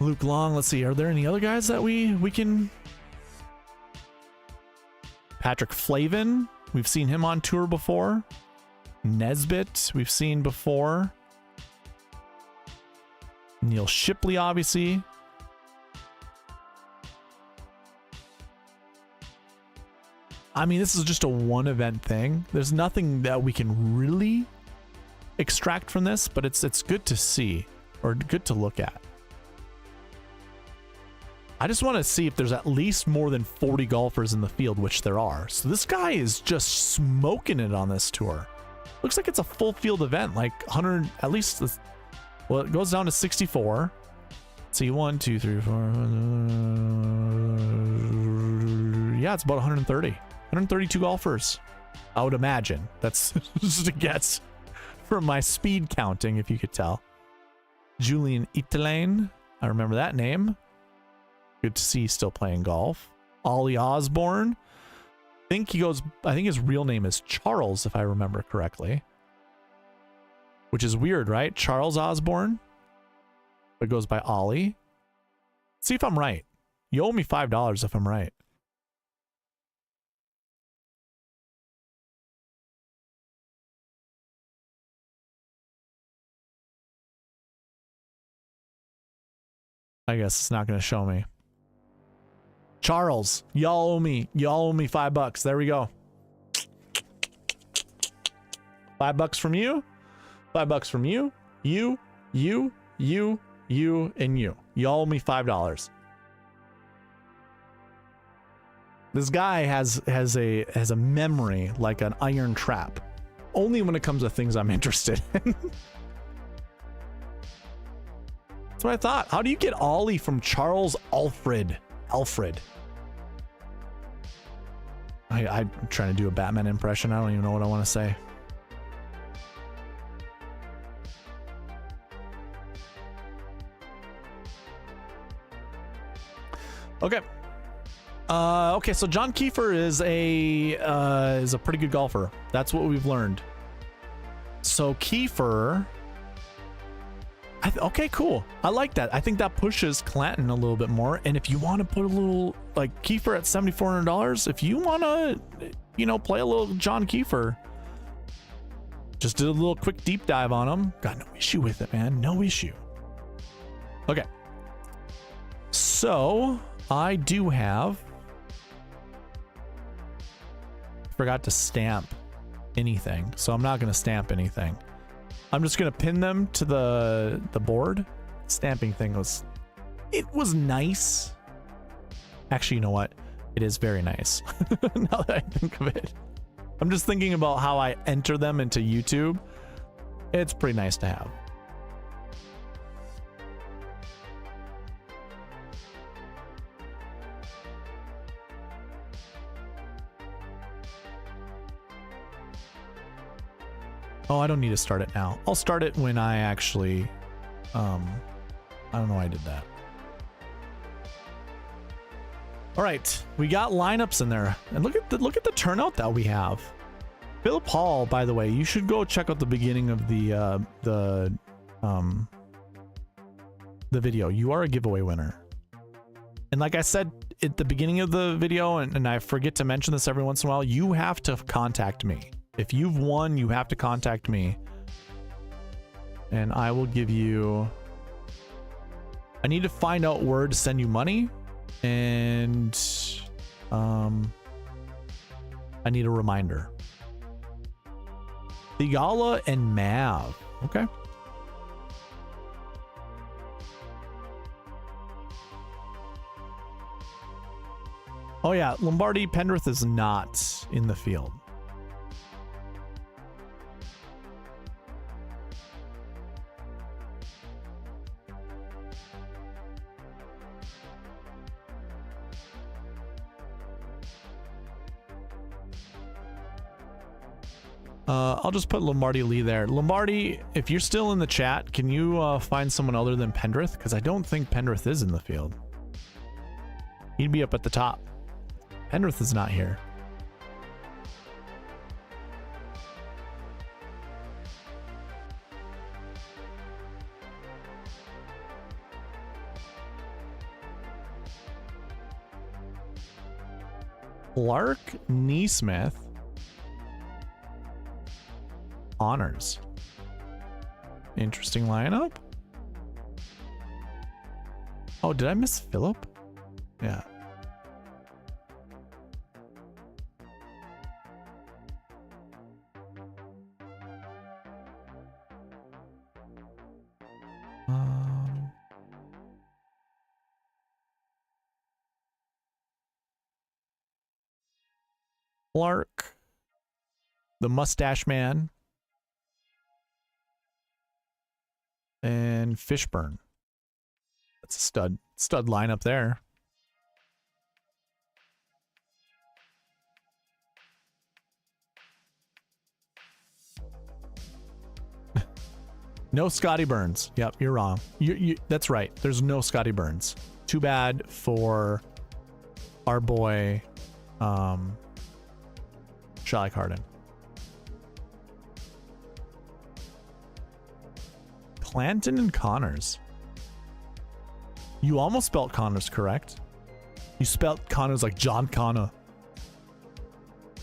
Luke Long, let's see, are there any other guys that we can... Patrick Flavin, we've seen him on tour before. Nesbitt, we've seen before. Neil Shipley, obviously. I mean, this is just a one event thing. There's nothing that we can really extract from this, but it's good to see, or good to look at. I just want to see if there's at least more than 40 golfers in the field, which there are. So this guy is just smoking it on this tour. Looks like it's a full field event, like 100, at least. Well, it goes down to 64. Let's see, 1, 2, 3, 4. Yeah, it's about 130. 132 golfers, I would imagine. That's just a guess from my speed counting, if you could tell. Julian Italane, I remember that name. Good to see he's still playing golf. Ollie Osborne. I think his real name is Charles, if I remember correctly. Which is weird, right? Charles Osborne. But goes by Ollie. See if I'm right. You owe me $5 if I'm right. I guess it's not going to show me. Charles, y'all owe me $5. There we go. $5 from you. $5 from you. You, and you. Y'all owe me $5. This guy has a memory like an iron trap. Only when it comes to things I'm interested in. That's what I thought. How do you get Ollie from Charles Alfred? I'm trying to do a Batman impression. I don't even know what I want to say. Okay. Okay, so John Kiefer is a pretty good golfer. That's what we've learned. So Kiefer... okay, cool. I like that. I think that pushes Clanton a little bit more. And if you want to put a little, like, Kiefer at $7,400, if you want to, play a little John Kiefer, just did a little quick deep dive on him. Got no issue with it, man. No issue. Okay. So I do have, forgot to stamp anything. So I'm not going to stamp anything. I'm just going to pin them to the board. Stamping thing was nice. Actually, you know what? It is very nice. Now that I think of it. I'm just thinking about how I enter them into YouTube. It's pretty nice to have. Oh, I don't need to start it now. I'll start it when I actually, I don't know why I did that. All right, we got lineups in there, and look at the turnout that we have. Philip Hall, by the way, you should go check out the beginning of the video. You are a giveaway winner. And like I said at the beginning of the video, and I forget to mention this every once in a while, you have to contact me. If you've won, you have to contact me. And I will give you... I need to find out where to send you money. And I need a reminder. Theegala and Mav. Okay. Oh yeah, Lombardi Pendrith is not in the field. I'll just put Lombardi Lee there. Lombardi, if you're still in the chat, can you find someone other than Pendrith? Because I don't think Pendrith is in the field. He'd be up at the top. Pendrith is not here. Clark, NeSmith. Honors. Interesting lineup. Oh, did I miss Phillip? Yeah. Clark, the mustache man, and Fishburn. That's a stud lineup there. No Scotty Burns. Yep, you're wrong. That's right. There's no Scotty Burns. Too bad for our boy, Harden. Clanton and Connors. You almost spelt Connors correct. You spelt Connors like John Connor.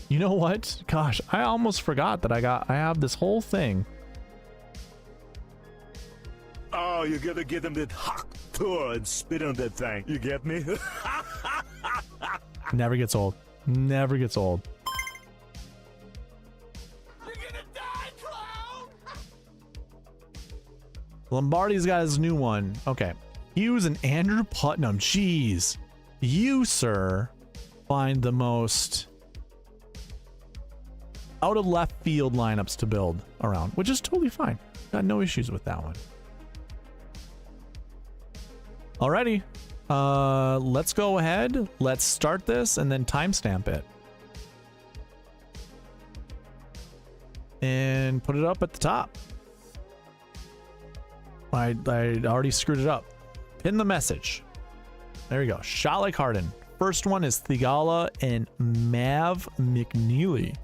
You know what? Gosh, I almost forgot that I have this whole thing. Oh, you gotta get him that hot tour and spit on that thing. You get me? Never gets old. Never gets old. You're gonna die, clown! Lombardi's got his new one. Okay. Hughes and Andrew Putnam. Jeez. You, sir, find the most out of left field lineups to build around, which is totally fine. Got no issues with that one. Alrighty. Let's go ahead. Let's start this and then timestamp it. And put it up at the top. I already screwed it up. Pin the message. There we go. Shot like Harden. First one is Theegala and Mav McNeely.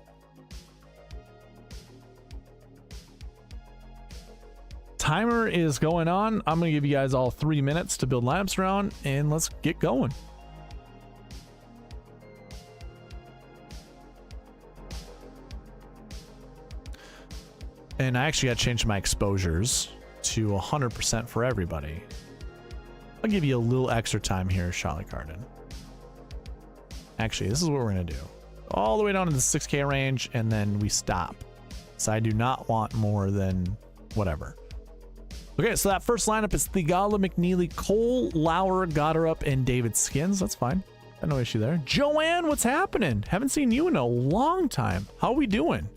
Timer is going on. I'm going to give you guys all 3 minutes to build lineups around, and let's get going. And I actually got to change my exposures to 100% for everybody. I'll give you a little extra time here, Charlotte Garden. Actually, this is what we're going to do. All the way down to the 6K range, and then we stop. So I do not want more than whatever. Okay, so that first lineup is Theegala, McNeely, Cole, Lauer, Goddard, and David Skins. That's fine. No issue there. Joanne, what's happening? Haven't seen you in a long time. How are we doing?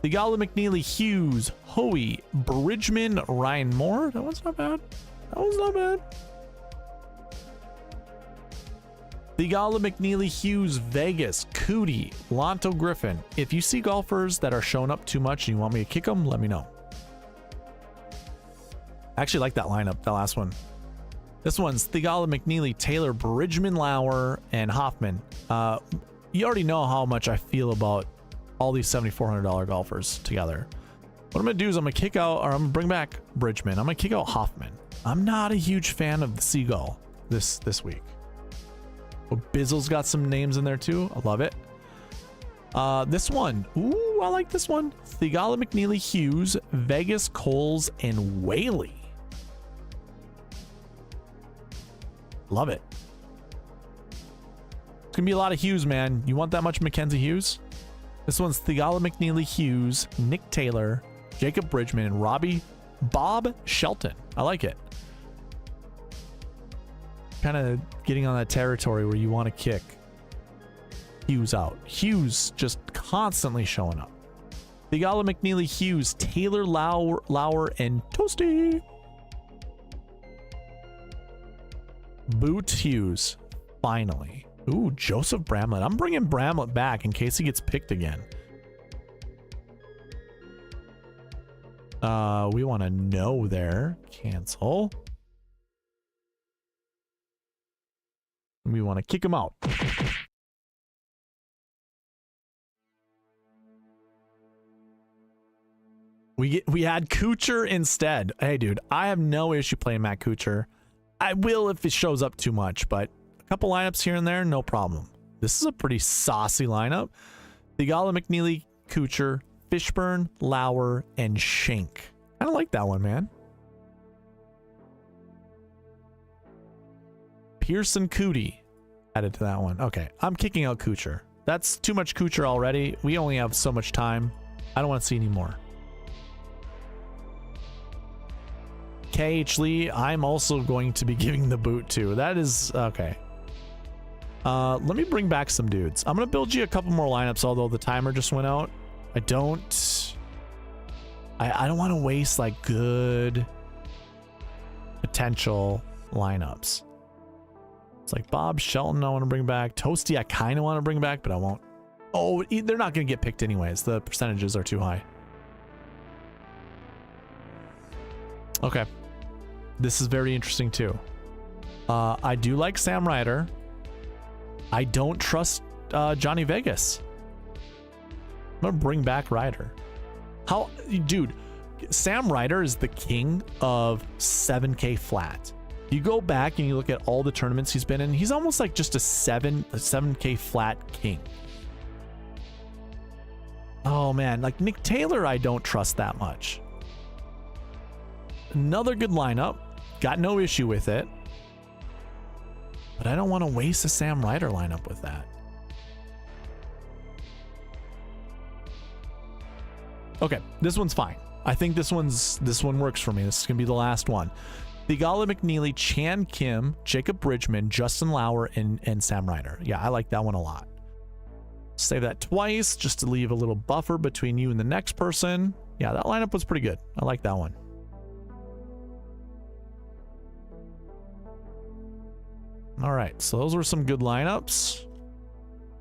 Theegala, McNeely, Hughes, Hoey, Bridgman, Ryan Moore. That was not bad. That was not bad. Theegala, McNeely, Hughes, Vegas, Cootie, Lonto, Griffin. If you see golfers that are showing up too much and you want me to kick them, let me know. I actually like that lineup, that last one. This one's Theegala, McNeely, Taylor, Bridgman, Lauer, and Hoffman. You already know how much I feel about all these $7,400 golfers together. What I'm going to do is I'm going to kick out, or I'm going to bring back Bridgman. I'm going to kick out Hoffman. I'm not a huge fan of the Seagull this week. But Bisel's got some names in there too. I love it. This one. Ooh, I like this one. Theegala, McNeely, Hughes, Vegas, Coles, and Whaley. Love it. It's gonna be a lot of Hughes, man. You want that much Mackenzie Hughes? This one's Theegala, McNeely, Hughes, Nick Taylor, Jacob Bridgman, and Bob Shelton. I like it. Kind of getting on that territory where you want to kick Hughes out. Hughes just constantly showing up. Theegala, McNeely, Hughes, Taylor, Lauer, and Toasty. Boot Hughes, finally. Ooh, Joseph Bramlett. I'm bringing Bramlett back in case he gets picked again. We want to know there. Cancel. We want to kick him out. We had Kuchar instead. Hey, dude, I have no issue playing Matt Kuchar. I will if it shows up too much, but a couple lineups here and there, no problem. This is a pretty saucy lineup. Theegala, McNeely, Kuchar, Fishburn, Lauer, and Schenk. I don't like that one, man. Pearson, Cootie added to that one. Okay, I'm kicking out Kuchar. That's too much Kuchar already. We only have so much time. I don't want to see any more. KH Lee, I'm also going to be giving the boot to. That is okay. Let me bring back some dudes. I'm gonna build you a couple more lineups, although the timer just went out. I don't want to waste like good potential lineups. It's like Bob Shelton I want to bring back. Toasty I kind of want to bring back, but I won't. Oh, they're not gonna get picked anyways. The percentages are too high. Okay. This is very interesting too. I do like Sam Ryder. I don't trust Johnny Vegas. I'm gonna bring back Ryder. How, dude, Sam Ryder is the king of 7K flat. You go back and you look at all the tournaments he's been in, he's almost like just a 7K flat king. Oh man, like Nick Taylor, I don't trust that much. Another good lineup. Got no issue with it. But I don't want to waste a Sam Ryder lineup with that. Okay, this one's fine. I think this one works for me. This is going to be the last one. Theegala, McNeely, Chan Kim, Jacob Bridgman, Justin Lauer, and Sam Ryder. Yeah, I like that one a lot. Save that twice just to leave a little buffer between you and the next person. Yeah, that lineup was pretty good. I like that one. All right, so those were some good lineups.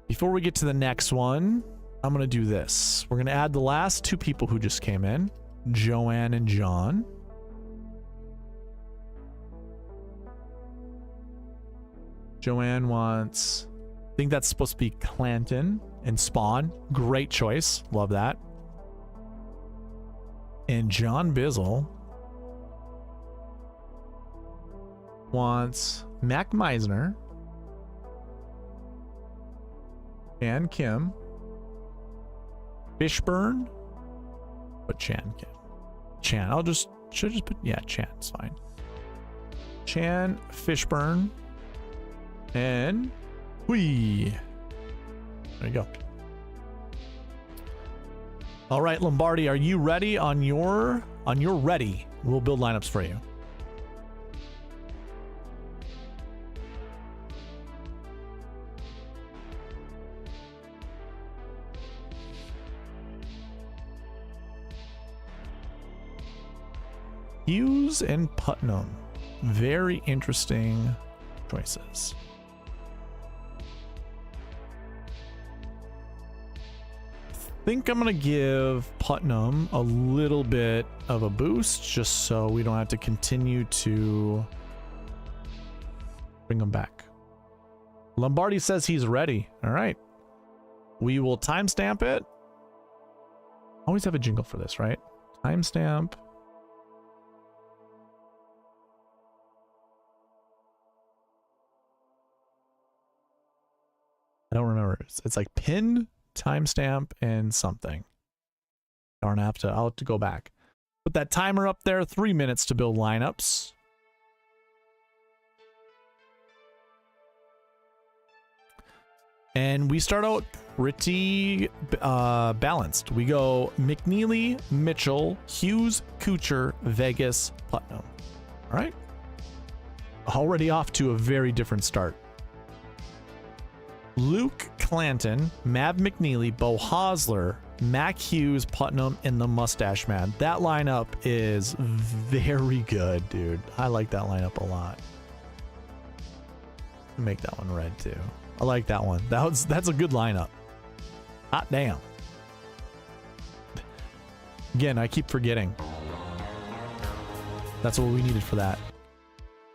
Before we get to the next one, I'm going to do this. We're going to add the last two people who just came in, Joanne and John. Joanne wants, I think that's supposed to be Clanton and Spaun. Great choice. Love that. And John Bisel wants Mac Meissner and Kim, Fishburn, but Chan Kim. Chan, should I just put, yeah, Chan, it's fine. Chan, Fishburn, and Hoey. There you go. All right, Lombardi, are you ready on your ready? We'll build lineups for you. Hughes and Putnam. Very interesting choices. I think I'm going to give Putnam a little bit of a boost just so we don't have to continue to bring him back. Lombardi says he's ready. All right. We will timestamp it. Always have a jingle for this, right? Timestamp. I don't remember. It's like pin, timestamp, and something. Darn, I'll have to go back. Put that timer up there. 3 minutes to build lineups. And we start out pretty balanced. We go McNeely, Mitchell, Hughes, Kuchar, Vegas, Putnam. All right. Already off to a very different start. Luke Clanton, Mav McNeely, Bo Hosler, Mac Hughes, Putnam, and the Mustache Man. That lineup is very good, dude. I like that lineup a lot. Make that one red too. I like that one. That's a good lineup. Hot damn. Again, I keep forgetting. That's what we needed for that.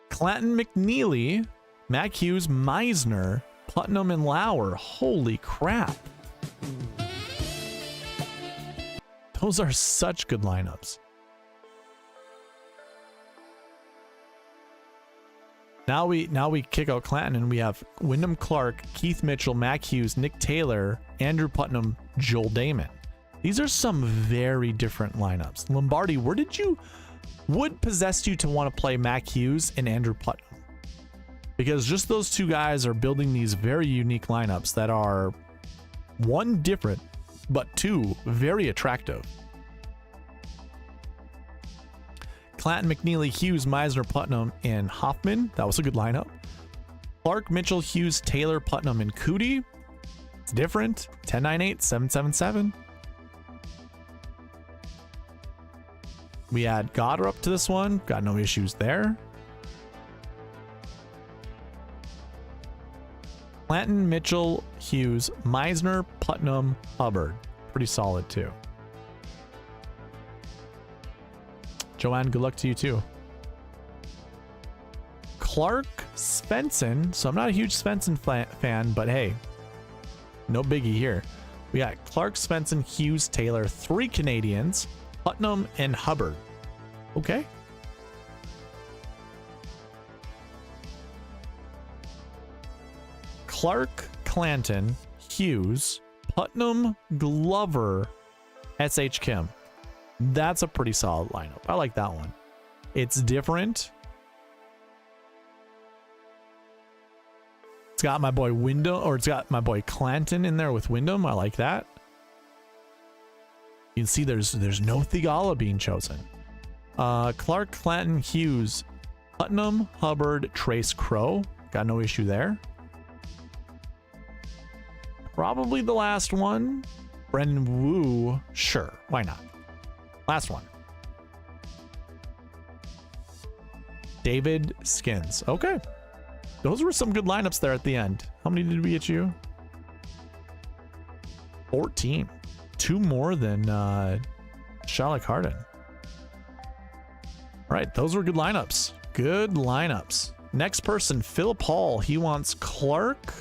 Clanton, McNeely, Mac Hughes, Meissner, Putnam, and Lauer. Holy crap. Those are such good lineups. Now we kick out Clanton and we have Wyndham Clark, Keith Mitchell, Mac Hughes, Nick Taylor, Andrew Putnam, Joel Damon. These are some very different lineups. Lombardi, what possessed you to want to play Mac Hughes and Andrew Putnam? Because just those two guys are building these very unique lineups that are, one, different, but two, very attractive. Clanton, McNeely, Hughes, Meissner, Putnam, and Hoffman. That was a good lineup. Clark, Mitchell, Hughes, Taylor, Putnam, and Cootie. It's different. 10-9-8, 7-7-7. We add Goddard up to this one. Got no issues there. Clanton, Mitchell, Hughes, Meissner, Putnam, Hubbard. Pretty solid too. Joanne, good luck to you too. Clark, Svensson. So I'm not a huge Svensson fan, but hey, no biggie here. We got Clark, Svensson, Hughes, Taylor, 3 Canadians, Putnam, and Hubbard. Okay. Clark, Clanton, Hughes, Putnam, Glover, S.H. Kim. That's a pretty solid lineup. I like that one. It's different. It's got my boy Wyndham, or it's got my boy Clanton in there with Wyndham. I like that. You can see there's no Theegala being chosen. Clark, Clanton, Hughes, Putnam, Hubbard, Trace Crow. Got no issue there. Probably the last one. Brendan Wu. Sure, why not? Last one. David Skins. Okay. Those were some good lineups there at the end. How many did we get you? 14. 2 more than Sherlock Harden. All right, those were good lineups. Good lineups. Next person, Philip Hall. He wants Clark,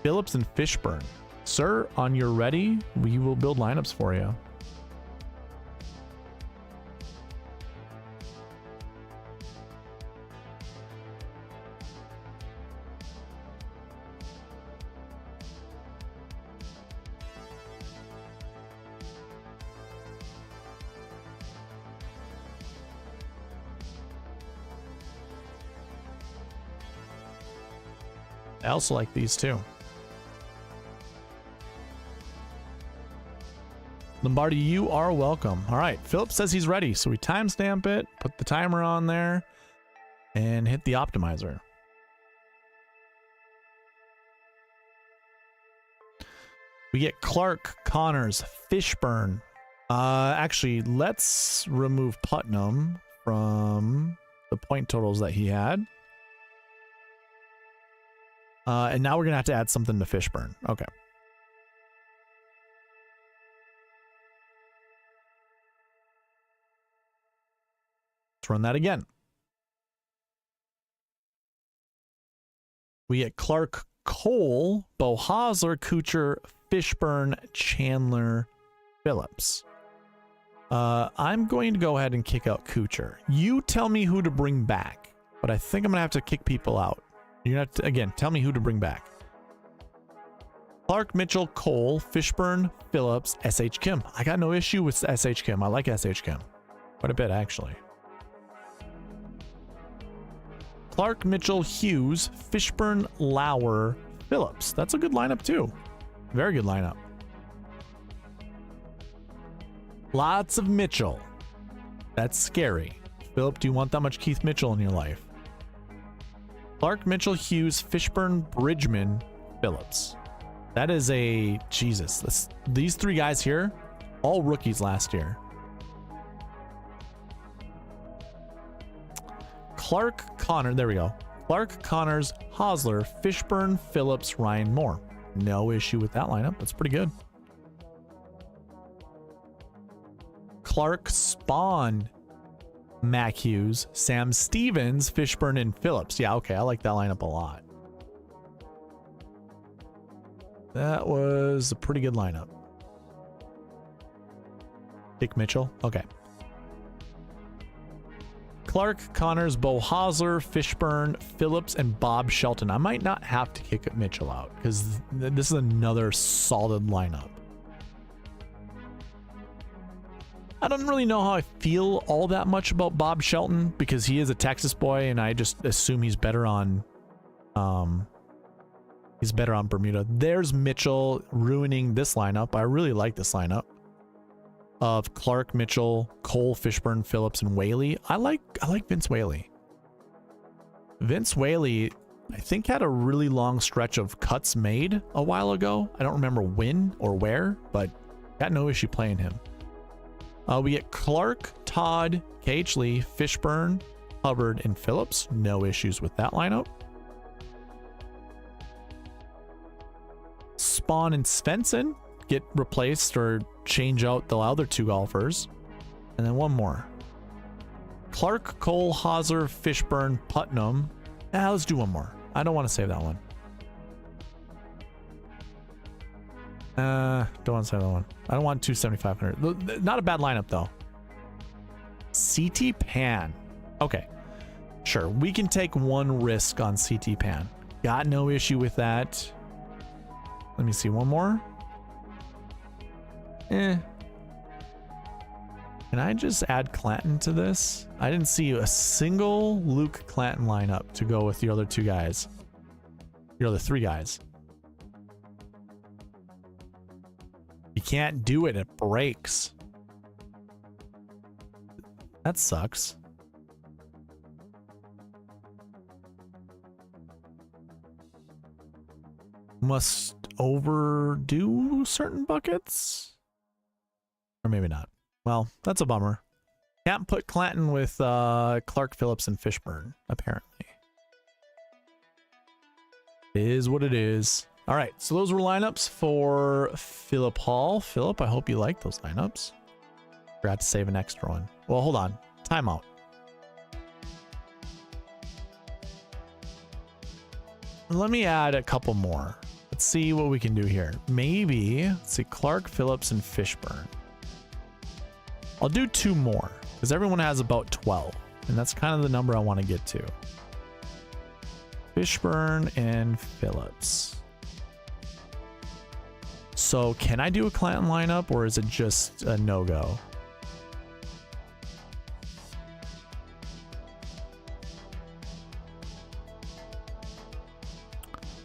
Phillips, and Fishburn. Sir, on your ready, we will build lineups for you. I also like these too. Lombardi, you are welcome. All right, Philip says he's ready, so we timestamp it, put the timer on there, and hit the optimizer. We get Clark, Connors, Fishburn, Actually, let's remove Putnam from the point totals that he had. And now we're going to have to add something to Fishburn. Okay. Let's run that again. We get Clark, Cole, Bohazler, Kuchar, Fishburn, Chandler, Phillips. I'm going to go ahead and kick out Kuchar. You tell me who to bring back, but I think I'm going to have to kick people out. You're going to have to, again, tell me who to bring back. Clark, Mitchell, Cole, Fishburn, Phillips, S.H. Kim. I got no issue with S.H. Kim. I like S.H. Kim quite a bit, actually. Clark, Mitchell, Hughes, Fishburn, Lauer, Phillips. That's a good lineup, too. Very good lineup. Lots of Mitchell. That's scary. Phillip, do you want that much Keith Mitchell in your life? Clark, Mitchell, Hughes, Fishburn, Bridgman, Phillips. That is a... Jesus. These three guys here, all rookies last year. Clark, Connor, there we go. Clark, Connors, Hosler, Fishburn, Phillips, Ryan Moore. No issue with that lineup. That's pretty good. Clark, Spaun, Mac Hughes, Sam Stevens, Fishburn, and Phillips. Yeah, okay. I like that lineup a lot. That was a pretty good lineup. Dick Mitchell. Okay. Clark, Connors, Bohazler, Fishburn, Phillips, and Bob Shelton. I might not have to kick Mitchell out because this is another solid lineup. I don't really know how I feel all that much about Bob Shelton because he is a Texas boy, and I just assume he's better on Bermuda. There's Mitchell ruining this lineup. I really like this lineup of Clark, Mitchell, Cole, Fishburn, Phillips, and Whaley. I like Vince Whaley. Vince Whaley, I think, had a really long stretch of cuts made a while ago. I don't remember when or where, but got no issue playing him. We get Clark, Todd, KH Lee, Fishburn, Hubbard, and Phillips. No issues with that lineup. Spaun and Svensson get replaced or change out the other two golfers. And then one more. Clark, Cole, Hosler, Fishburn, Putnam. Let's do one more. I don't want to save that one. Don't want to save that one. I don't want 2,7,500. Not a bad lineup, though. CT Pan. Okay. Sure. We can take one risk on CT Pan. Got no issue with that. Let me see. One more. Can I just add Clanton to this? I didn't see a single Luke Clanton lineup to go with the other two guys. The other three guys. You can't do it. It breaks. That sucks. Must overdo certain buckets? Or maybe not. Well, that's a bummer. Can't put Clanton with Clark, Phillips, and Fishburn, apparently. It is what it is. All right, so those were lineups for Phillip Hall. Phillip, I hope you like those lineups. Forgot to save an extra one. Well, hold on. Timeout. Let me add a couple more. Let's see what we can do here. Maybe, let's see, Clark, Phillips, and Fishburn. I'll do two more because everyone has about 12, and that's kind of the number I want to get to. Fishburn and Phillips. So can I do a Clanton lineup, or is it just a no-go?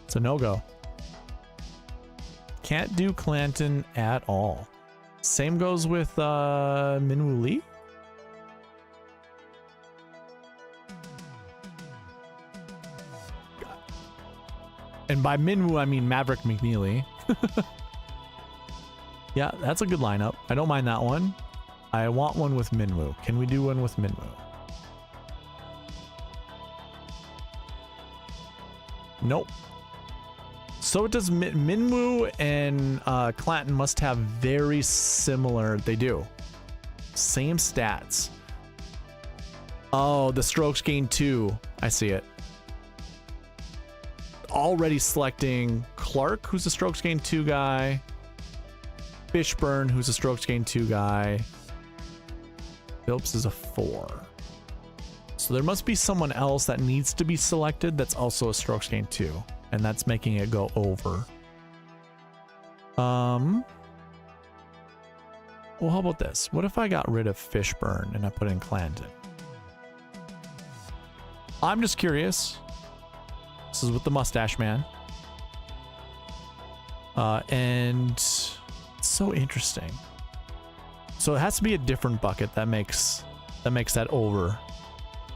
It's a no-go. Can't do Clanton at all. Same goes with Minwoo Lee. And by Minwoo, I mean Maverick McNeely. Yeah, that's a good lineup. I don't mind that one. I want one with Minwoo. Can we do one with Minwoo? Nope. So it does. Minwoo and Clanton must have very similar. They do. Same stats. Oh, the strokes gain 2. I see it. Already selecting Clark, who's a strokes gain 2 guy. Fishburn, who's a strokes gain 2 guy. Phillips is a 4. So there must be someone else that needs to be selected that's also a strokes gain 2. And that's making it go over. Well, how about this? What if I got rid of Fishburn and I put in Clanton? I'm just curious. This is with the mustache man. And it's so interesting. So it has to be a different bucket that makes that over.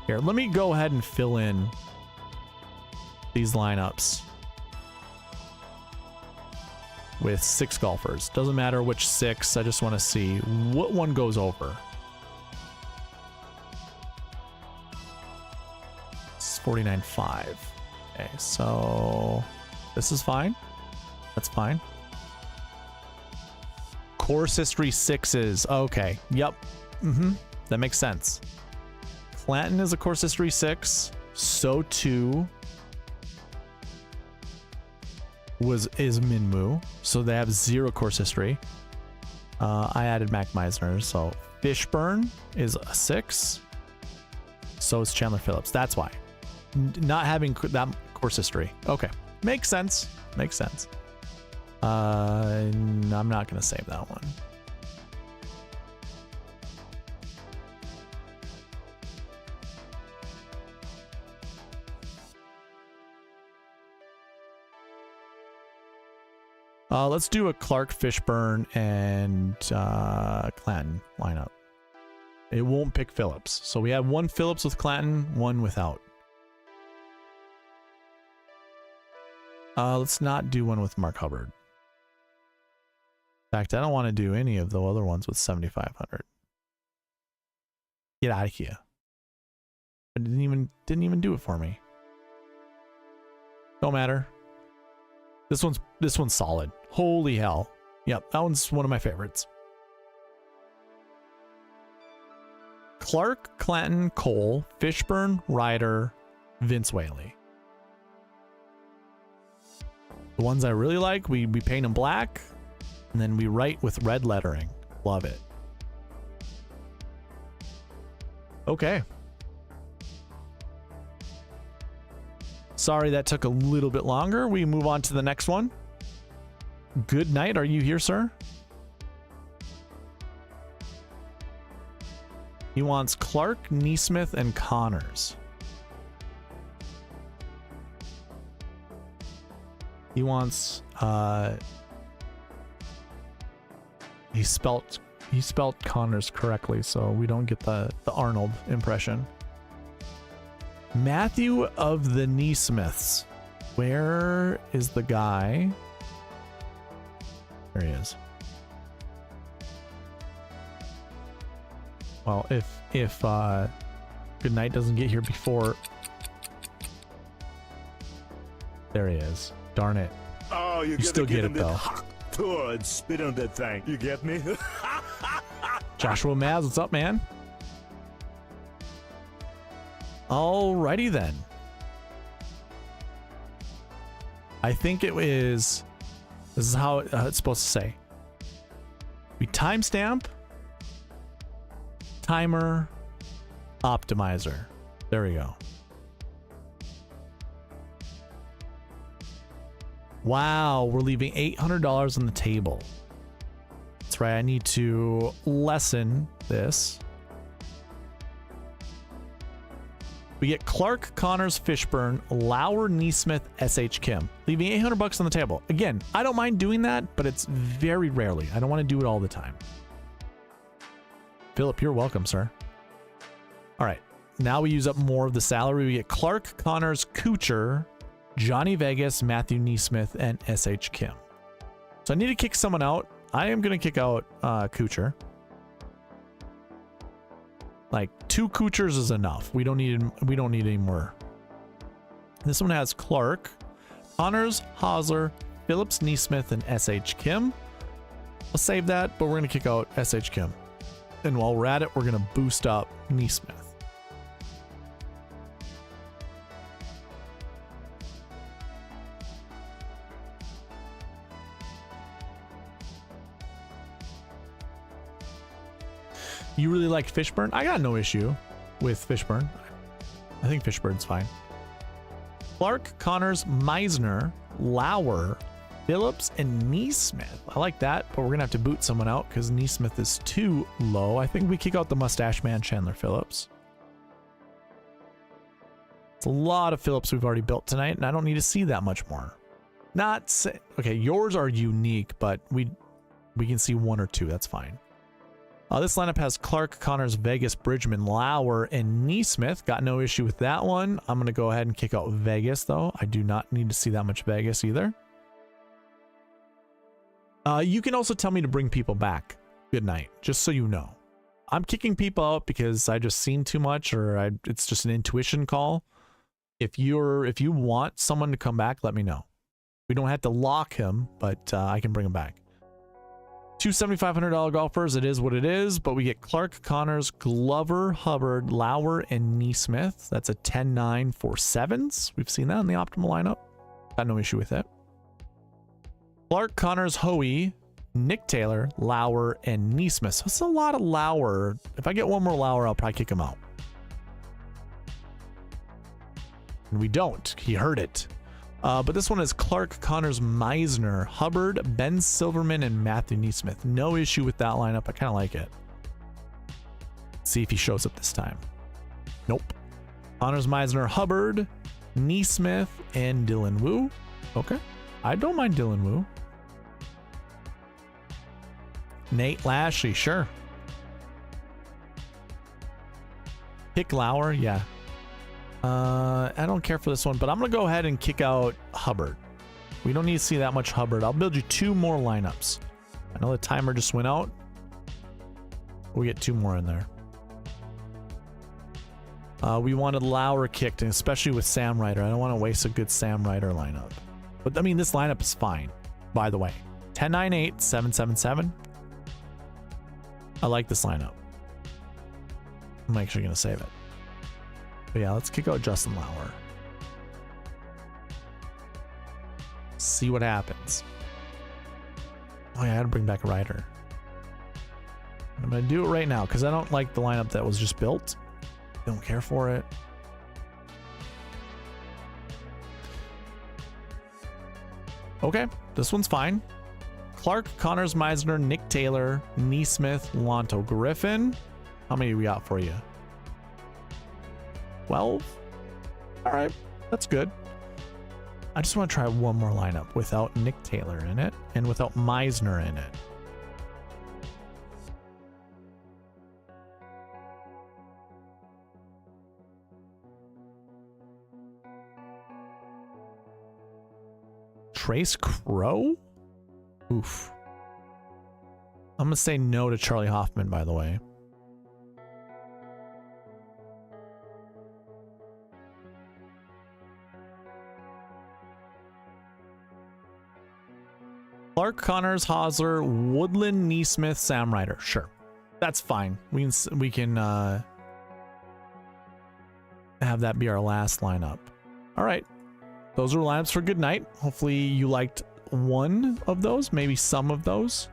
Here, let me go ahead and fill in these lineups with 6 golfers. Doesn't matter which 6. I just want to see what one goes over. It's 49.5. Okay, so this is fine. That's fine. Course history 6s. Okay. Yep. That makes sense. Clanton is a course history 6. So too is Minwoo. So they have 0 course history. I added Meissner. So Fishburn is a 6. So is Chandler Phillips. That's why. Not having that course history. Okay. Makes sense. Makes sense. I'm not going to save that one. Let's do a Clark, Fishburn, and Clanton lineup. It won't pick Phillips. So we have 1 Phillips with Clanton, 1 without. Let's not do one with Mark Hubbard. In fact, I don't want to do any of the other ones with 7,500. Get out of here. It didn't even do it for me. Don't matter. This one's solid. Holy hell. Yep, that one's one of my favorites. Clark, Clanton, Cole, Fishburn, Ryder, Vince Whaley. The ones I really like, we paint them black, and then we write with red lettering. Love it. Okay. Sorry that took a little bit longer. We move on to the next one. Good night. Are you here, sir? He wants Clark, NeSmith, and Connors. He wants he spelt Connors correctly, so we don't get the Arnold impression. Matthew of the NeSmiths. Where is the guy? There he is. Well, if Goodnight doesn't get here before. There he is. Darn it. Oh, you still get it though. Tour and spit on that thing. You get me? Joshua Maz, what's up, man? Alrighty then. I think it is. This is how it's supposed to say. We timestamp, timer, optimizer. There we go. Wow, we're leaving $800 on the table. That's right, I need to lessen this. We get Clark, Connors, Fishburn, Lauer, NeSmith, SH Kim, leaving $800 on the table. Again, I don't mind doing that, but it's very rarely. I don't want to do it all the time. Philip, you're welcome, sir. All right, now we use up more of the salary. We get Clark, Connors, Kuchar, Johnny Vegas, Matthew NeSmith, and SH Kim. So I need to kick someone out. I am going to kick out Kuchar. Like 2 Kuchars is enough. We don't need any more. This one has Clark, Connors, Hosler, Phillips, NeSmith, and SH Kim. I'll save that, but we're going to kick out SH Kim. And while we're at it, we're going to boost up NeSmith. You really liked Fishburn? I got no issue with Fishburn. I think Fishburn's fine. Clark, Connors, Meissner, Lauer, Phillips, and NeSmith. I like that, but we're going to have to boot someone out because NeSmith is too low. I think we kick out the mustache man, Chandler Phillips. It's a lot of Phillips we've already built tonight, and I don't need to see that much more. Okay, yours are unique, but we can see 1 or 2. That's fine. This lineup has Clark, Connors, Vegas, Bridgman, Lauer, and NeSmith. Got no issue with that one. I'm going to go ahead and kick out Vegas, though. I do not need to see that much Vegas either. You can also tell me to bring people back. Good night, just so you know. I'm kicking people out because I just seen too much, or it's just an intuition call. If you want someone to come back, let me know. We don't have to lock him, but I can bring him back. 2 $7,500 golfers, it is what it is, but we get Clark, Connors, Glover, Hubbard, Lauer, and NeSmith. That's a 10-9 for 7s. We've seen that in the optimal lineup. Got no issue with it. Clark, Connors, Hoey, Nick Taylor, Lauer, and NeSmith. So that's a lot of Lauer. If I get one more Lauer, I'll probably kick him out. And we don't. He heard it. But this one is Clark, Connors, Meissner, Hubbard, Ben Silverman, and Matthew NeSmith. No issue with that lineup. I kind of like it. Let's see if he shows up this time. Nope. Connors, Meissner, Hubbard, NeSmith, and Dylan Wu. Okay. I don't mind Dylan Wu. Nate Lashley, sure. Pick Lauer, yeah. I don't care for this one, but I'm going to go ahead and kick out Hubbard. We don't need to see that much Hubbard. I'll build you 2 more lineups. I know the timer just went out. We'll get 2 more in there. We wanted Lauer kicked, and especially with Sam Ryder. I don't want to waste a good Sam Ryder lineup. But, I mean, this lineup is fine, by the way. 10-9-8, 7-7-7. I like this lineup. I'm actually going to save it. But yeah, let's kick out Justin Lauer. See what happens. Oh yeah, I gotta bring back a Ryder. I'm gonna do it right now because I don't like the lineup that was just built. Don't care for it. Okay, this one's fine. Clark, Connors, Meissner, Nick Taylor, NeSmith, Lonto Griffin. How many we got for you? 12? All right, that's good. I just want to try one more lineup without Nick Taylor in it and without Meissner in it. Trace Crow? Oof. I'm going to say no to Charlie Hoffman, by the way. Clark, Connors, Hosler, Woodland, NeSmith, Sam Ryder. Sure, that's fine. We can have that be our last lineup. All right, those are lineups for good night. Hopefully you liked one of those, maybe some of those.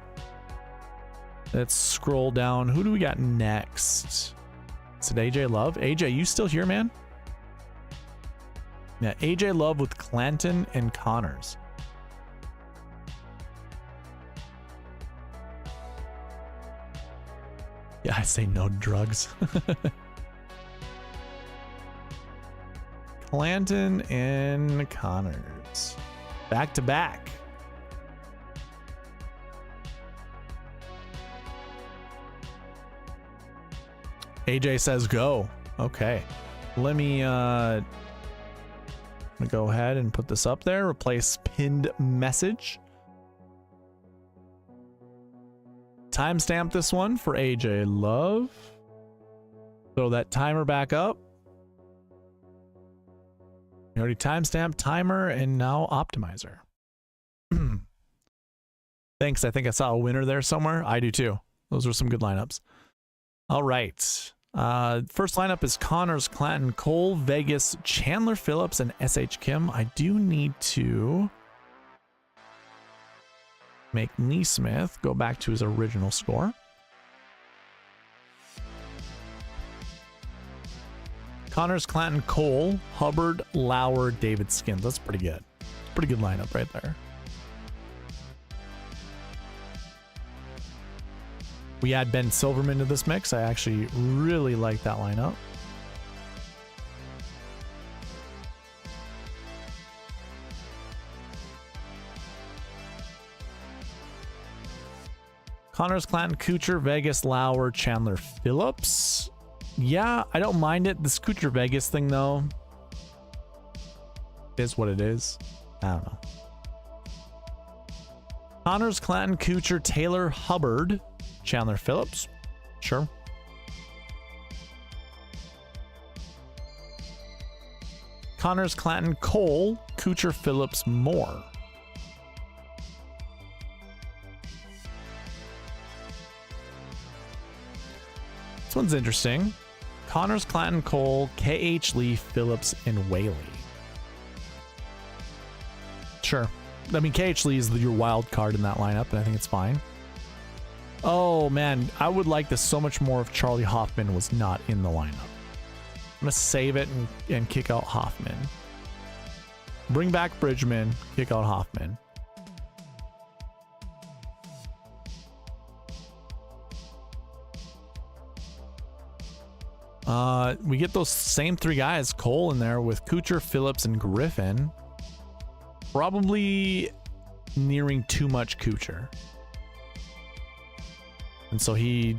Let's scroll down. Who do we got next? Is it AJ Love? AJ, you still here, man? Yeah, AJ Love with Clanton and Connors. Yeah, I say no drugs. Clanton and Connors. Back to back. AJ says go. Okay. Let me go ahead and put this up there. Replace pinned message. timestamp this one for AJ Love. Throw that timer back up. We already timestamped timer and now optimizer. Thanks. I think I saw a winner there somewhere. I do too. Those were some good lineups. All right. First lineup is Connors, Clanton, Cole, Vegas, Chandler Phillips, and SH Kim. I do need to make NeSmith go back to his original score. Connors, Clanton, Cole, Hubbard, Lauer, David Skins. That's pretty good. Pretty good lineup right there. We add Ben Silverman to this mix. I actually really like that lineup. Connors, Clanton, Kuchar, Vegas, Lauer, Chandler, Phillips. Yeah, I don't mind it. This Kuchar Vegas thing, though, is what it is. I don't know. Connors, Clanton, Kuchar, Taylor, Hubbard, Chandler, Phillips. Sure. Connors, Clanton, Cole, Kuchar, Phillips, Moore. This one's interesting. Connors, Clanton, Cole, KH Lee, Phillips, and Whaley. Sure. I mean, KH Lee is your wild card in that lineup, and I think it's fine. Oh, man. I would like this so much more if Charlie Hoffman was not in the lineup. I'm going to save it and kick out Hoffman. Bring back Bridgman, kick out Hoffman. We get those same three guys, Cole in there with Kuchar, Phillips, and Griffin. Probably nearing too much Kuchar. And so he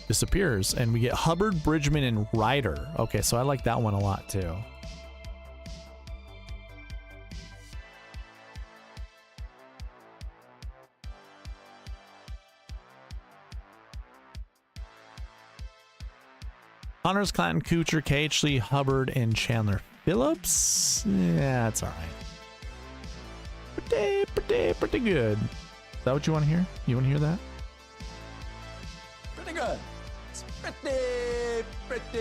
disappears, and we get Hubbard, Bridgman, and Ryder. Okay, so I like that one a lot too. Connors, Clanton, Kuchar, KH Lee, Hubbard, and Chandler Phillips. Yeah, that's all right. Pretty good. Is that what you want to hear? You want to hear that? Pretty good. It's pretty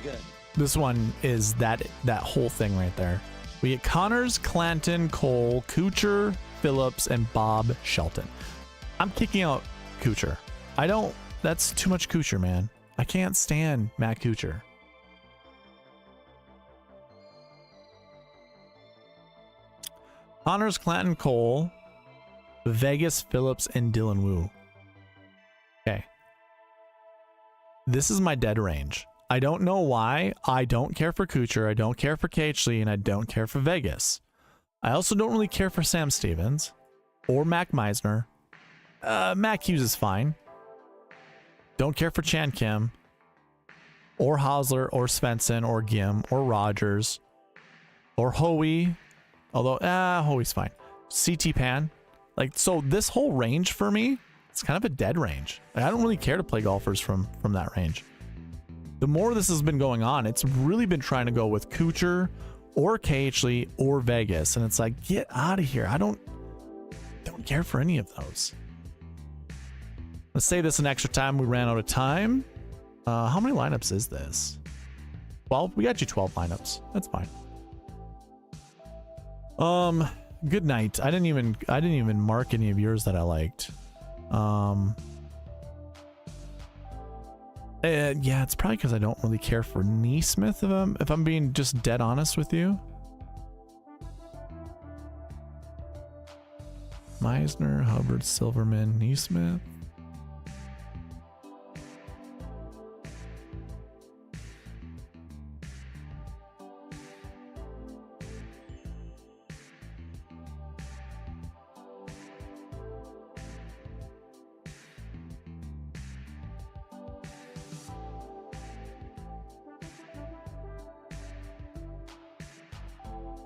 good. This one is that whole thing right there. We get Connors, Clanton, Cole, Kuchar, Phillips, and Bob Shelton. I'm kicking out Kuchar. That's too much Kuchar, man. I can't stand Matt Kuchar. Connors, Clanton, Cole, Vegas, Phillips, and Dylan Wu. Okay. This is my dead range. I don't know why. I don't care for Kuchar. I don't care for KH Lee, and I don't care for Vegas. I also don't really care for Sam Stevens or Mac Meissner. Mac Hughes is fine. Don't care for Chan Kim or Hausler or Svensson or Gim or Rogers or Hoey. Although, Hoey's fine. CT Pan. Like, so this whole range for me, it's kind of a dead range. Like, I don't really care to play golfers from that range. The more this has been going on, it's really been trying to go with Kuchar or KH Lee or Vegas. And it's like, get out of here. I don't care for any of those. Let's save this an extra time. We ran out of time. How many lineups is this? 12? We got you 12 lineups. That's fine. Good night. I didn't even mark any of yours that I liked. Yeah, it's probably because I don't really care for NeSmith if I'm being just dead honest with you. Meissner, Hubbard, Silverman, NeSmith.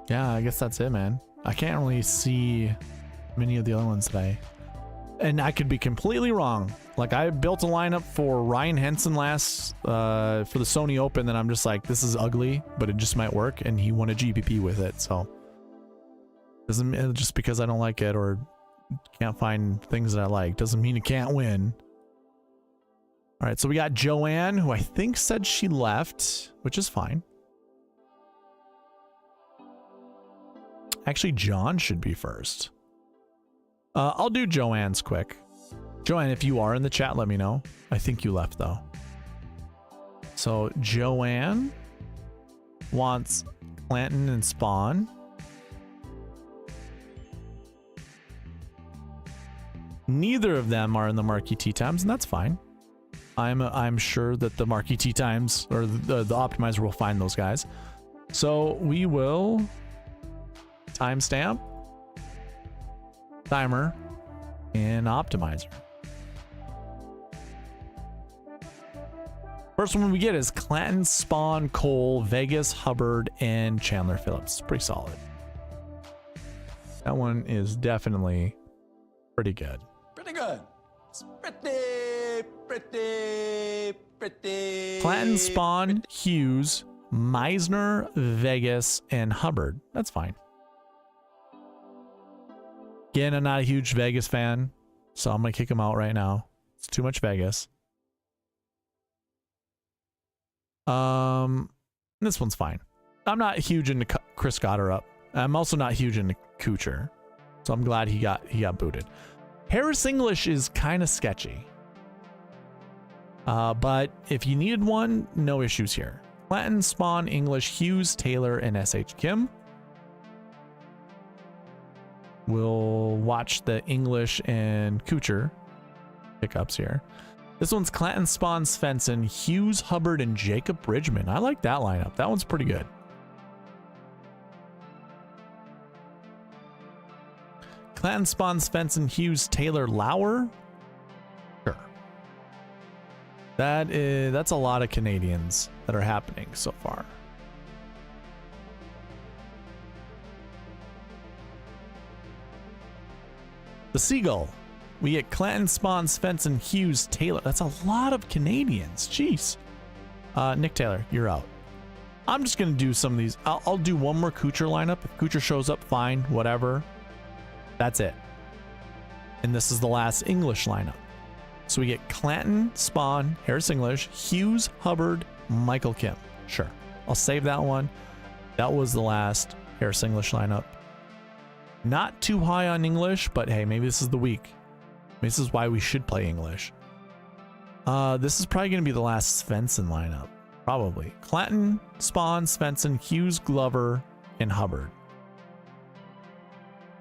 Yeah, I guess that's it, man. I can't really see many of the other ones today. And I could be completely wrong. Like I built a lineup for Ryan Henson last for the Sony Open, and I'm just like, this is ugly, but it just might work, and he won a GPP with it. So doesn't just because I don't like it or can't find things that I like doesn't mean it can't win. All right, so we got Joanne, who I think said she left, which is fine. Actually, John should be first. I'll do Joanne's quick. Joanne, if you are in the chat, let me know. I think you left, though. So, Joanne wants Clanton and Spaun. Neither of them are in the Marquee Tee Times, and that's fine. I'm sure that the Marquee Tee Times, or the optimizer will find those guys. So, we will timestamp, timer, and optimizer. First one we get is Clanton, Spaun, Cole, Vegas, Hubbard, and Chandler Phillips. Pretty solid. That one is definitely pretty good. Pretty good. It's pretty. Clanton, Spaun, Hughes, Meissner, Vegas, and Hubbard. That's fine. Again, I'm not a huge Vegas fan, so I'm going to kick him out right now. It's too much Vegas. This one's fine. I'm not huge into Chris Goddard up. I'm also not huge into Kuchar, so I'm glad he got booted. Harris English is kind of sketchy. But if you needed one, no issues here. Clanton, Spaun, English, Hughes, Taylor, and SH Kim. We'll watch the English and Kuchar pickups here. This one's Clanton, Spaun, Svensson, Hughes, Hubbard, and Jacob Bridgman. I like that lineup. That one's pretty good. Clanton, Spaun, Svensson, Hughes, Taylor, Lauer. Sure. That's a lot of Canadians that are happening so far. The Seagull. We get Clanton, Spaun, Svensson, Hughes, Taylor. That's a lot of Canadians. Jeez. Nick Taylor, you're out. I'm just going to do some of these. I'll do one more Kuchar lineup. If Kuchar shows up, fine, whatever. That's it. And this is the last English lineup. So we get Clanton, Spaun, Harris English, Hughes, Hubbard, Michael Kim. Sure. I'll save that one. That was the last Harris English lineup. Not too high on English, but hey, maybe this is the week. Maybe this is why we should play English. This is probably going to be the last Svensson lineup. Probably. Clanton, Spaun, Svensson, Hughes, Glover, and Hubbard.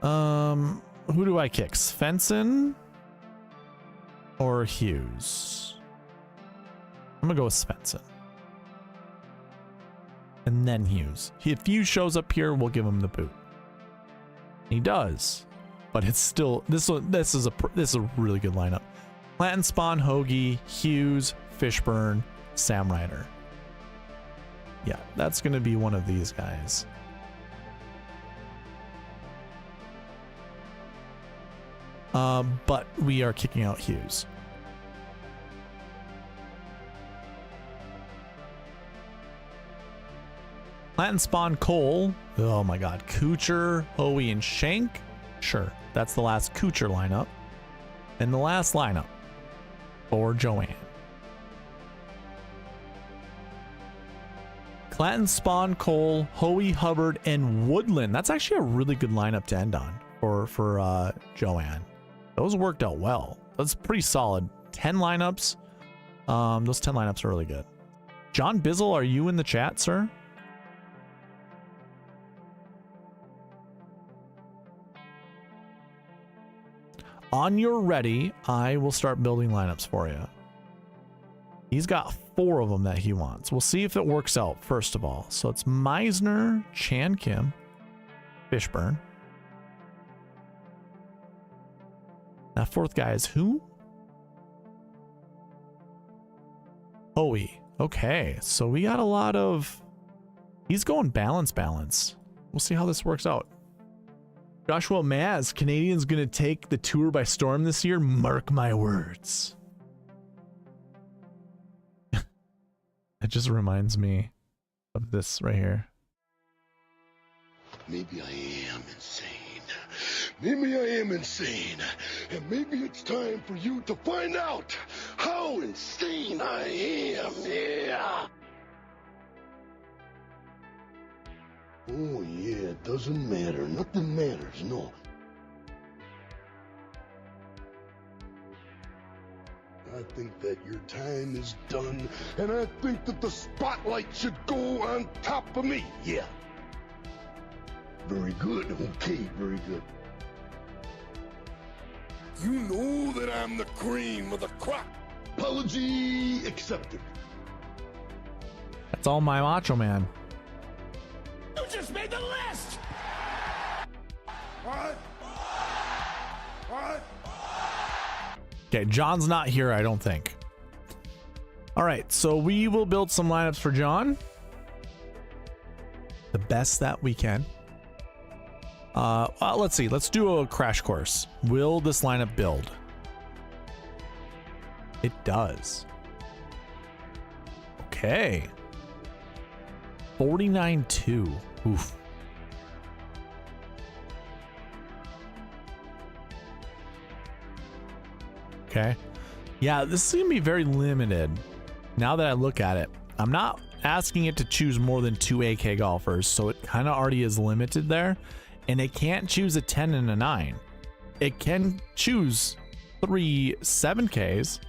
Who do I kick? Svensson or Hughes? I'm going to go with Svensson. And then Hughes. If Hughes shows up here, we'll give him the boot. He does, but it's still this is a really good lineup. Clanton, Spaun, Hoey, Hughes, Fishburn, Sam Ryder. Yeah, that's going to be one of these guys. But we are kicking out Hughes. Clanton, Spaun, Cole. Oh my God. Kuchar, Hoey, and Shank. Sure. That's the last Kuchar lineup. And the last lineup for Joanne. Clanton, Spaun, Cole, Hoey, Hubbard, and Woodland. That's actually a really good lineup to end on for Joanne. Those worked out well. That's pretty solid. 10 lineups. Those 10 lineups are really good. John Bisel, are you in the chat, sir? On your ready, I will start building lineups for you. He's got 4 of them that he wants. We'll see if it works out, first of all. So it's Meissner, Chan Kim, Fishburn. That 4th guy is who? Hoey. Okay, so we got a lot of... He's going balance. We'll see how this works out. Joshua Maz, Canadians gonna take the tour by storm this year. Mark my words. It just reminds me of this right here. Maybe I am insane. Maybe I am insane. And maybe it's time for you to find out how insane I am. Yeah. Oh, yeah, it doesn't matter. Nothing matters, no. I think that your time is done, and I think that the spotlight should go on top of me. Yeah. Very good. Okay, very good. You know that I'm the cream of the crop. Apology accepted. That's all my Macho Man. You just made the list! What? What? Okay, John's not here, I don't think. All right, so we will build some lineups for John. The best that we can. Well, let's see. Let's do a crash course. Will this lineup build? It does. Okay. 49-2. Oof. Okay. Yeah, this is going to be very limited. Now that I look at it, I'm not asking it to choose more than 2 AK golfers, so it kind of already is limited there. And it can't choose a 10 and a 9. It can choose 3 7Ks.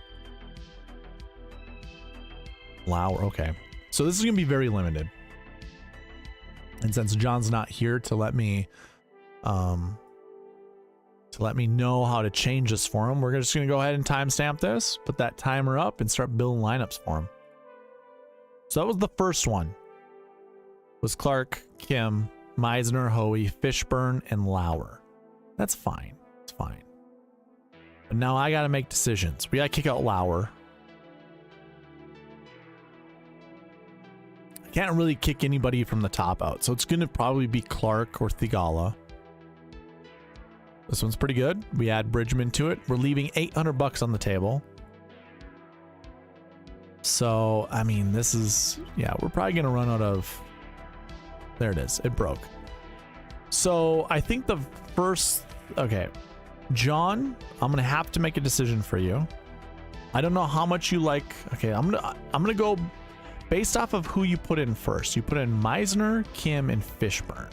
Wow, okay. So this is going to be very limited. And since John's not here to let me know how to change this for him, we're just going to go ahead and timestamp this, put that timer up, and start building lineups for him. So that was the first one. Was Clark, Kim, Meissner, Hoey, Fishburn, and Lauer. That's fine. It's fine. But now I got to make decisions. We got to kick out Lauer. I can't really kick anybody from the top out, so it's going to probably be Clark or Theegala. This one's pretty good. We add Bridgman to it. We're leaving $800 on the table. So, I mean, this is, yeah, we're probably going to run out of, there it is. It broke. So I think the first, okay, John, I'm going to have to make a decision for you. I don't know how much you like. Okay, I'm going to go based off of who you put in first. You put in Meissner, Kim, and Fishburn.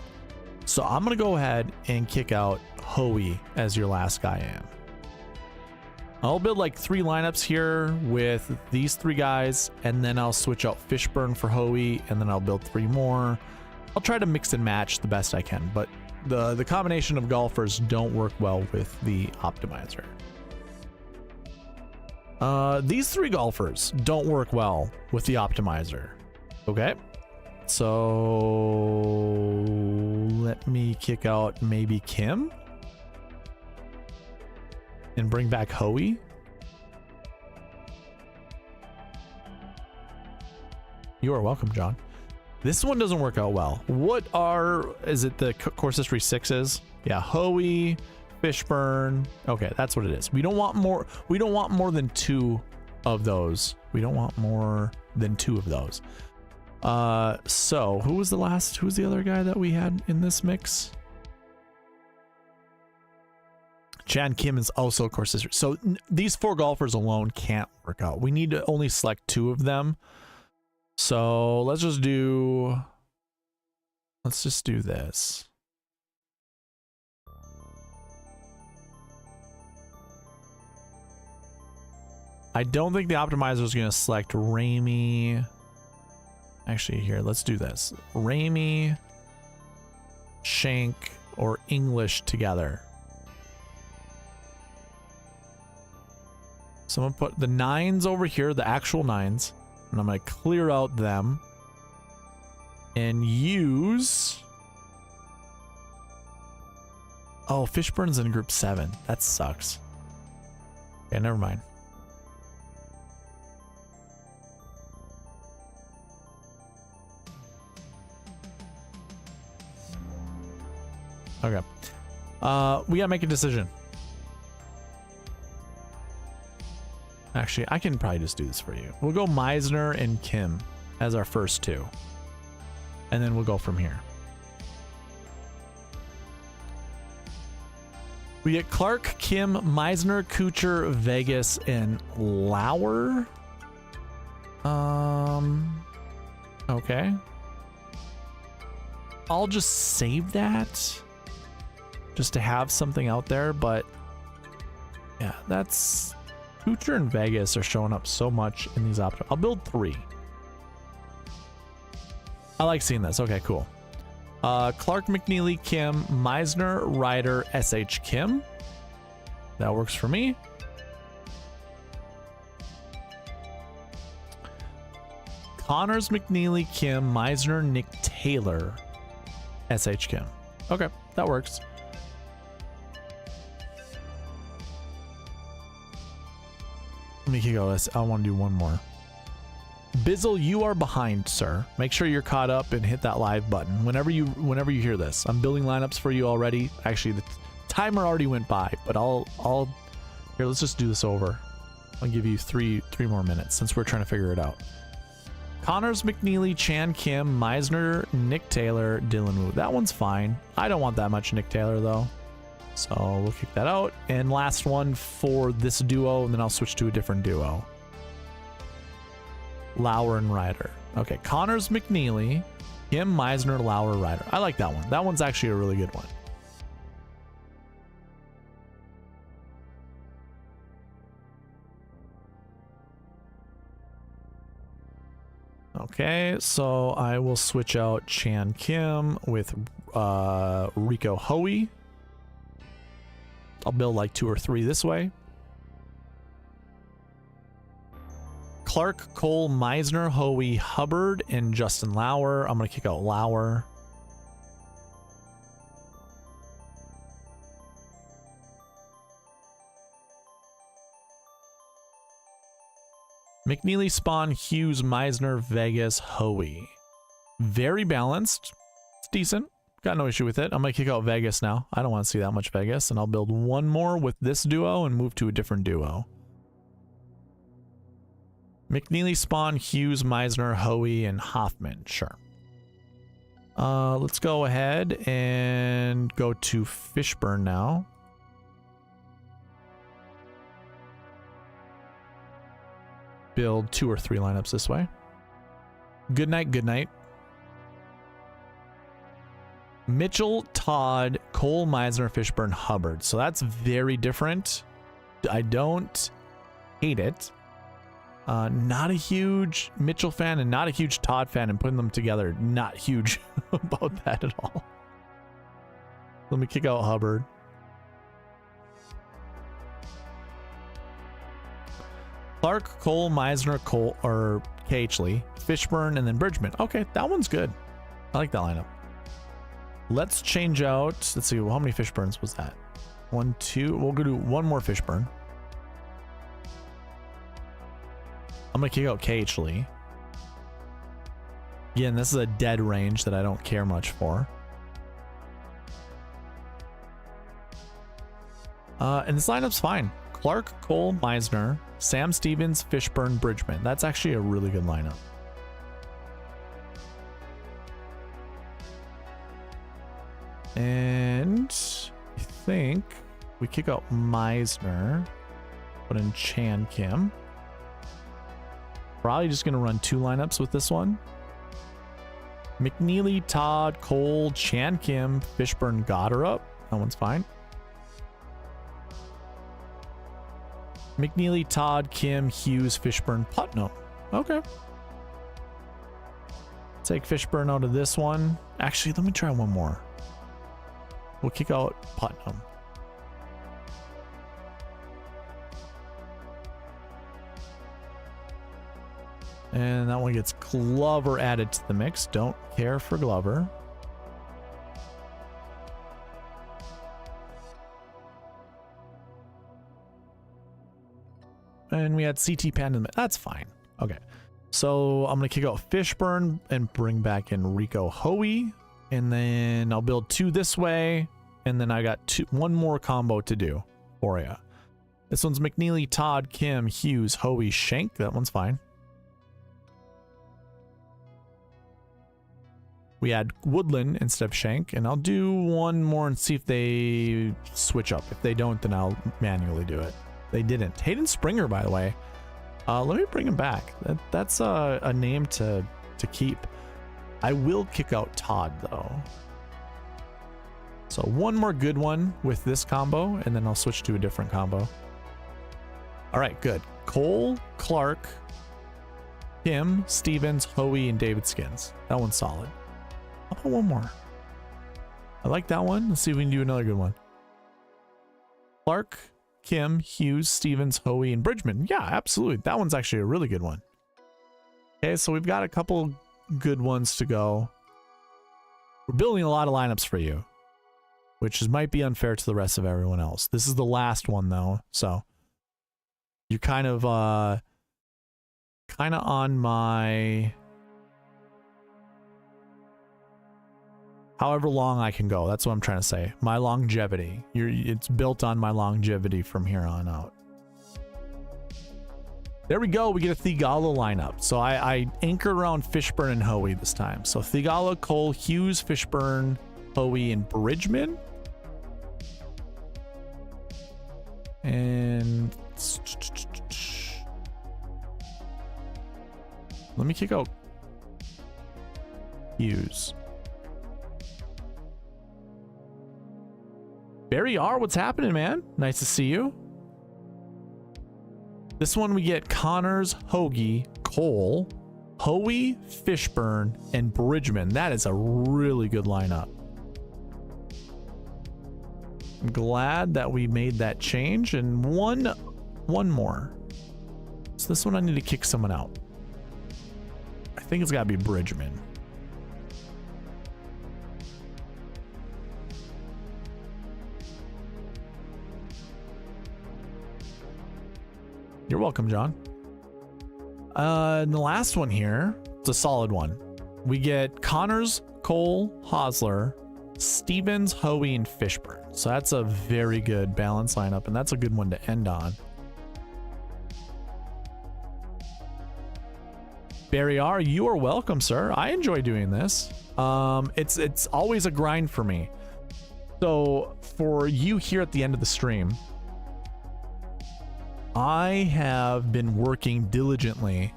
So I'm going to go ahead and kick out Hoey as your last guy in. I'll build like 3 lineups here with these 3 guys, and then I'll switch out Fishburn for Hoey, and then I'll build 3 more. I'll try to mix and match the best I can, but the combination of golfers don't work well with the optimizer. These 3 golfers don't work well with the optimizer. Okay. So let me kick out maybe Kim and bring back Hoey. You are welcome, John. This one doesn't work out well. Is it the course history 6s? Yeah, Hoey, Fishburn. Okay, that's what it is. We don't want more than 2 of those. We don't want more than 2 of those. So who was the other guy that we had in this mix? Chan Kim is also course history. So these 4 golfers alone can't work out. We need to only select 2 of them. So let's just do this. I don't think the optimizer is going to select Ramey. Actually, here, let's do this. Ramey, Shank, or English together. So I'm going to put the 9s over here, the actual 9s. And I'm going to clear out them. And use... Oh, Fishburn's in group 7. That sucks. Okay, never mind. Okay. We gotta make a decision. Actually, I can probably just do this for you. We'll go Meissner and Kim as our first two. And then we'll go from here. We get Clark, Kim, Meissner, Kuchar, Vegas, and Lauer. Okay. I'll just save that just to have something out there, but yeah, that's Kuchar and Vegas are showing up so much in these options. I'll build 3. I like seeing this. Okay, cool. Clark, McNeely, Kim, Meissner, Ryder, SH, Kim. That works for me. Connors, McNeely, Kim, Meissner, Nick Taylor, SH, Kim. Okay, that works. Let me go. I want to do one more. Bisel, you are behind, sir. Make sure you're caught up and hit that live button whenever you hear this. I'm building lineups for you already. Actually, the timer already went by, but I'll here. Let's just do this over. I'll give you three more minutes since we're trying to figure it out. Connors, McNeely, Chan, Kim, Meissner, Nick Taylor, Dylan Wu. That one's fine. I don't want that much Nick Taylor though, so we'll kick that out. And last one for this duo, and then I'll switch to a different duo. Lauer and Ryder. Okay, Connors, McNeely, Kim, Meissner, Lauer, Ryder. I like that one. That one's actually a really good one. Okay, so I will switch out Chan Kim with Rico Hoey. I'll build like 2 or 3 this way. Clark, Cole, Meissner, Hoey, Hubbard, and Justin Lauer. I'm going to kick out Lauer. McNeely, Spaun, Hughes, Meissner, Vegas, Hoey. Very balanced. It's decent. Got no issue with it. I'm going to kick out Vegas now. I don't want to see that much Vegas. And I'll build one more with this duo and move to a different duo. McNeely, Spaun, Hughes, Meissner, Hoey, and Hoffman. Sure. Let's go ahead and go to Fishburn now. Build 2 or 3 lineups this way. Good night, good night. Mitchell, Todd, Cole, Meissner, Fishburn, Hubbard. So that's very different. I don't hate it. Not a huge Mitchell fan and not a huge Todd fan, and putting them together, not huge about that at all. Let me kick out Hubbard. Clark, Cole, Meissner, Cole, or KH Lee, Fishburn, and then Bridgman. Okay, that one's good. I like that lineup. Let's change out. Let's see, well, how many Fishburns was that? 1, 2. We'll go do one more Fishburn. I'm going to kick out KH Lee. Again, this is a dead range that I don't care much for. And this lineup's fine. Clark, Cole, Meissner, Sam Stevens, Fishburn, Bridgman. That's actually a really good lineup. And I think we kick out Meissner, put in Chan Kim. Probably just going to run 2 lineups with this one. McNeely, Todd, Cole, Chan Kim, Fishburn, Goddard. That one's fine. McNeely, Todd, Kim, Hughes, Fishburn, Putnam. Okay. Take Fishburn out of this one. Actually, let me try one more. We'll kick out Putnam. And that one gets Glover added to the mix. Don't care for Glover. And we had CT Panda. That's fine. Okay. So I'm going to kick out Fishburn and bring back in Rico Hoey. And then I'll build 2 this way. And And then I got one more combo to do for you. This one's McNeely, Todd, Kim, Hughes, Hoey, Shank. That one's fine. We add Woodland instead of Shank, and I'll do one more and see if they switch up. If they don't, then I'll manually do it. They didn't. Hayden Springer, by the way. Let me bring him back. That's a name to keep. I will kick out Todd, though. So one more good one with this combo, and then I'll switch to a different combo. All right, good. Cole, Clark, Kim, Stevens, Hoey, and David Skins. That one's solid. How about one more? I like that one. Let's see if we can do another good one. Clark, Kim, Hughes, Stevens, Hoey, and Bridgman. Yeah, absolutely. That one's actually a really good one. Okay, so we've got a couple good ones to go. We're building a lot of lineups for you, which might be unfair to the rest of everyone else. This is the last one, though, so you're kind of on my... however long I can go. That's what I'm trying to say. My longevity. It's built on my longevity from here on out. There we go. We get a Theegala lineup. So I anchored around Fishburn and Hoey this time. So Theegala, Cole, Hughes, Fishburn, Hoey, and Bridgman. And let me kick out Hughes. Barry R, what's happening, man? Nice to see you. This one we get Connors, Hoagie, Cole, Hoey, Fishburn, and Bridgman. That is a really good lineup. I'm glad that we made that change. And one more. So this one I need to kick someone out. I think it's got to be Bridgman. You're welcome, John. And the last one here, it's a solid one. We get Connors, Cole, Hosler, Stevens, Hoey, and Fishburn. So that's a very good balanced lineup, and that's a good one to end on. Barry R, you are welcome, sir. I enjoy doing this. It's always a grind for me. So for you here at the end of the stream, I have been working diligently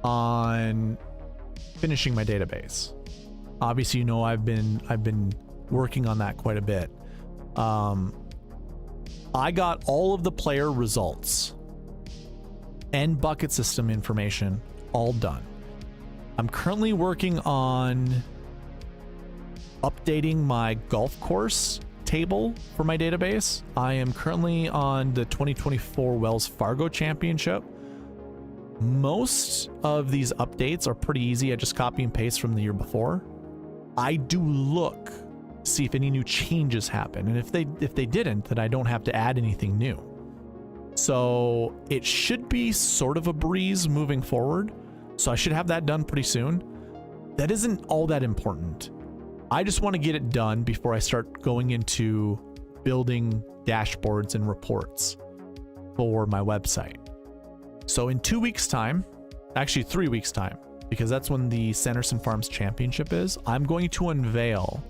on finishing my database. Obviously, you know, I've been working on that quite a bit. I got all of the player results and bucket system information all done. I'm currently working on updating my golf course table for my database. I am currently on the 2024 Wells Fargo Championship. Most of these updates are pretty easy. I just copy and paste from the year before. I do look to see if any new changes happen, and if they didn't, then I don't have to add anything new. So it should be sort of a breeze moving forward. So I should have that done pretty soon. That isn't all that important. I just want to get it done before I start going into building dashboards and reports for my website. So in 2 weeks' time, actually 3 weeks' time, because that's when the Sanderson Farms Championship is, I'm going to unveil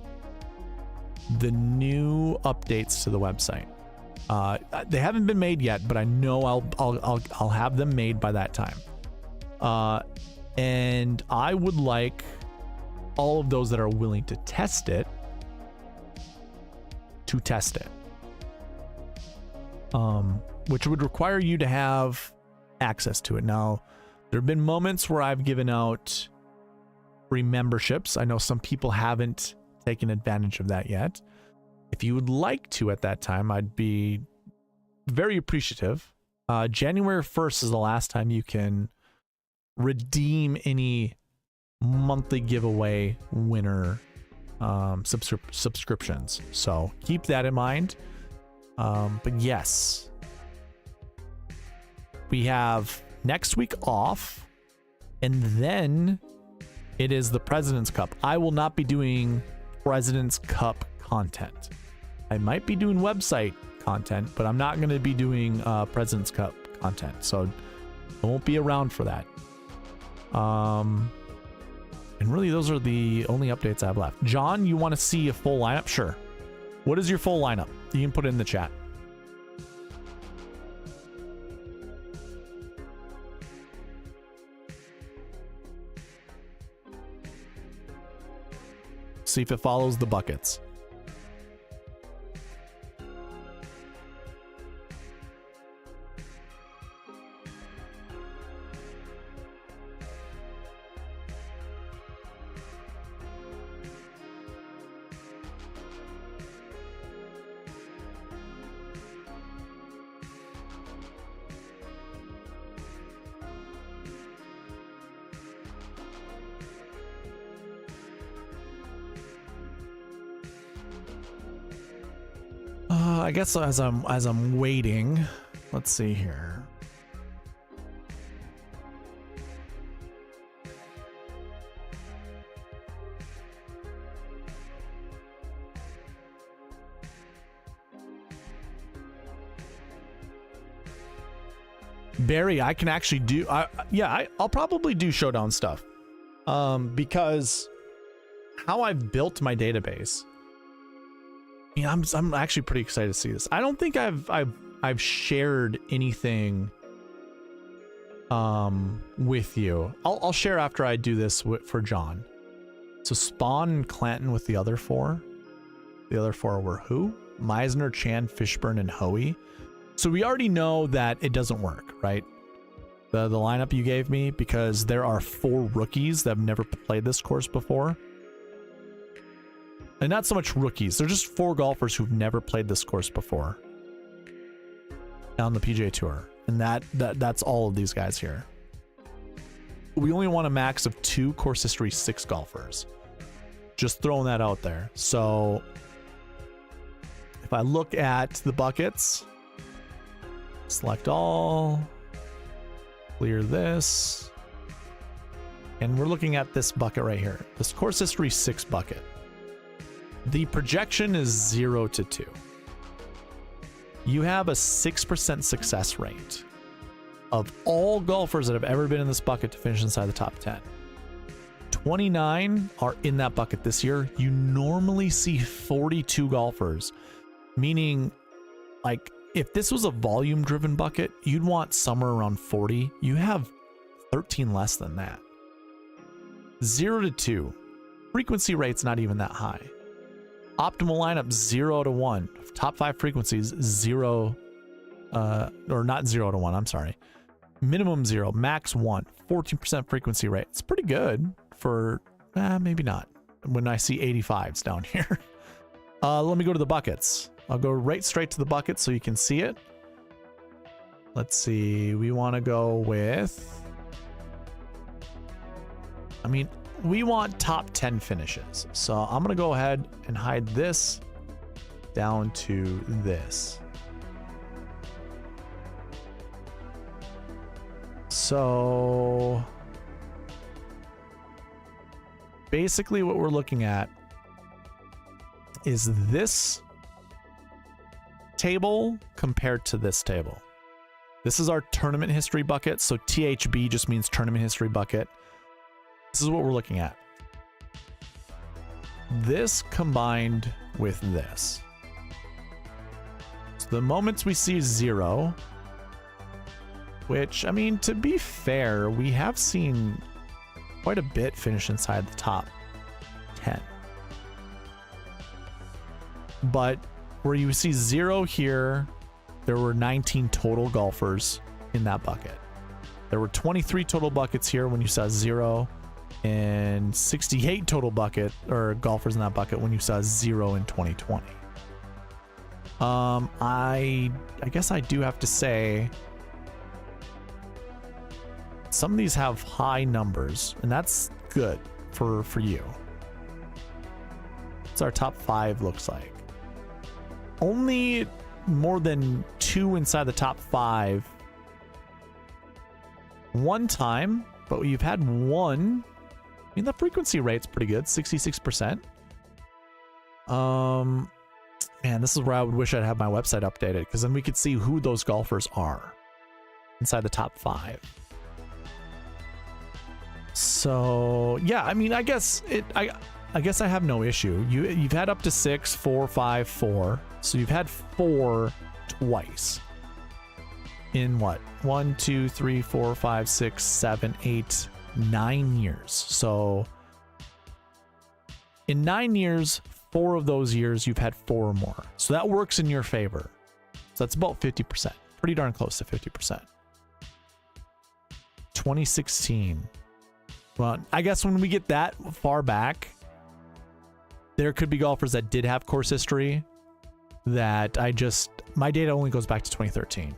the new updates to the website. They haven't been made yet, but I know I'll have them made by that time. And I would like all of those that are willing to test it to test it, which would require you to have access to it. Now, there have been moments where I've given out free memberships. I know some people haven't taken advantage of that yet. If you would like to at that time, I'd be very appreciative. January 1st is the last time you can redeem any monthly giveaway winner subscriptions. So keep that in mind. But yes, we have next week off, and then it is the President's Cup. I will not be doing President's Cup content. I might be doing website content, but I'm not going to be doing President's Cup content, so I won't be around for that. And really, those are the only updates I have left. John, you want to see a full lineup? Sure. What is your full lineup? You can put it in the chat. See if it follows the buckets. I guess as I'm waiting, let's see here. Barry, I can actually do. I'll probably do showdown stuff, because how I've built my database. Yeah, I'm actually pretty excited to see this. I don't think I've shared anything with you. I'll share after I do this for John. So Spaun and Clanton with the other four. The other four were who? Meissner, Chan, Fishburn, and Hoey. So we already know that it doesn't work, right? The lineup you gave me, because there are 4 rookies that have never played this course before. And not so much rookies. They're just 4 golfers who've never played this course before on the PGA Tour. And that's all of these guys here. We only want a max of 2 course history 6 golfers. Just throwing that out there. So if I look at the buckets, select all, clear this, and we're looking at this bucket right here. This course history 6 bucket. The projection is 0 to 2. You have a 6% success rate of all golfers that have ever been in this bucket to finish inside the top 10. 29 are in that bucket this year. You normally see 42 golfers, meaning like if this was a volume driven bucket, you'd want somewhere around 40. You have 13 less than that. 0 to 2. Frequency rate's not even that high. Optimal lineup 0 to 1. Top 5 frequencies 0, or not 0 to 1. I'm sorry. Minimum 0, max 1. 14% frequency rate. It's pretty good for maybe not. When I see 85s down here. Let me go to the buckets. I'll go right straight to the bucket so you can see it. Let's see. We want to go with. We want top 10 finishes. So I'm going to go ahead and hide this down to this. So basically what we're looking at is this table compared to this table. This is our tournament history bucket. So THB just means tournament history bucket. This is what we're looking at. This combined with this. So the moments we see 0, which, to be fair, we have seen quite a bit finish inside the top 10. But where you see 0 here, there were 19 total golfers in that bucket. There were 23 total buckets here when you saw 0. And 68 total bucket or golfers in that bucket when you saw 0 in 2020. I guess I do have to say some of these have high numbers, and that's good for you. What's our top 5 looks like? Only more than 2 inside the top 5 one time, but you've had 1. The frequency rate's pretty good, 66%. Man, Man, this is where I would wish I'd have my website updated, because then we could see who those golfers are inside the top 5. So yeah, I mean, I guess I guess I have no issue. You've had up to 6, 4, 5, 4. So you've had 4 twice. In what? 1, 2, 3, 4, 5, 6, 7, 8, 9 years. So in 9 years, 4 of those years you've had 4 or more. So that works in your favor. So that's about 50%. Pretty darn close to 50%. 2016. Well, I guess when we get that far back, there could be golfers that did have course history that my data only goes back to 2013.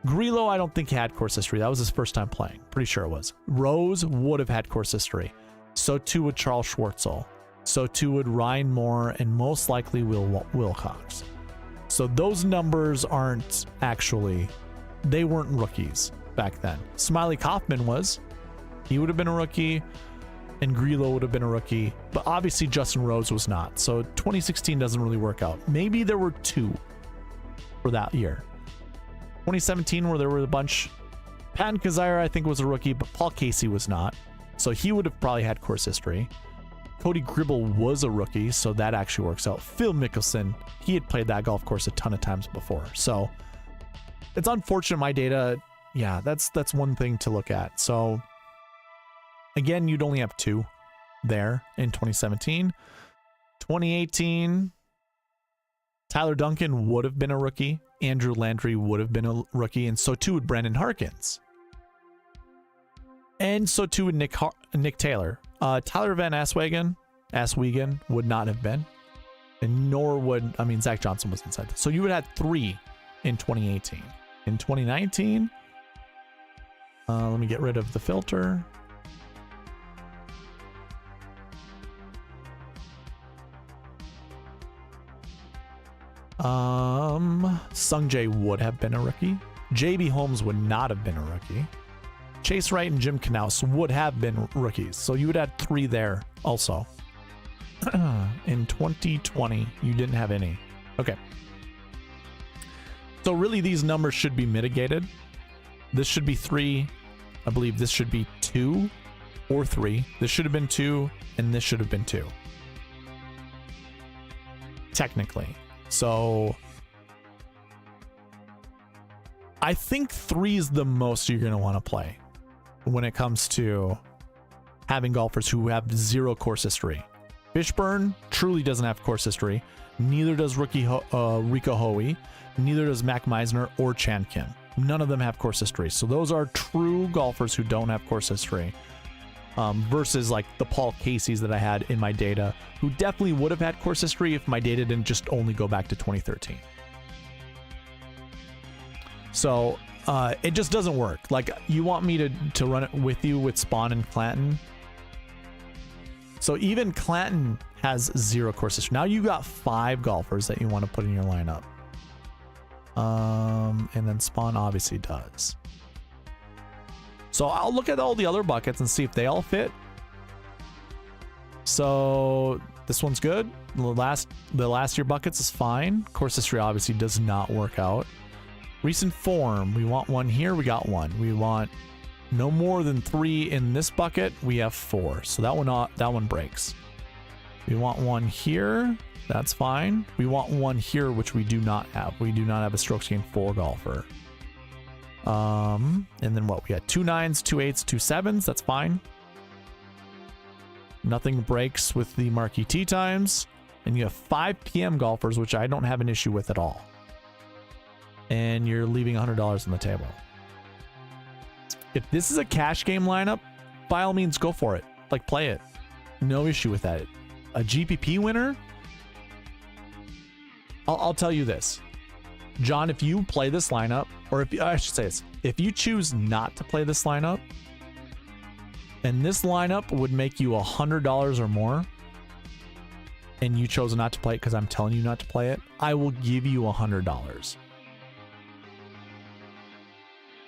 Grillo, I don't think had course history. That was his first time playing. Pretty sure it was. Rose would have had course history. So too would Charles Schwartzel. So too would Ryan Moore, and most likely Will Wilcox. So those numbers aren't actually, they weren't rookies back then. Smiley Kaufman was. He would have been a rookie, and Grillo would have been a rookie, but obviously Justin Rose was not. So 2016 doesn't really work out. Maybe there were 2 for that year. 2017, where there were a bunch. Patton Kizzire, I think, was a rookie, but Paul Casey was not. So he would have probably had course history. Cody Gribble was a rookie, so that actually works out. Phil Mickelson, he had played that golf course a ton of times before. So it's unfortunate my data, yeah, that's one thing to look at. So again, you'd only have 2 there in 2017. 2018, Tyler Duncan would have been a rookie. Andrew Landry would have been a rookie, and so too would Brendan Harkins. And so too would Nick Taylor. Tyler Van Aswegen would not have been. And nor would, I mean, Zach Johnson was inside. So you would have had 3 in 2018. In 2019, let me get rid of the filter. Sungjae would have been a rookie. JB Holmes would not have been a rookie. Chase Wright and Jim Knaus would have been rookies. So you would add 3 there also. In 2020, you didn't have any. Okay. So really these numbers should be mitigated. This should be 3. I believe this should be 2 or 3. This should have been 2, and this should have been 2. Technically. So I think 3 is the most you're going to want to play when it comes to having golfers who have 0 course history. Fishburn truly doesn't have course history. Neither does rookie Rico Hoey. Neither does Mac Meissner or Chan Kim. None of them have course history. So those are true golfers who don't have course history. Versus like the Paul Caseys that I had in my data, who definitely would have had course history if my data didn't just only go back to 2013. So it just doesn't work. Like, you want me to run it with you with Spaun and Clanton. So even Clanton has 0 course history. Now you got 5 golfers that you want to put in your lineup. And then Spaun obviously does. So I'll look at all the other buckets and see if they all fit. So this one's good. The last year buckets is fine. Course history obviously does not work out. Recent form, we want 1 here, we got 1. We want no more than 3 in this bucket, we have 4. So that one breaks. We want 1 here, that's fine. We want 1 here, which we do not have. We do not have a strokes gained 4 golfer. And then what? We got 2 9s, 2 8s, 2 7s. That's fine. Nothing breaks with the Marquee Tee Times. And you have 5 PM golfers, which I don't have an issue with at all. And you're leaving $100 on the table. If this is a cash game lineup, by all means, go for it. Like, play it. No issue with that. A GPP winner? I'll tell you this. John, if you play this lineup, or if I should say this, if you choose not to play this lineup, and this lineup would make you $100 or more, and you chose not to play it because I'm telling you not to play it, I will give you $100.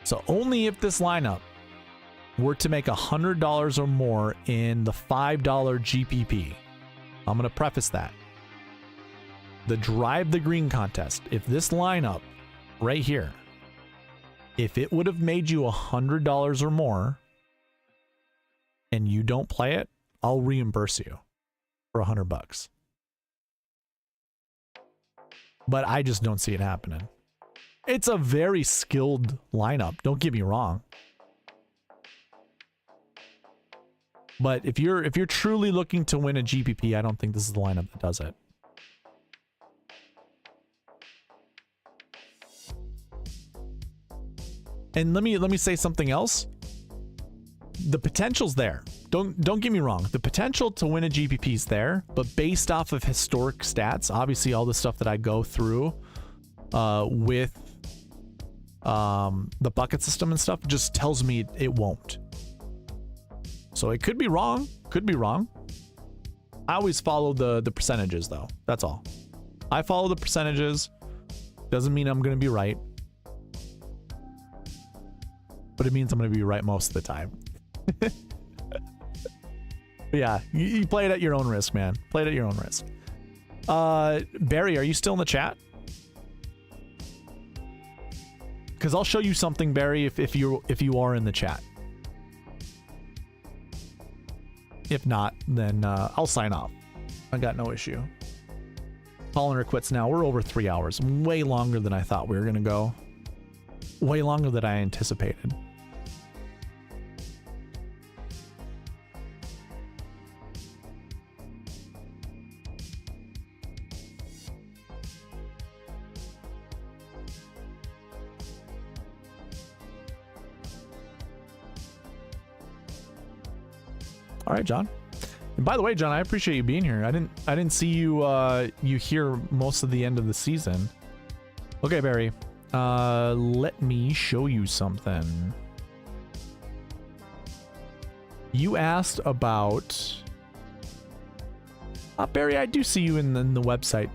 So only if this lineup were to make $100 or more in the $5 GPP, I'm going to preface that. the Drive the Green contest, if this lineup right here, if it would have made you $100 or more and you don't play it, I'll reimburse you for $100. But I just don't see it happening. It's a very skilled lineup, don't get me wrong. But if you're truly looking to win a GPP, I don't think this is the lineup that does it. And let me say something else. The potential's there. Don't get me wrong. The potential to win a GPP is there, but based off of historic stats, obviously all the stuff that I go through with the bucket system and stuff just tells me it won't. So it could be wrong. Could be wrong. I always follow the percentages though. That's all. I follow the percentages. Doesn't mean I'm going to be right. But it means I'm going to be right most of the time. But yeah, you play it at your own risk, man. Play it at your own risk. Barry, are you still in the chat? Because I'll show you something, Barry, if you are in the chat. If not, then I'll sign off. I got no issue. Calling her quits now. We're over 3 hours. Way longer than I thought we were going to go. Way longer than I anticipated. All right, John. And by the way, John, I appreciate you being here. I didn't see you you here most of the end of the season. Okay, Barry. Let me show you something. You asked about Barry, I do see you in the website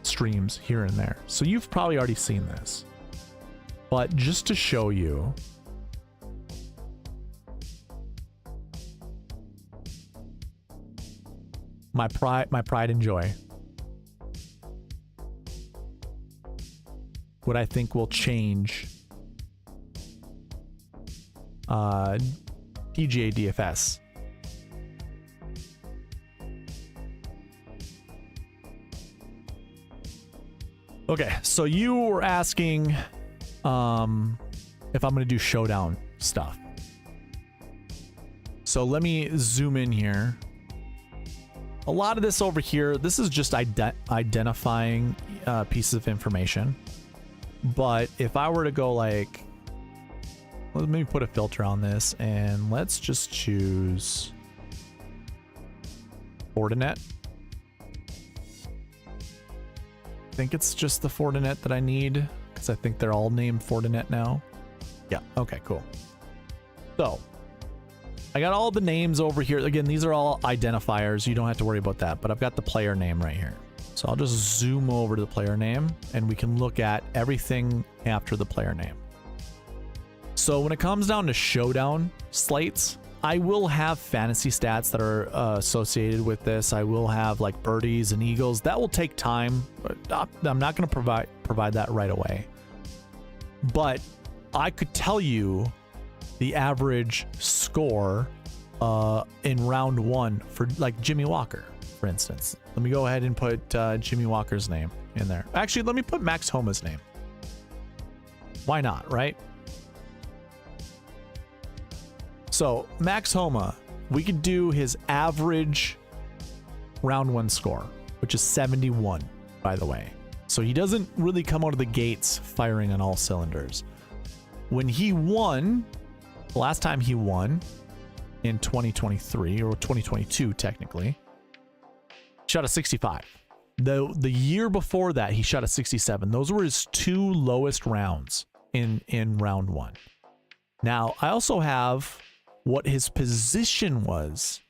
streams here and there. So you've probably already seen this. But just to show you, my pride and joy. What I think will change PGA DFS. Okay, so you were asking if I'm going to do showdown stuff. So let me zoom in here. A lot of this over here, this is just identifying pieces of information. But if I were to go like, let me put a filter on this and let's just choose Fortinet. I think it's just the Fortinet that I need because I think they're all named Fortinet now. Yeah, okay, cool. So I got all the names over here. Again, these are all identifiers. You don't have to worry about that, but I've got the player name right here. So I'll just zoom over to the player name and we can look at everything after the player name. So when it comes down to showdown slates, I will have fantasy stats that are associated with this. I will have like birdies and eagles. That will take time. I'm not going to provide that right away. But I could tell you the average score in round one for like Jimmy Walker, for instance. Let me go ahead and put Jimmy Walker's name in there. Actually, let me put Max Homa's name. Why not, right? So Max Homa, we could do his average round one score, which is 71, by the way. So he doesn't really come out of the gates firing on all cylinders. When he won, the last time he won in 2023 or 2022 technically, shot a 65. The year before that, he shot a 67. Those were his two lowest rounds in round one. Now, I also have what his position was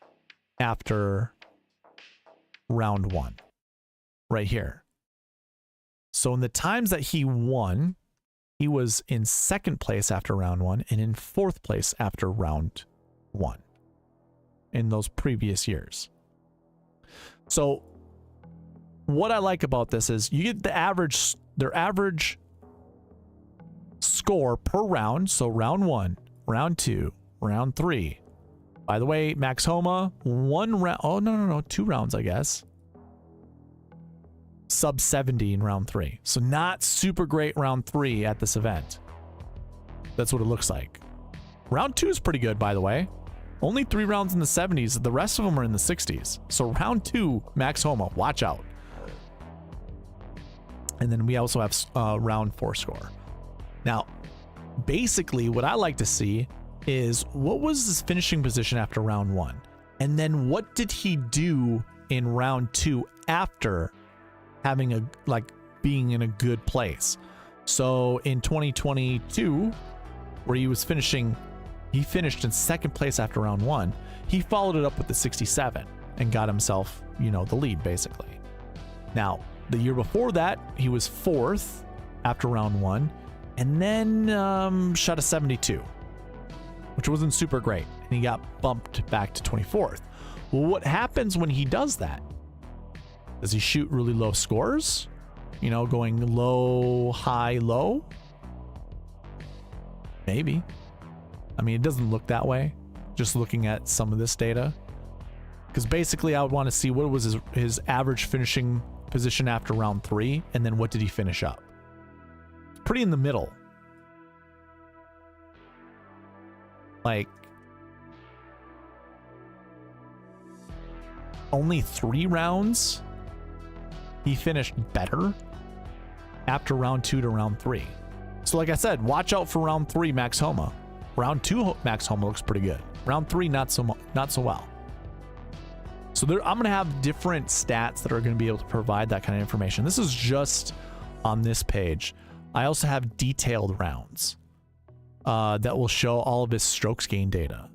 after round one right here. So in the times that he won, he was in second place after round one and in fourth place after round one in those previous years. So what I like about this is you get the average, their average score per round. So round 1, round 2, round 3. By the way, Max Homa, 1 round. Oh, no, 2 rounds, I guess. Sub 70 in round 3. So not super great round 3 at this event. That's what it looks like. Round 2 is pretty good, by the way. Only 3 rounds in the 70s. The rest of them are in the 60s. So round 2, Max Homa, watch out. And then we also have round 4 score. Now, basically what I like to see is what was his finishing position after round 1? And then what did he do in round 2 after having being in a good place? So in 2022, where he was finishing, he finished in 2nd place after round 1. He followed it up with the 67 and got himself, the lead basically. Now, the year before that, he was 4th after round 1 and then shot a 72, which wasn't super great. And he got bumped back to 24th. Well, what happens when he does that? Does he shoot really low scores? Going low, high, low? Maybe. I mean, it doesn't look that way, just looking at some of this data. Because basically I would want to see what was his average finishing position after round 3, and then what did he finish up? Pretty in the middle. Like, only 3 rounds he finished better after round 2 to round 3. So like I said, watch out for round 3 Max Homa. Round 2 Max Homa looks pretty good. Round 3 not so well. So I'm going to have different stats that are going to be able to provide that kind of information. This is just on this page. I also have detailed rounds that will show all of his strokes gain data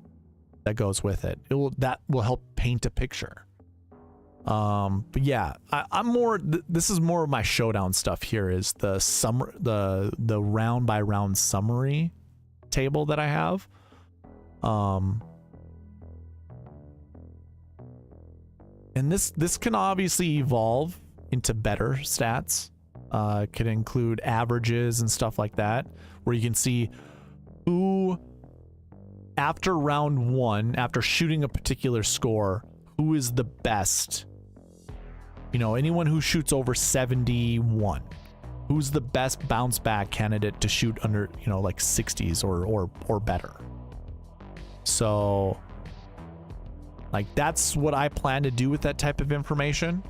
that goes with it. That will help paint a picture. But yeah, I'm more. This is more of my showdown stuff. Here is the round by round summary table that I have. And this can obviously evolve into better stats. It could include averages and stuff like that, where you can see who, after round 1, after shooting a particular score, who is the best. Anyone who shoots over 71, who's the best bounce back candidate to shoot under, like 60s or better. So, like, that's what I plan to do with that type of information.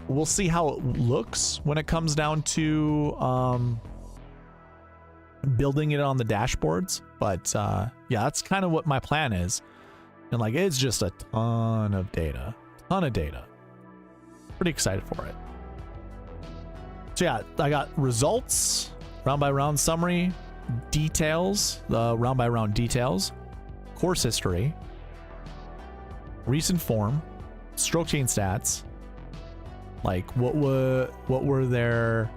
We'll see how it looks when it comes down to building it on the dashboards. But yeah, that's kind of what my plan is. And like, it's just a ton of data. Pretty excited for it. So yeah, I got results, round by round summary, details, the round by round details, course history, recent form, stroke gain stats, like what were their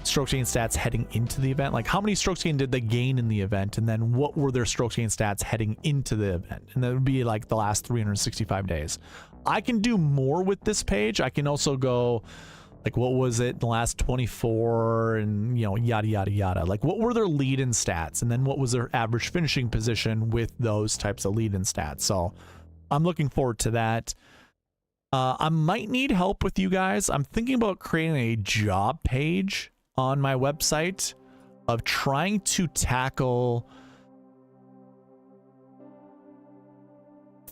stroke gain stats heading into the event, like how many strokes gain did they gain in the event, and then what were their stroke gain stats heading into the event, and that would be like the last 365 days. I can do more with this page. I can also go like, what was it in the last 24 and, yada, yada, yada. Like, what were their lead-in stats? And then what was their average finishing position with those types of lead-in stats? So I'm looking forward to that. I might need help with you guys. I'm thinking about creating a job page on my website of trying to tackle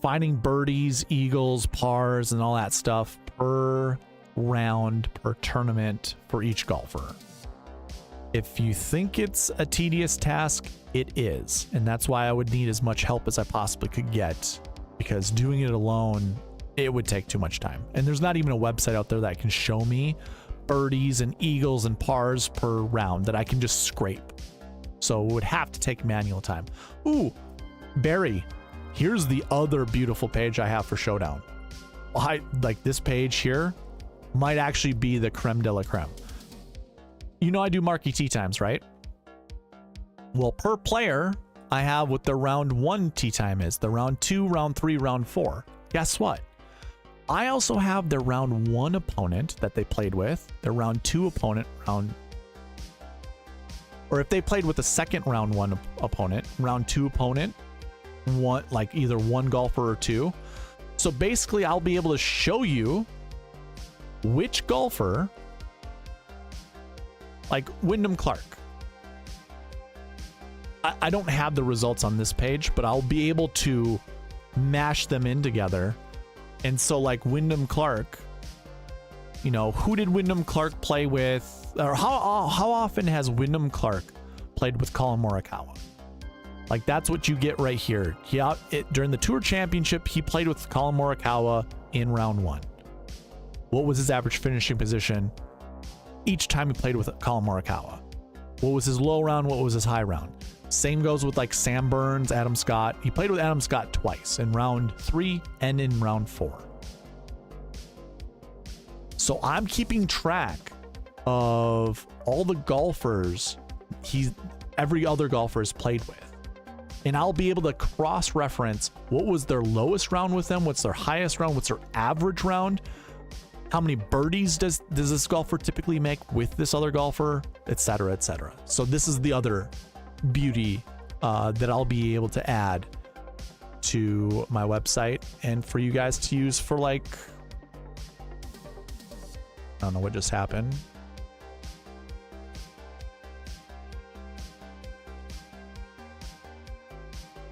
finding birdies, eagles, pars, and all that stuff per round, per tournament for each golfer. If you think it's a tedious task, it is. And that's why I would need as much help as I possibly could get, because doing it alone, it would take too much time. And there's not even a website out there that can show me birdies and eagles and pars per round that I can just scrape. So it would have to take manual time. Ooh, Barry. Here's the other beautiful page I have for Showdown. I like this page here might actually be the creme de la creme. I do Marquee Tee Times, right? Well, per player, I have what the round 1 tee time is, the round 2, round 3, round 4. Guess what? I also have their round 1 opponent that they played with, their round 2 opponent, or if they played with the second round 1 opponent, round 2 opponent, one, like either 1 golfer or 2. So basically I'll be able to show you which golfer, like Wyndham Clark. I don't have the results on this page, but I'll be able to mash them in together. And so like Wyndham Clark, you know, who did Wyndham Clark play with, or how often has Wyndham Clark played with Collin Morikawa? Like that's what you get right here. Yeah, during the Tour Championship, he played with Collin Morikawa in round 1. What was his average finishing position each time he played with Collin Morikawa? What was his low round? What was his high round? Same goes with like Sam Burns, Adam Scott. He played with Adam Scott twice, in round 3 and in round 4. So I'm keeping track of all the golfers every other golfer has played with. And I'll be able to cross-reference what was their lowest round with them, what's their highest round, what's their average round, how many birdies does this golfer typically make with this other golfer, etc., etc. So this is the other beauty that I'll be able to add to my website and for you guys to use for, like, I don't know what just happened.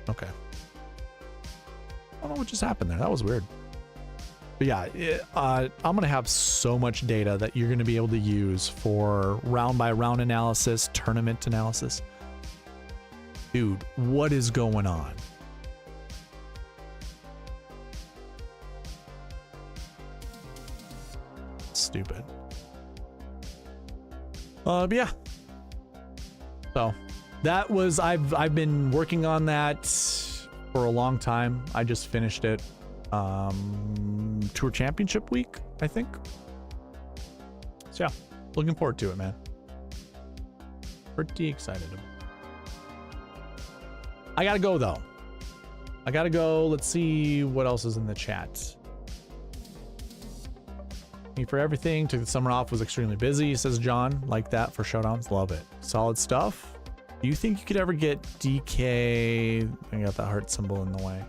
Okay. I don't know what just happened there. That was weird. But yeah, I'm going to have so much data that you're going to be able to use for round by round analysis, tournament analysis. Dude, what is going on? Stupid. But yeah. So that was, I've been working on that for a long time. I just finished it. Tour Championship week, I think. So yeah, looking forward to it, man. Pretty excited. I gotta go though. I gotta go. Let's see what else is in the chat. Me for everything. Took the summer off. Was extremely busy, says John. Like that for showdowns. Love it. Solid stuff. Do you think you could ever get DK? I got that heart symbol in the way.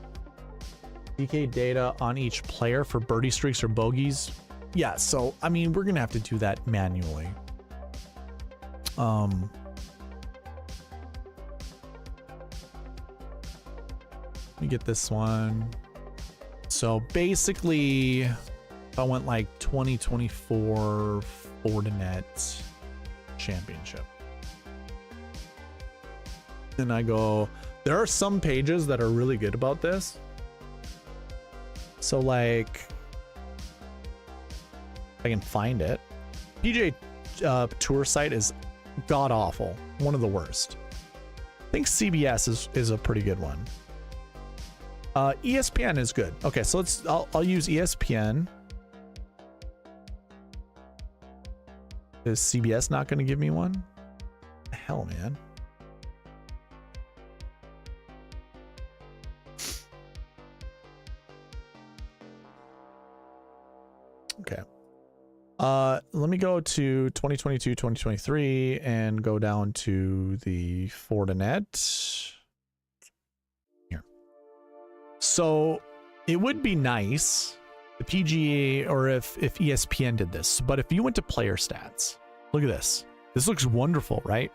DK data on each player for birdie streaks or bogeys. Yeah, so I mean we're gonna have to do that manually. Let me get this one. So basically, if I went like 2024 Fortinet Championship, and I go, there are some pages that are really good about this. So like, if I can find it, PGA Tour site is god awful, one of the worst. I think CBS is a pretty good one. ESPN is good. Okay, so I'll use ESPN. Is CBS not going to give me one? The hell, man. Okay. Let me go to 2022, 2023 and go down to the Fortinet. Here. So it would be nice, the PGA, or if ESPN did this, but if you went to player stats, look at this. This looks wonderful, right?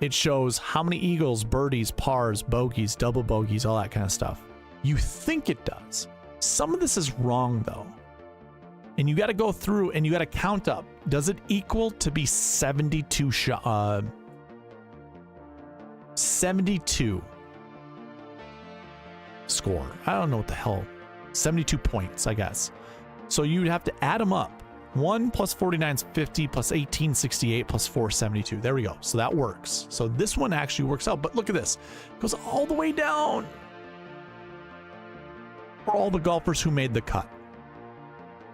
It shows how many eagles, birdies, pars, bogeys, double bogeys, all that kind of stuff. You think it does. Some of this is wrong though. And you got to go through and you got to count up. Does it equal to be 72 72 score? I don't know what the hell. 72 points, I guess. So you'd have to add them up. 1 plus 49 is 50 plus 18, 68 plus 4, 72. There we go. So that works. So this one actually works out. But look at this. It goes all the way down for all the golfers who made the cut.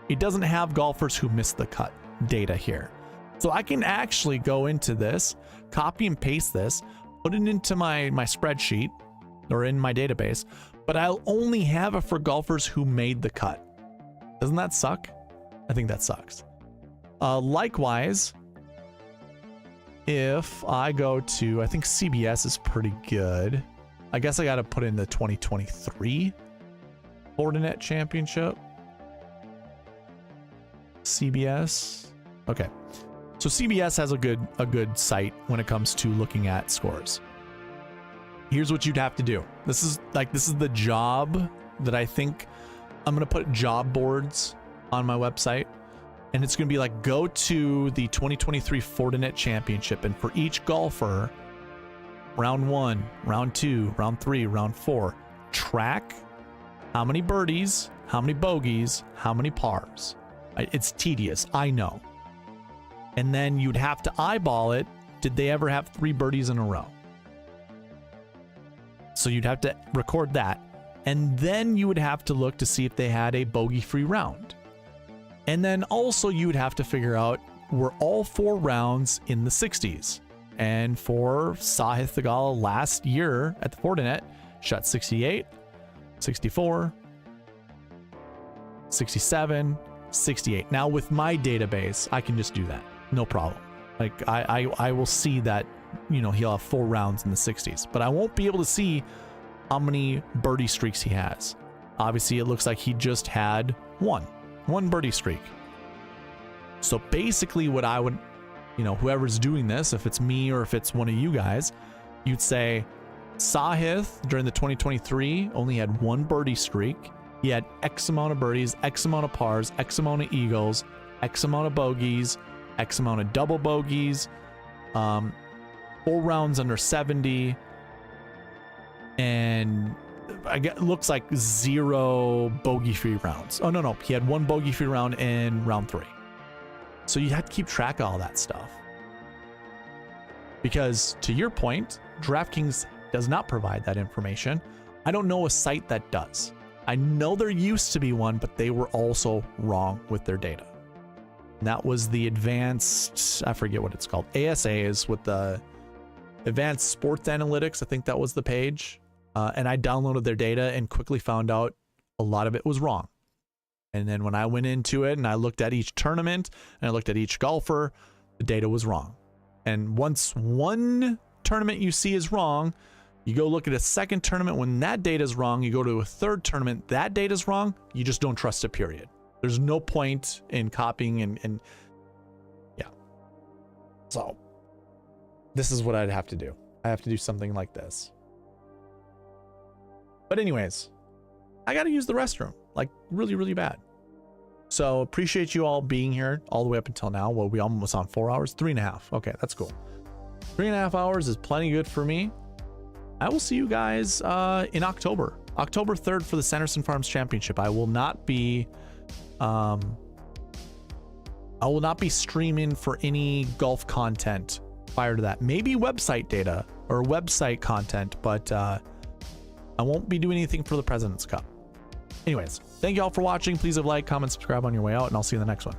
It doesn't have golfers who missed the cut data here. So I can actually go into this, copy and paste this, put it into my spreadsheet or in my database, but I'll only have it for golfers who made the cut. Doesn't that suck? I think that sucks. Likewise, if I go to, I think CBS is pretty good. I guess I got to put in the 2023 Fortinet Championship. CBS. Okay. So CBS has a good site when it comes to looking at scores. Here's what you'd have to do. This is the job that I think I'm going to put job boards on my website. And it's going to be like, go to the 2023 Fortinet Championship. And for each golfer, round 1, round 2, round 3, round 4, track how many birdies, how many bogeys, how many pars. It's tedious, I know. And then you'd have to eyeball it. Did they ever have 3 birdies in a row? So you'd have to record that. And then you would have to look to see if they had a bogey-free round. And then also you would have to figure out, were all 4 rounds in the 60s? And for Sahith Theegala last year at the Fortinet, shot 68, 64, 67, 68. Now with my database, I can just do that. No problem. Like I will see that, you know, he'll have 4 rounds in the 60s, but I won't be able to see how many birdie streaks he has. Obviously, it looks like he just had one birdie streak. So basically what I would, you know, whoever's doing this, if it's me or if it's one of you guys, you'd say Sahith during the 2023 only had 1 birdie streak. He had X amount of birdies, X amount of pars, X amount of eagles, X amount of bogeys, X amount of double bogeys, 4 rounds under 70, and I get, looks like 0 bogey-free rounds. Oh, no, he had 1 bogey-free round in round 3. So you have to keep track of all that stuff. Because to your point, DraftKings does not provide that information. I don't know a site that does. I know there used to be one, but they were also wrong with their data. And that was the advanced, I forget what it's called, ASAs with the advanced sports analytics. I think that was the page. And I downloaded their data and quickly found out a lot of it was wrong. And then when I went into it and I looked at each tournament and I looked at each golfer, the data was wrong. And once one tournament you see is wrong, you go look at a second tournament. When that data is wrong, you go to a third tournament, that data is wrong. You just don't trust it, period. There's no point in copying and yeah. So this is what I'd have to do. I have to do something like this. But anyways, I got to use the restroom, like really, really bad. So appreciate you all being here all the way up until now. Well, we almost on 4 hours, 3.5. Okay, that's cool. 3.5 hours is plenty good for me. I will see you guys in October 3rd for the Sanderson Farms Championship. I will not be streaming for any golf content prior to that. Maybe website data or website content, but I won't be doing anything for the President's Cup. Anyways, thank you all for watching. Please leave a like, comment, subscribe on your way out, and I'll see you in the next one.